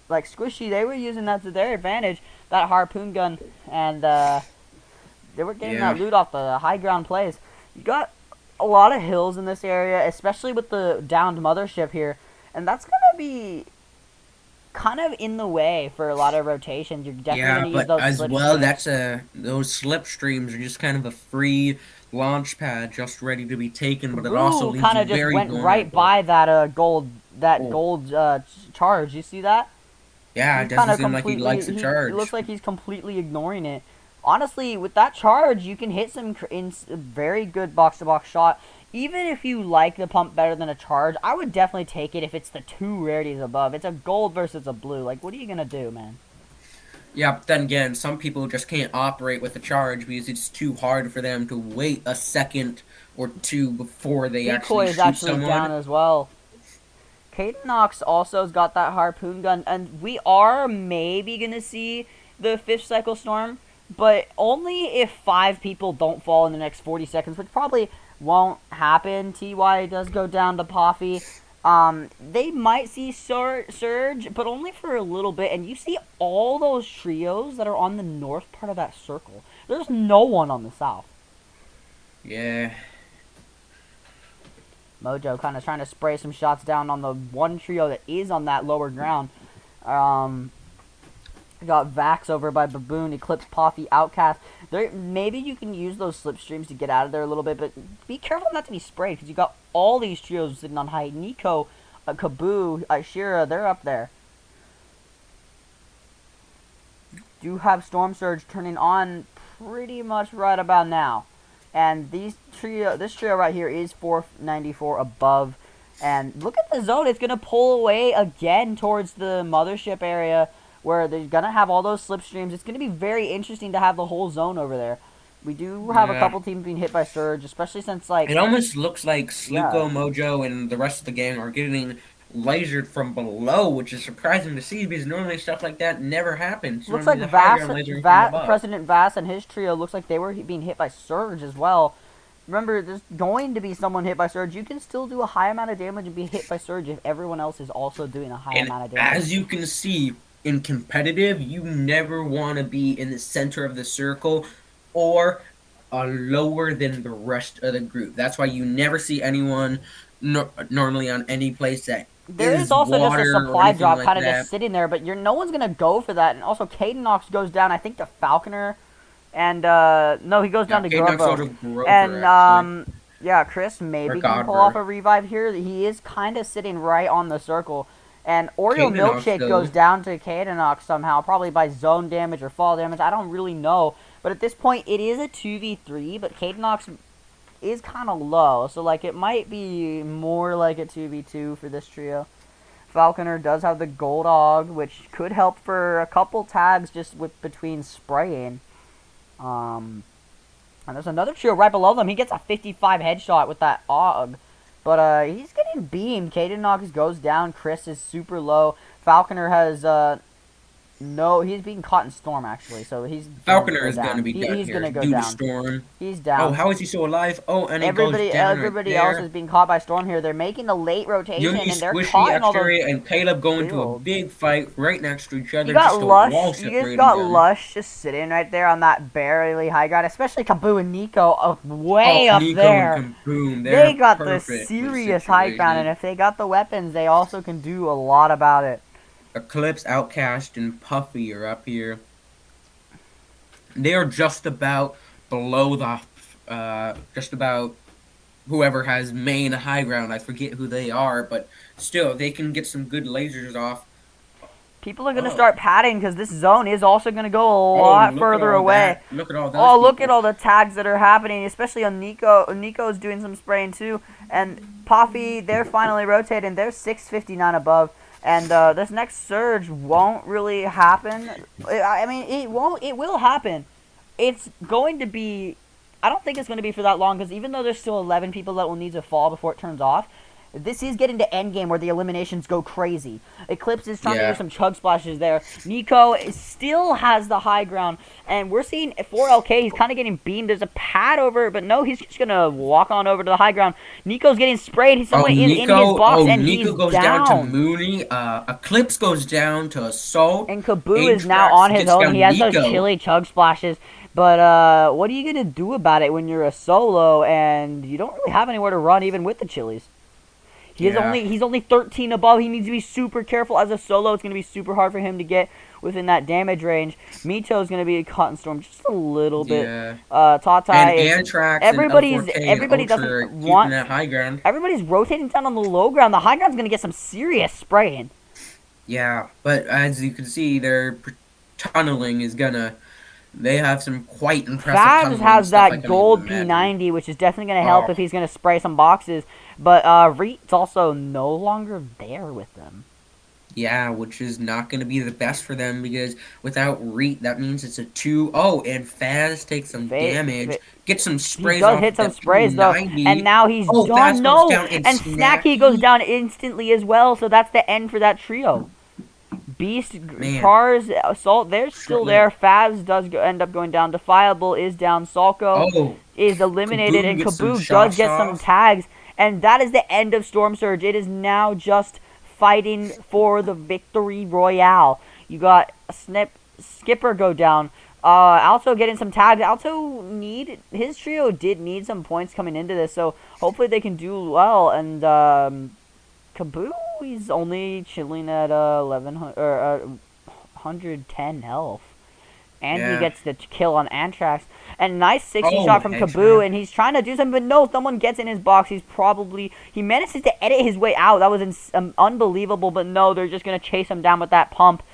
like Squishy, they were using that to their advantage, that harpoon gun, and they were getting that loot off the high ground plays. You got a lot of hills in this area, especially with the downed mothership here. And that's going to be kind of in the way for a lot of rotations. You're definitely going to use those as slip well, streams. those slipstreams are just kind of a free launch pad just ready to be taken, but it also leaves kind you of just very went vulnerable. right by that gold charge. You see that? Yeah, it doesn't seem like he likes the charge. It looks like he's completely ignoring it. Honestly, with that charge, you can hit some very good box-to-box shot. Even if you like the pump better than a charge, I would definitely take it if it's the 2 rarities above. It's a gold versus a blue. Like, what are you going to do, man? Yeah, but then again, some people just can't operate with a charge because it's too hard for them to wait a second or two before they actually shoot someone. Decoy is actually down as well. Caden Knox also has got that harpoon gun, and we are maybe going to see the 5th cycle storm, but only if 5 people don't fall in the next 40 seconds, which probably won't happen. TY does go down to Poffy. They might see Surge, but only for a little bit, and you see all those trios that are on the north part of that circle. There's no one on the south. Yeah. Mojo kind of trying to spray some shots down on the one trio that is on that lower ground. Got Vax over by Baboon, Eclipse, Poffy, Outcast. Maybe you can use those slipstreams to get out of there a little bit, but be careful not to be sprayed because you got all these trios sitting on height. Nico, Kaboo, Ashira, they're up there. Do have Storm Surge turning on pretty much right about now. And this trio right here is 494 above. And look at the zone. It's going to pull away again towards the mothership area where they're going to have all those slipstreams. It's going to be very interesting to have the whole zone over there. We do have a Yeah. couple teams being hit by Surge, especially since, like, It almost looks like yeah. Sluco, Mojo, and the rest of the gang are getting lasered from below, which is surprising to see because normally stuff like that never happens. Looks Normally like the high ground lasering from above. President Vass and his trio looks like they were being hit by Surge as well. Remember, there's going to be someone hit by Surge. You can still do a high amount of damage and be hit by Surge if everyone else is also doing a high amount of damage. As you can see, in competitive, you never want to be in the center of the circle or lower than the rest of the group. That's why you never see anyone normally on any place that there is also just a supply drop kind of just sitting there, but no one's going to go for that. And also, Cadenox goes down, I think, to Falconer. And, no, he goes down to Grubbo. And, yeah, Chris maybe can pull off a revive here. He is kind of sitting right on the circle. And Oreo Milkshake goes down to Cadenox somehow, probably by zone damage or fall damage. I don't really know. But at this point, it is a 2v3, but Cadenox is kind of low. So, like, it might be more like a 2v2 for this trio. Falconer does have the Gold Og, which could help for a couple tags just between spraying. And there's another trio right below them. He gets a 55 headshot with that Og. But he's getting beamed. Cadenox goes down. Chris is super low. Falconer has he's being caught in Storm actually. So Falconer is going to be he's going to go down. Storm. He's down. Oh, how is he still alive? Oh, and everybody else is being caught by Storm here. They're making a late rotation and they're caught in all those. And Caleb going to a big fight right next to each other. You got Lush. You just got Lush just sitting right there on that barely high ground. Especially Kaboo and Nico way up Nico there. And Kaboom, they got the serious high ground, and if they got the weapons, they also can do a lot about it. Eclipse, Outcast, and Puffy are up here. They are just about below the, just about whoever has main high ground. I forget who they are, but still, they can get some good lasers off. People are going to start padding because this zone is also going to go a lot further away. Look at all those look at all the tags that are happening, especially on Nico. Nico's doing some spraying too. And Puffy, they're finally rotating. They're 659 above. And this next surge won't really happen. I mean, it won't. It will happen. It's going to be... I don't think it's going to be for that long, because even though there's still 11 people that will need to fall before it turns off, this is getting to endgame where the eliminations go crazy. Eclipse is trying to do some chug splashes there. Nico still has the high ground, and we're seeing 4LK, he's kind of getting beamed. There's a pad over, but no, he's just going to walk on over to the high ground. Nico's getting sprayed. He's in his box, and Nico he's goes down to Mooney. Eclipse goes down to Assault. And Kaboo is now on his own. He has those chilly chug splashes. But what are you going to do about it when you're a solo and you don't really have anywhere to run even with the chilies? He's only 13 above. He needs to be super careful. As a solo, it's going to be super hard for him to get within that damage range. Mito's going to be caught in Storm just a little bit. Tata and Antrax everybody doesn't want that high ground. Everybody's rotating down on the low ground. The high ground's going to get some serious spraying. Yeah, but as you can see, their tunneling is gonna. They have some quite impressive. Faz has that gold P90, which is definitely going to help if he's going to spray some boxes. But Reet's also no longer there with them. Yeah, which is not going to be the best for them, because without Reet, that means it's a 2-0, and Faz takes some damage, gets some sprays. He does hit some sprays though, and now he's done. No, and Snacky goes down instantly as well. So that's the end for that trio. Beast, Cars, Assault, they're still there. Faz does end up going down. Defiable is down. Salko is eliminated, and Kaboo does get some tags. And that is the end of Storm Surge. It is now just fighting for the victory royale. You got Skipper go down. Alto getting some tags. Alto his trio did need some points coming into this, so hopefully they can do well. And Kaboo, he's only chilling at 110 health. And he gets the kill on Antrax. And nice 60 shot from Kaboo, and he's trying to do something, but no, someone gets in his box. He manages to edit his way out. That was unbelievable, but no, they're just going to chase him down with that pump.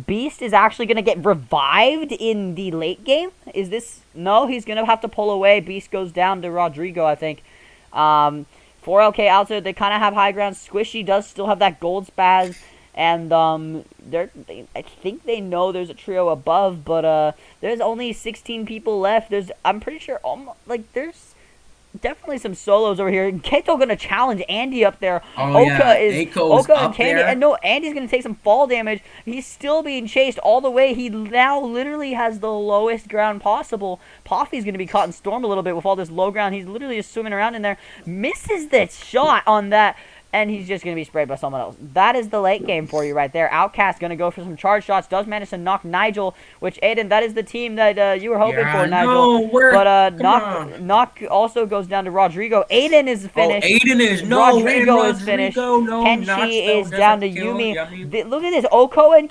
Beast is actually going to get revived in the late game. No, he's going to have to pull away. Beast goes down to Rodrigo, I think. 4LK out there, they kind of have high ground. Squishy does still have that gold spaz. And I think they know there's a trio above, but there's only 16 people left. I'm pretty sure there's definitely some solos over here. Kato gonna challenge Andy up there. Oh, Oka Aiko's and Candy. there. And no, Andy's gonna take some fall damage. He's still being chased all the way. He now literally has the lowest ground possible. Poffy's gonna be caught in storm a little bit with all this low ground. He's literally just swimming around in there. Misses that shot on that. And he's just going to be sprayed by someone else. That is the late game for you right there. Outcast going to go for some charge shots. Does manage to knock Nigel, which, Aiden, that is the team that you were hoping for, Nigel. But knock also goes down to Rodrigo. Aiden is finished. Oh, Aiden is. No, Rodrigo is finished. No, Kenshi is down to Yumi. Look at this. Oko and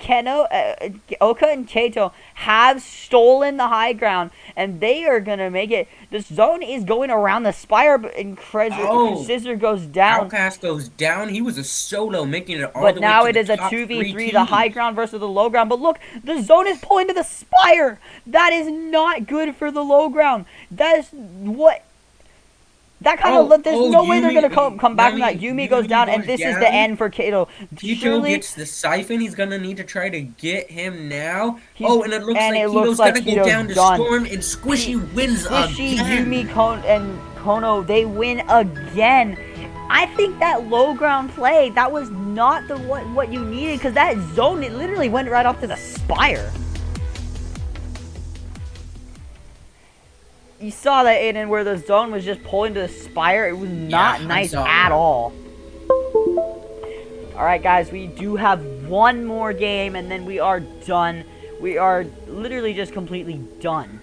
Kato have stolen the high ground, and they are going to make it. The zone is going around the spire, and Scissor goes down. Outcast goes down. He was a solo, making it all the way to the top 3 But now it is a 2v3, the high ground versus the low ground. But look, the zone is pulling to the spire. That is not good for the low ground. That is what... That kind of... There's no way they're going to come back from that. Yumi goes down, and this is the end for Kato. Kato gets the siphon. He's going to need to try to get him now. And it looks like Keto's going to go down to Storm, and Squishy wins again. Squishy, Yumi, and Kono, they win again. I think that low ground play, that was not what you needed, because that zone, it literally went right off to the spire. You saw that, Aiden, where the zone was just pulling to the spire. It was not nice at all. Alright, guys, we do have one more game, and then we are done. We are literally just completely done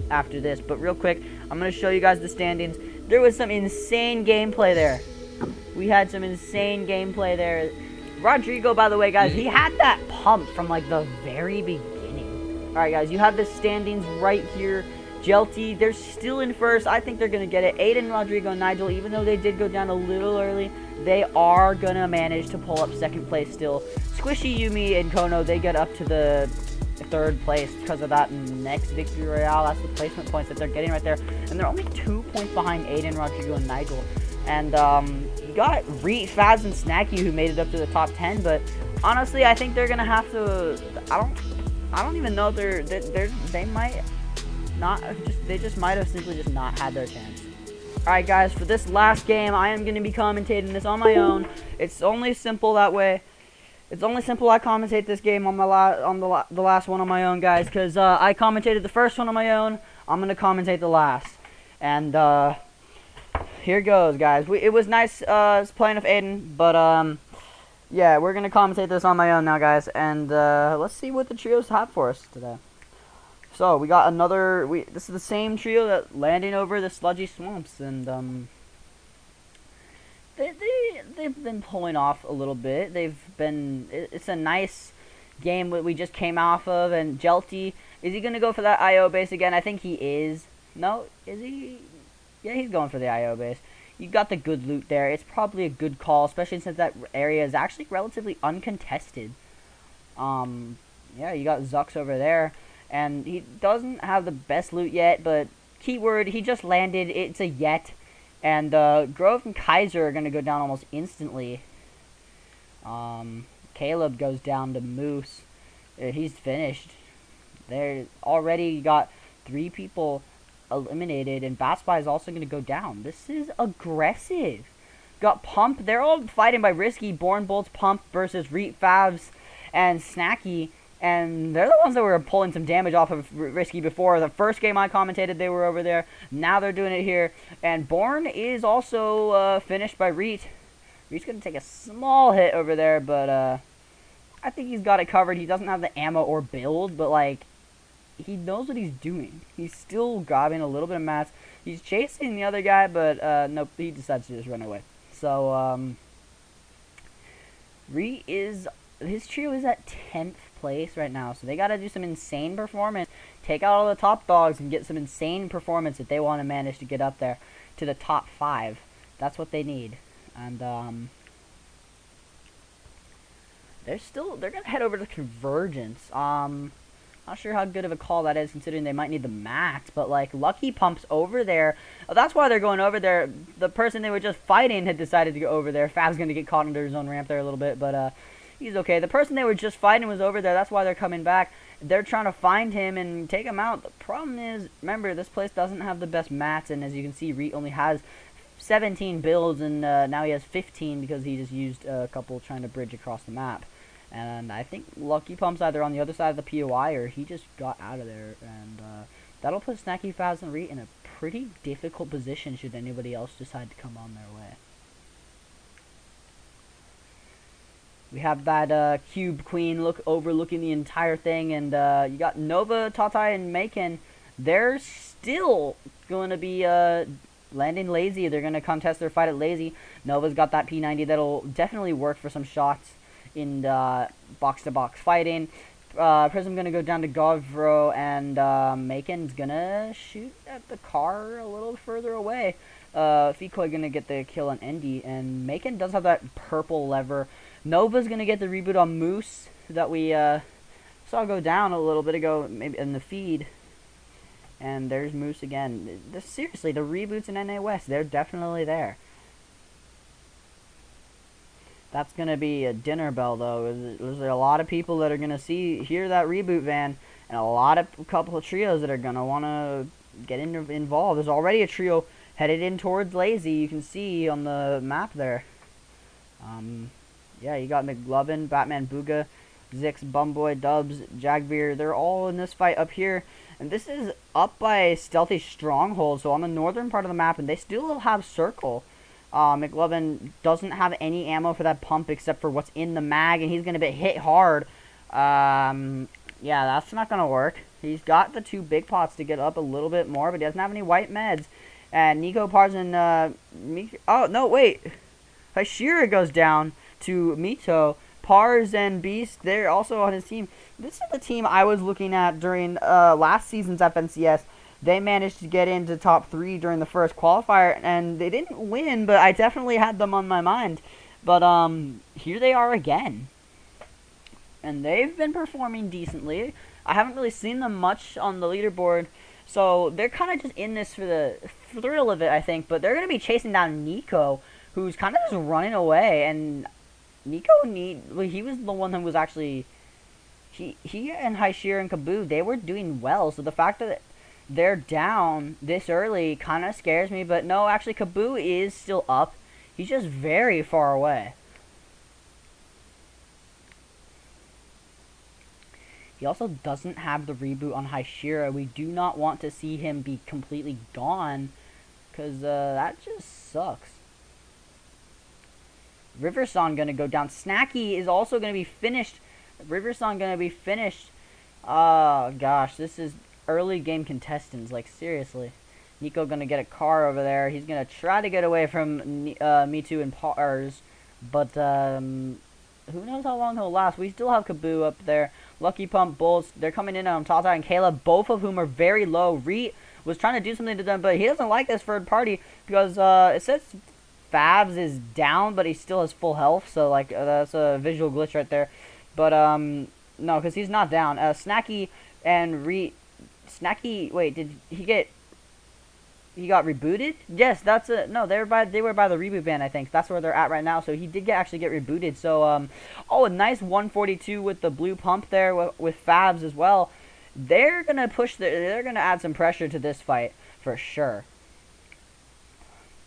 after this. But real quick, I'm going to show you guys the standings. There was some insane gameplay there. We had some insane gameplay there. Rodrigo, by the way, guys, he had that pump from, like, the very beginning. Alright, guys, you have the standings right here. Jelty, they're still in first. I think they're going to get it. Aiden, Rodrigo, and Nigel, even though they did go down a little early, they are going to manage to pull up second place still. Squishy, Yumi, and Kono, they get up to the third place because of that next Victory Royale. That's the placement points that they're getting right there. And they're only 2 points behind Aiden, Rodrigo, and Nigel. And you got Reet, Faz, and Snacky who made it up to the top 10. But honestly, I think they're going to have to... I don't even know if they might... They just might have simply just not had their chance. Alright, guys, for this last game, I am going to be commentating this on my own. It's only simple that way. It's only simple I commentate this game on the last one on my own, guys, because I commentated the first one on my own. I'm going to commentate the last. And here goes, guys. It was nice playing with Aiden, but yeah, we're going to commentate this on my own now, guys. And let's see what the trios have for us today. So, we got another... This is the same trio that landing over the sludgy swamps, and, they've been pulling off a little bit. It's a nice game we just came off of, and Jelty, is he going to go for that IO base again? I think he is. No? Is he? Yeah, he's going for the IO base. You got the good loot there. It's probably a good call, especially since that area is actually relatively uncontested. Yeah, you got Zux over there. And he doesn't have the best loot yet, but keyword, he just landed. It's a yet. And Grove and Kaiser are going to go down almost instantly. Caleb goes down to Moose. He's finished. There already got 3 people eliminated, and Batspy is also going to go down. This is aggressive. Got Pump. They're all fighting by Risky. Born Bolts, Pump versus Reet, Favs, and Snacky. And they're the ones that were pulling some damage off of Risky before. The first game I commentated, they were over there. Now they're doing it here. And Born is also finished by Reet. Reet's going to take a small hit over there, but I think he's got it covered. He doesn't have the ammo or build, but, like, he knows what he's doing. He's still grabbing a little bit of mats. He's chasing the other guy, but nope, he decides to just run away. So, Reet is... His trio is at 10th place right now, so they got to do some insane performance, take out all the top dogs, and get some insane performance if they want to manage to get up there to the top 5. That's what they need. And they're gonna head over to Convergence. Not sure how good of a call that is, considering they might need the mats, but like Lucky Pump's over there. That's why they're going over there. The person they were just fighting had decided to go over there. Fab's gonna get caught under his own ramp there a little bit, but He's okay. The person they were just fighting was over there. That's why they're coming back. They're trying to find him and take him out. The problem is, remember, this place doesn't have the best mats, and as you can see, Reet only has 17 builds, and now he has 15 because he just used a couple trying to bridge across the map. And I think Lucky Pump's either on the other side of the POI or he just got out of there. And that'll put Snacky, Faz, and Reet in a pretty difficult position should anybody else decide to come on their way. We have that Cube Queen overlooking the entire thing, and you got Nova, Tatai, and Macon. They're still going to be landing Lazy. They're going to contest their fight at Lazy. Nova's got that P90 that'll definitely work for some shots in box-to-box fighting. Prism going to go down to Govro, and Macon's going to shoot at the car a little further away. Fikoi going to get the kill on Endy, and Macon does have that purple lever. Nova's going to get the reboot on Moose that we saw go down a little bit ago, maybe in the feed. And there's Moose again. Seriously, the reboots in NA West, they're definitely there. That's going to be a dinner bell, though. There's a lot of people that are going to hear that reboot van, and a couple of trios that are going to want to get involved. There's already a trio headed in towards Lazy. You can see on the map there. Yeah, you got McLovin, Batman Booga, Zix, Bumboy, Dubs, Jagbeer. They're all in this fight up here. And this is up by Stealthy Stronghold, so on the northern part of the map, and they still have Circle. McLovin doesn't have any ammo for that pump except for what's in the mag, and he's going to be hit hard. Yeah, that's not going to work. He's got the 2 big pots to get up a little bit more, but he doesn't have any white meds. And Nico, Pars, and oh, no, wait. Hashira goes down to Mito. Pars and Beast, they're also on his team. This is the team I was looking at during last season's FNCS. They managed to get into top 3 during the first qualifier, and they didn't win, but I definitely had them on my mind. But here they are again. And they've been performing decently. I haven't really seen them much on the leaderboard, so they're kind of just in this for the thrill of it, I think. But they're going to be chasing down Nico, who's kind of just running away, and Nico, he was the one that was actually, he and Haishir and Kaboo, they were doing well, so the fact that they're down this early kind of scares me, but no, actually Kaboo is still up. He's just very far away. He also doesn't have the reboot on Haishira. We do not want to see him be completely gone, because that just sucks. Riversong gonna go down. Snacky is also gonna be finished. Riversong gonna be finished. Oh gosh, this is early game contestants. Like seriously, Nico gonna get a car over there. He's gonna try to get away from Me Too and Pars, but who knows how long he'll last. We still have Kaboo up there. Lucky Pump, Bulls. They're coming in on Tata and Kayla, both of whom are very low. Reet was trying to do something to them, but he doesn't like this third party because it says Fabs is down, but he still has full health, so like that's a visual glitch right there. But no, because he's not down. Snacky and Snacky, wait, did he got rebooted? Yes, that's it. No, they were by the reboot van, I think. That's where they're at right now. So he did actually get rebooted. So oh, a nice 142 with the blue pump there with Fabs as well. They're gonna they're gonna add some pressure to this fight for sure.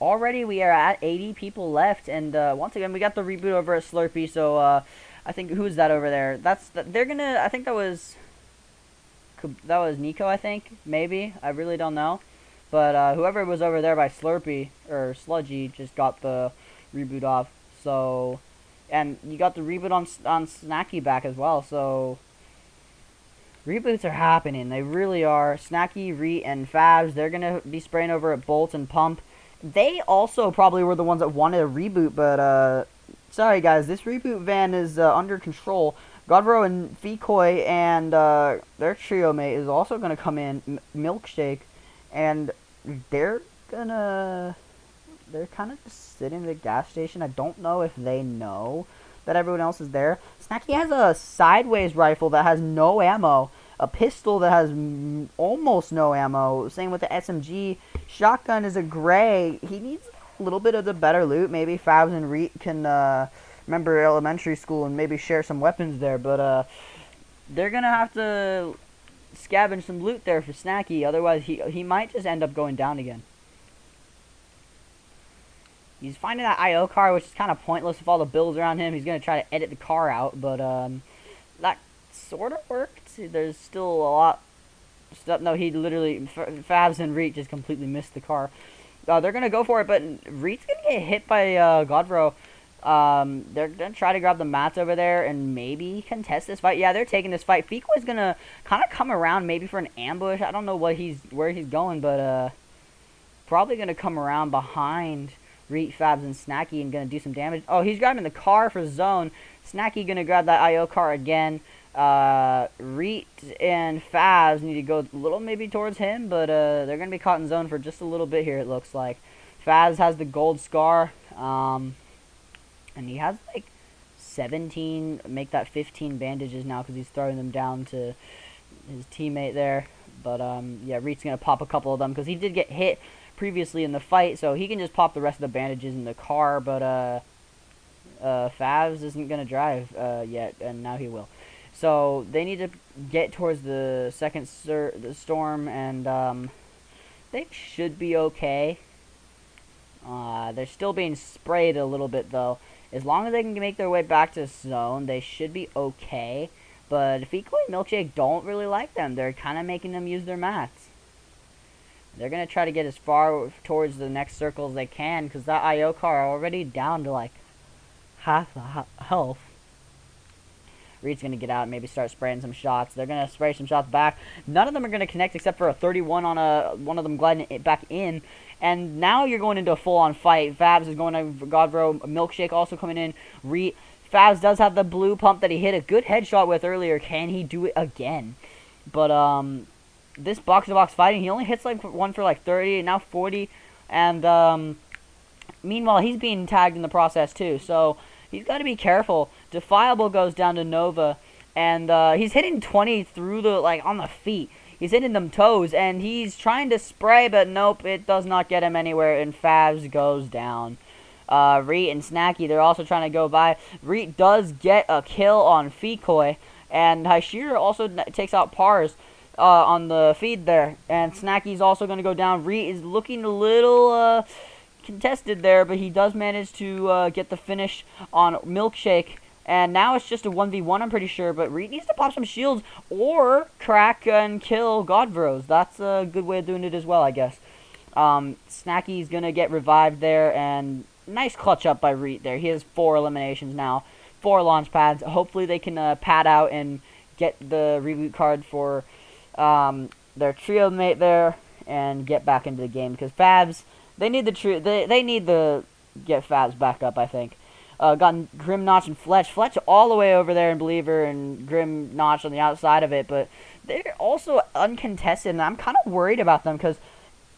Already we are at 80 people left, and once again we got the reboot over at Slurpee. So I think who's that over there? They're gonna. I think that was Nico. I think maybe I really don't know, but whoever was over there by Slurpee or Sludgy just got the reboot off. So, and you got the reboot on Snacky back as well. So reboots are happening. They really are. Snacky, Reet, and Fabs. They're gonna be spraying over at Bolt and Pump. They also probably were the ones that wanted a reboot, but sorry guys, this reboot van is under control. Godro and Fikoi and their trio mate is also going to come in, Milkshake, and they're kind of just sitting at the gas station. I don't know if they know that everyone else is there. Snacky has a sideways rifle that has no ammo, a pistol that has almost no ammo, same with the SMG. Shotgun is a gray. He needs a little bit of the better loot. Maybe Fabs and Reet can remember elementary school and maybe share some weapons there. But they're gonna have to scavenge some loot there for Snacky. Otherwise, he might just end up going down again. He's finding that IO car, which is kind of pointless with all the builds around him. He's gonna try to edit the car out, but that sort of worked. There's still a lot stuff. No, he literally Fabs and Reet just completely missed the car. They're gonna go for it, but Reet's gonna get hit by Godro. They're gonna try to grab the mats over there and maybe contest this fight. Yeah, they're taking this fight. Fekoi's gonna kind of come around maybe for an ambush. I don't know where he's going, but probably gonna come around behind Reet, Fabs, and Snacky and gonna do some damage. Oh, he's grabbing the car for zone. Snacky gonna grab that IO car again. Reet and Fabs need to go a little maybe towards him, but they're gonna be caught in zone for just a little bit here. It looks like Fabs has the gold scar, and he has like 17, make that 15 bandages now because he's throwing them down to his teammate there. But yeah, Reet's gonna pop a couple of them because he did get hit previously in the fight, so he can just pop the rest of the bandages in the car. But Fabs isn't gonna drive yet, and now he will. So they need to get towards the second the storm, and they should be okay. They're still being sprayed a little bit though. As long as they can make their way back to zone, they should be okay. But Fekoi and Milkshake don't really like them. They're kind of making them use their mats. They're going to try to get as far towards the next circle as they can, because that IO car already down to like half the health. Reed's going to get out and maybe start spraying some shots. They're going to spray some shots back. None of them are going to connect except for a 31 on one of them gliding it back in. And now you're going into a full-on fight. Fabs is going to Godbro. Milkshake also coming in. Fabs does have the blue pump that he hit a good headshot with earlier. Can he do it again? But this box-to-box fighting, he only hits like one for like 30 and now 40. And meanwhile, he's being tagged in the process too. So he's got to be careful. Defiable goes down to Nova, and he's hitting 20 through the on the feet. He's hitting them toes, and he's trying to spray, but nope, it does not get him anywhere, and Fabs goes down. Reet and Snacky, they're also trying to go by. Reet does get a kill on Fekoi, and Hashira also takes out Pars on the feed there, and Snacky's also going to go down. Reet is looking a little contested there, but he does manage to get the finish on Milkshake. And now it's just a 1v1, I'm pretty sure. But Reed needs to pop some shields or crack and kill Godbros. That's a good way of doing it as well, I guess. Snacky's going to get revived there. And nice clutch up by Reed there. He has 4 eliminations now. 4 launch pads. Hopefully they can pad out and get the reloot card for their trio mate there. And get back into the game. Because Fabs, they need the they need to get Fabs back up, I think. Got Grim, Notch, and Fletch. Fletch all the way over there in Believer, and Grim, Notch on the outside of it. But they're also uncontested, and I'm kind of worried about them because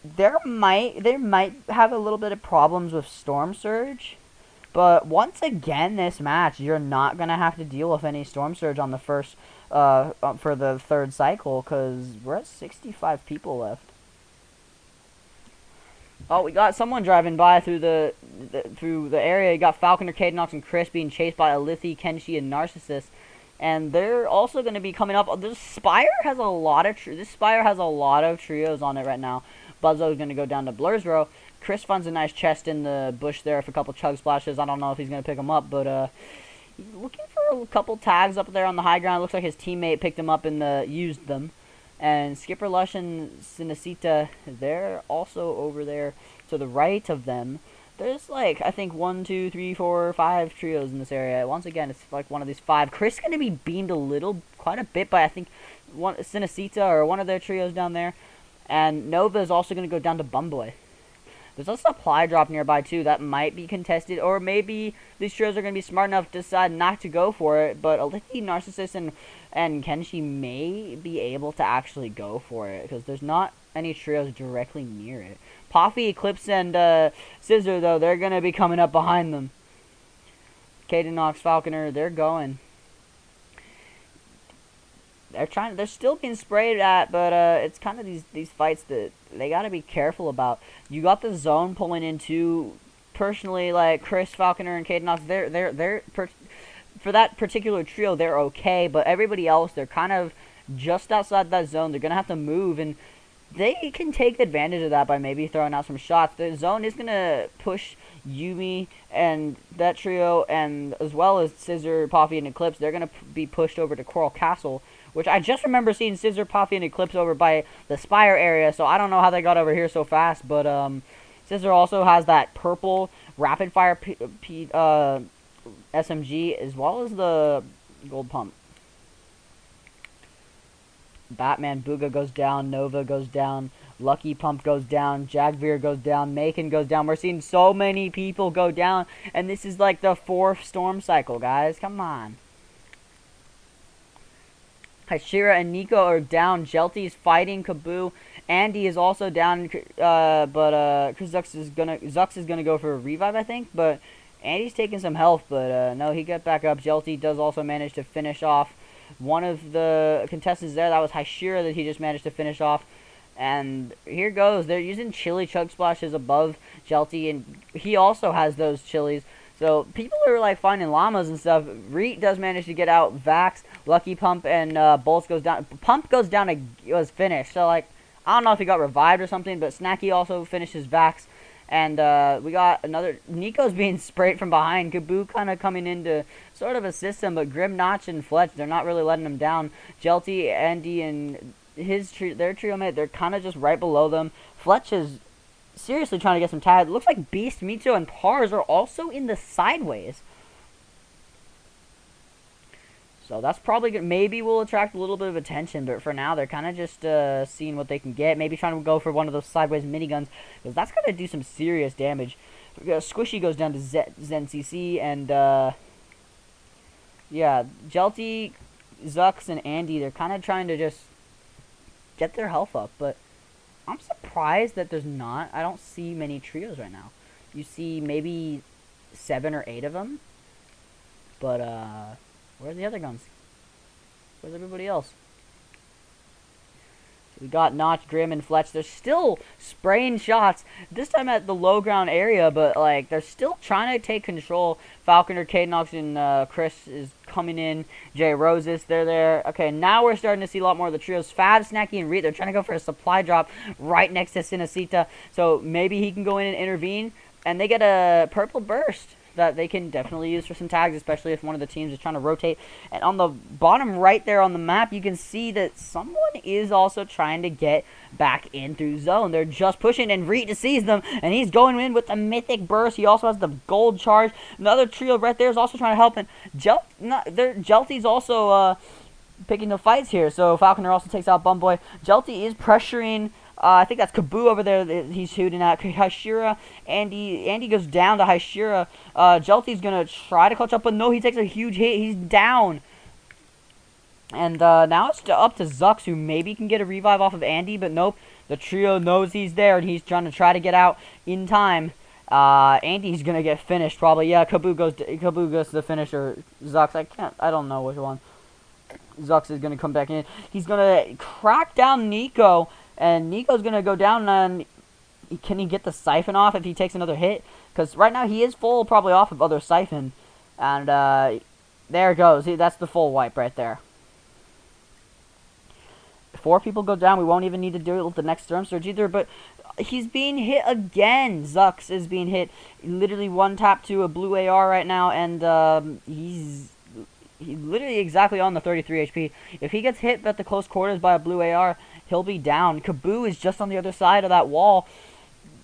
they might have a little bit of problems with Storm Surge. But once again, this match, you're not going to have to deal with any Storm Surge on the first for the third cycle because we're at 65 people left. Oh, we got someone driving by through the area. You got Falconer, Cadenox, and Chris being chased by Alithi, Kenshi, and Narcissus, and they're also going to be coming up. This Spire has a lot of trios on it right now. Buzzo is going to go down to Blur's Row. Chris finds a nice chest in the bush there for a couple chug splashes. I don't know if he's going to pick them up, but he's looking for a couple tags up there on the high ground. Looks like his teammate picked them up and used them. And Skipper Lush and Cinecita, they're also over there to the right of them. There's I think 1, 2, 3, 4, 5 trios in this area. Once again, it's like one of these 5. Chris is going to be beamed quite a bit by I think Cinecita or one of their trios down there. And Nova is also going to go down to Bumboy. There's a supply drop nearby too that might be contested, or maybe these trios are going to be smart enough to decide not to go for it. But Alithi, Narcissus, and Kenshi may be able to actually go for it because there's not any trios directly near it. Poffy, Eclipse, and Scissor though, they're going to be coming up behind them. Cadenox, Falconer, they're going. They're still being sprayed at, but it's kind of these fights that they got to be careful about. You got the zone pulling into personally, like Chris, Falconer, and Cadenox, for that particular trio, they're okay. But everybody else, they're kind of just outside that zone. They're gonna have to move, and they can take advantage of that by maybe throwing out some shots. The zone is gonna push Yumi and that trio, and as well as Scissor, Poppy, and Eclipse. They're gonna be pushed over to Coral Castle, which I just remember seeing Scissor, Poppy, and Eclipse over by the Spire area. So I don't know how they got over here so fast, but Scissor also has that purple rapid fire SMG as well as the gold pump. Batman Booga goes down, Nova goes down, Lucky Pump goes down, Jagveer goes down, Macon goes down. We're seeing so many people go down, and this is like the 4th storm cycle, guys. Come on. Hashira and Nico are down. Jelty's fighting Kaboo. Andy is also down, but Zux is gonna go for a revive, I think. But Andy's taking some health, but no, he got back up. Jelty does also manage to finish off one of the contestants there. That was Hashira that he just managed to finish off. And here goes. They're using chili chug splashes above Jelty, and he also has those chilies. So people are like finding llamas and stuff. Reet does manage to get out Vax, Lucky Pump, and Bolts goes down. Pump goes down. It was finished. So like I don't know if he got revived or something, but Snacky also finishes Vax. And we got another. Nico's being sprayed from behind. Kaboo kind of coming in to sort of assist him, but Grim, Notch, and Fletch, they're not really letting him down. Jelty, Andy, and their trio mate, they're kind of just right below them. Fletch is seriously trying to get some tag. It looks like Beast, Mito, and Pars are also in the sideways. So that's probably good. Maybe will attract a little bit of attention, but for now they're kind of just seeing what they can get. Maybe trying to go for one of those sideways miniguns, because that's going to do some serious damage. Squishy goes down to Zen CC, and yeah, Jelty, Zux, and Andy, they're kind of trying to just get their health up, but I'm surprised that there's not. I don't see many trios right now. You see maybe 7 or 8 of them, but where's the other guns? Where's everybody else? So we got Notch, Grim, and Fletch. They're still spraying shots, this time at the low ground area, but like they're still trying to take control. Falconer, Cadenox, and Chris is coming in. Jay Roses, they're there. Okay, now we're starting to see a lot more of the trios. Fab, Snacky, and Reed, they're trying to go for a supply drop right next to Cinecita, so maybe he can go in and intervene, and they get a purple burst that they can definitely use for some tags, especially if one of the teams is trying to rotate. And on the bottom right there on the map, you can see that someone is also trying to get back in through zone. They're just pushing, and Reet sees them, and he's going in with the mythic burst. He also has the gold charge. Another trio right there is also trying to help, and Jelty's also picking the fights here. So Falconer also takes out Bumboy. Jelty is pressuring. I think that's Kaboo over there that he's shooting at. Hashira, Andy goes down to Hashira. Jelty's going to try to clutch up, but no, he takes a huge hit. He's down. And now it's up to Zux, who maybe can get a revive off of Andy, but nope. The trio knows he's there, and he's trying to get out in time. Andy's going to get finished, probably. Yeah, Kaboo goes to the finish, or Zux. I don't know which one. Zux is going to come back in. He's going to crack down Nico. And Nico's going to go down, and can he get the Siphon off if he takes another hit? Because right now he is full probably off of other Siphon. And there it goes. That's the full wipe right there. 4 people go down. We won't even need to do it with the next Storm Surge either. But he's being hit again. Zux is being hit. Literally one tap to a blue AR right now. And he's literally exactly on the 33 HP. If he gets hit at the close quarters by a blue AR, he'll be down. Kaboo is just on the other side of that wall.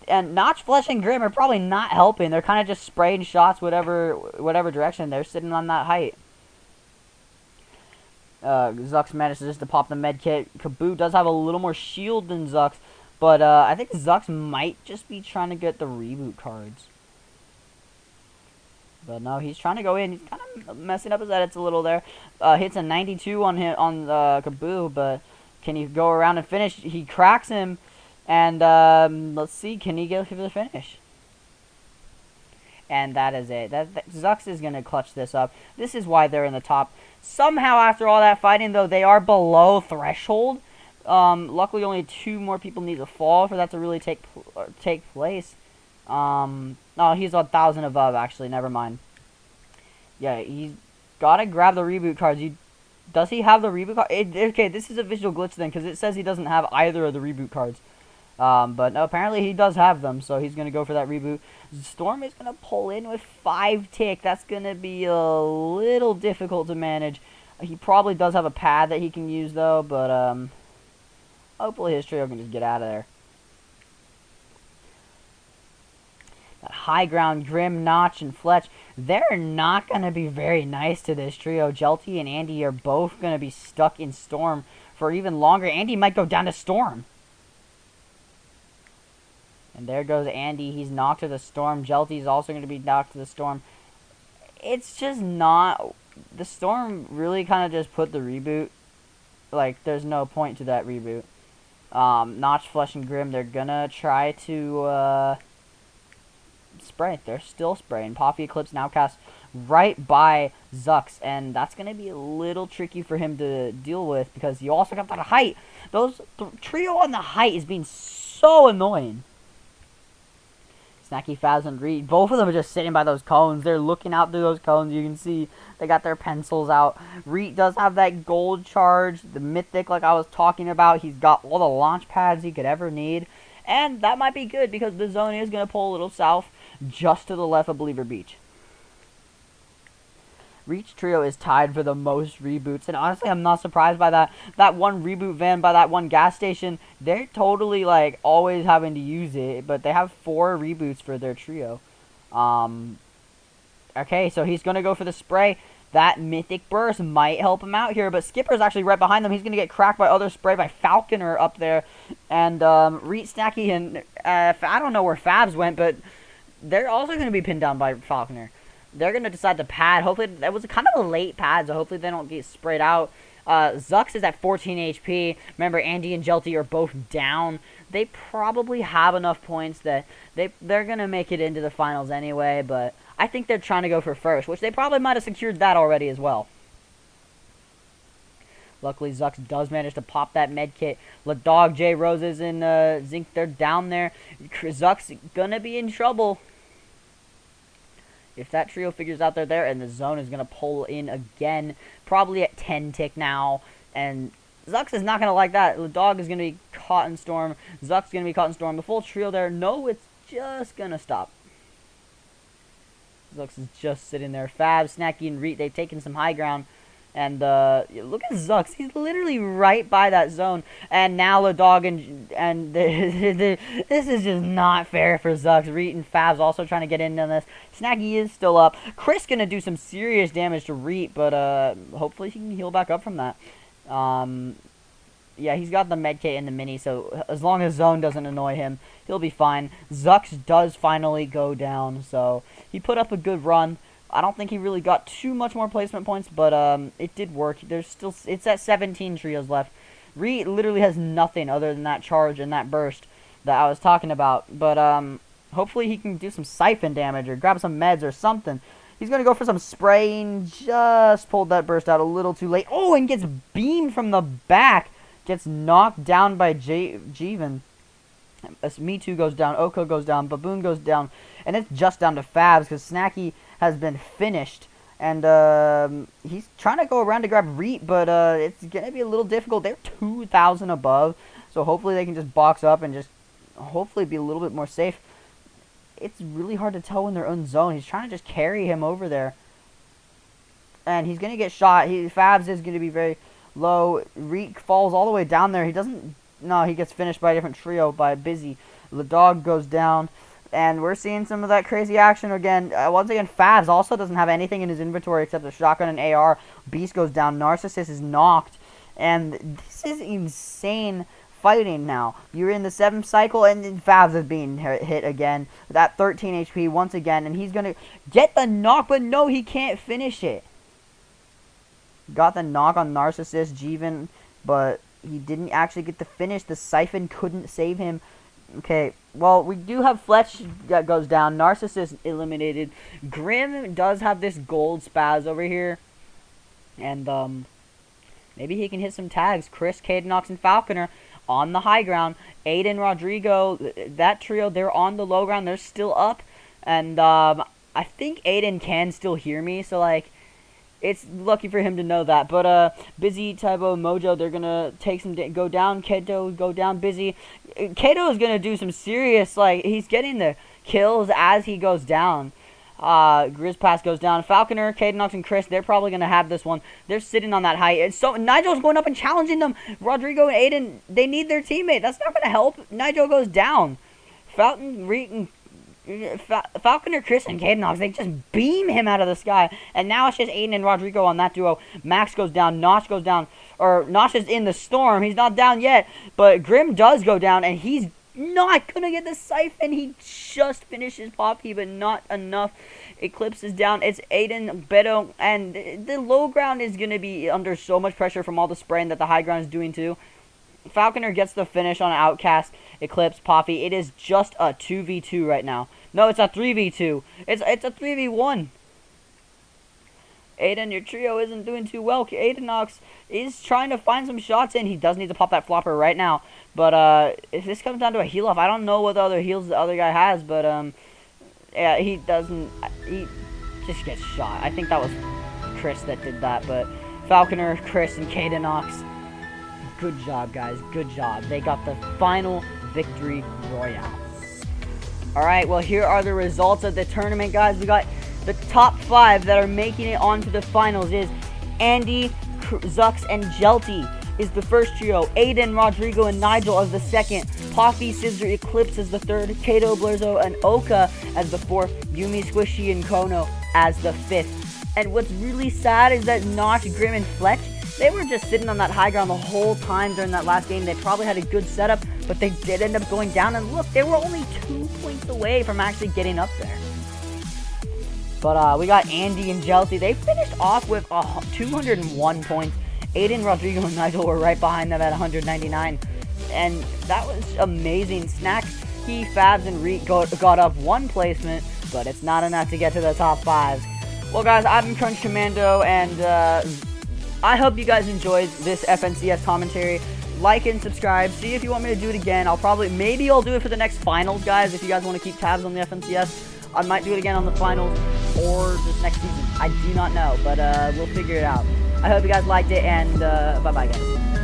And Notch, Flesh, and Grim are probably not helping. They're kind of just spraying shots whatever direction. They're sitting on that height. Zux manages just to pop the med kit. Kaboo does have a little more shield than Zux. But I think Zux might just be trying to get the reboot cards. But no, he's trying to go in. He's kind of messing up his edits a little there. Hits a 92 on Kaboo, but can he go around and finish? He cracks him, and let's see, can he get for the finish? And that is it. Zux is going to clutch this up. This is why they're in the top. Somehow, after all that fighting, though, they are below threshold. Luckily, only 2 more people need to fall for that to really take place. Oh, he's 1,000 above, actually. Never mind. Yeah, he's got to grab the reboot cards. Does he have the reboot card? Okay, this is a visual glitch then, because it says he doesn't have either of the reboot cards. But no, apparently he does have them, so he's going to go for that reboot. Storm is going to pull in with 5 tick. That's going to be a little difficult to manage. He probably does have a pad that he can use, though, but hopefully his trio can just get out of there. That high ground, Grim, Notch, and Fletch, they're not going to be very nice to this trio. Jelty and Andy are both going to be stuck in Storm for even longer. Andy might go down to Storm. And there goes Andy. He's knocked to the Storm. Jelty's also going to be knocked to the Storm. It's just not... The Storm really kind of just put the reboot. Like, there's no point to that reboot. Notch, Flesh, and Grim, they're going to try to spray. They're still spraying. Poppy, Eclipse, and Outcast right by Zux. And that's going to be a little tricky for him to deal with because you also got that height. The trio on the height is being so annoying. Snacky, Faz, and Reed. Both of them are just sitting by those cones. They're looking out through those cones. You can see they got their pencils out. Reed does have that gold charge, the mythic like I was talking about. He's got all the launch pads he could ever need. And that might be good because the zone is going to pull a little south just to the left of Believer Beach. Reach trio is tied for the most reboots, and honestly, I'm not surprised by that. That one reboot van by that one gas station, they're totally, like, always having to use it, but they have 4 reboots for their trio. Okay, so he's going to go for the spray. That Mythic Burst might help him out here, but Skipper's actually right behind them. He's going to get cracked by other spray by Falconer up there, and Reet, Snacky, and I don't know where Fabs went, but they're also going to be pinned down by Falconer. They're going to decide to pad. Hopefully, that was kind of a late pad, so hopefully they don't get sprayed out. Zux is at 14 HP. Remember, Andy and Jelty are both down. They probably have enough points that they're going to make it into the finals anyway, but I think they're trying to go for first, which they probably might have secured that already as well. Luckily, Zux does manage to pop that med kit. Dog, J Roses, and Zinc, they're down there. Zux going to be in trouble. If that trio figures out they're there, and the zone is going to pull in again, probably at 10 tick now, and Zux is not going to like that. The dog is going to be caught in Storm. Zux is going to be caught in Storm. The full trio there, no, it's just going to stop. Zux is just sitting there. Fab, Snacky, and Reet, they've taken some high ground. And look at Zux. He's literally right by that zone. And now the dog and this is just not fair for Zux. Reet and Fab's also trying to get in on this. Snacky is still up. Chris gonna do some serious damage to Reet, but hopefully he can heal back up from that. Yeah, he's got the medkit and the mini, so as long as zone doesn't annoy him, he'll be fine. Zux does finally go down, so he put up a good run. I don't think he really got too much more placement points, but it did work. It's at 17 trios left. Reet literally has nothing other than that charge and that burst that I was talking about. But hopefully he can do some siphon damage or grab some meds or something. He's going to go for some spraying. Just pulled that burst out a little too late. Oh, and gets beamed from the back. Gets knocked down by Jeevan. Me Too goes down. Oko goes down. Baboon goes down. And it's just down to Fabs because Snacky has been finished. And he's trying to go around to grab Reet, but it's going to be a little difficult. They're 2,000 above. So hopefully they can just box up and just hopefully be a little bit more safe. It's really hard to tell in their own zone. He's trying to just carry him over there. And he's going to get shot. Fabs is going to be very low. Reet falls all the way down there. He doesn't... No, he gets finished by a different trio, by Busy. The dog goes down. And we're seeing some of that crazy action again. Once again, Fabs also doesn't have anything in his inventory except a shotgun and AR. Beast goes down. Narcissist is knocked. And this is insane fighting now. You're in the 7th cycle, and Fabs is being hit again. That 13 HP once again. And he's going to get the knock, but no, he can't finish it. Got the knock on Narcissist, Jeevan, but he didn't actually get the finish. The Siphon couldn't save him. Okay, well, we do have Fletch that goes down. Narcissist eliminated. Grim does have this gold spaz over here. And, maybe he can hit some tags. Chris, Cadenox, and Falconer on the high ground. Aiden, Rodrigo, that trio, they're on the low ground. They're still up. And I think Aiden can still hear me, so like it's lucky for him to know that. But Busy, Tybo, Mojo, they're gonna take some go down. Kato go down. Busy. Kato is gonna do some serious, like, he's getting the kills as he goes down. Grizzpass goes down. Falconer, Cadenox, and Chris, they're probably going to have this one. They're sitting on that height. And so Nigel's going up and challenging them. Rodrigo and Aiden, they need their teammate. That's not going to help. Nigel goes down. Falconer, Chris, and Cadenox, they just beam him out of the sky. And now it's just Aiden and Rodrigo on that duo. Max goes down. Notch goes down. Or Notch is in the storm. He's not down yet. But Grim does go down, and he's not gonna get the siphon. He just finishes Poppy, but not enough. Eclipse is down. It's Aiden, Beto, and the low ground is gonna be under so much pressure from all the spraying that the high ground is doing too. Falconer gets the finish on Outcast, Eclipse, Poppy. It is just a 2v2 right now. No, it's a 3v2. It's a 3v1. Aiden, your trio isn't doing too well. Aidenox is trying to find some shots in. He does need to pop that flopper right now. But if this comes down to a heal off, I don't know what the other heals the other guy has. But yeah, he doesn't. He just gets shot. I think that was Chris that did that. But Falconer, Chris, and Cadenox, good job, guys. Good job. They got the final victory royale. All right. Well, here are the results of the tournament, guys. We got the top 5 that are making it onto the finals is Andy, Zux, and Jelty is the first trio. Aiden, Rodrigo, and Nigel as the second. Poppy, Scissor, Eclipse as the third. Kato, Blurzo, and Oka as the fourth. Yumi, Squishy, and Kono as the fifth. And what's really sad is that Notch, Grim, and Fletch, they were just sitting on that high ground the whole time during that last game. They probably had a good setup, but they did end up going down. And look, they were only 2 points away from actually getting up there. But we got Andy and Jelty. They finished off with 201 points. Aiden, Rodrigo, and Nigel were right behind them at 199. And that was amazing. Snack, he, Fabs, and Reek got up 1 placement, but it's not enough to get to the top 5. Well, guys, I've been Crunch Commando, and I hope you guys enjoyed this FNCS commentary. Like and subscribe. See if you want me to do it again. Maybe I'll do it for the next finals, guys, if you guys want to keep tabs on the FNCS. I might do it again on the finals or just next season. I do not know, but we'll figure it out. I hope you guys liked it, and bye-bye, guys.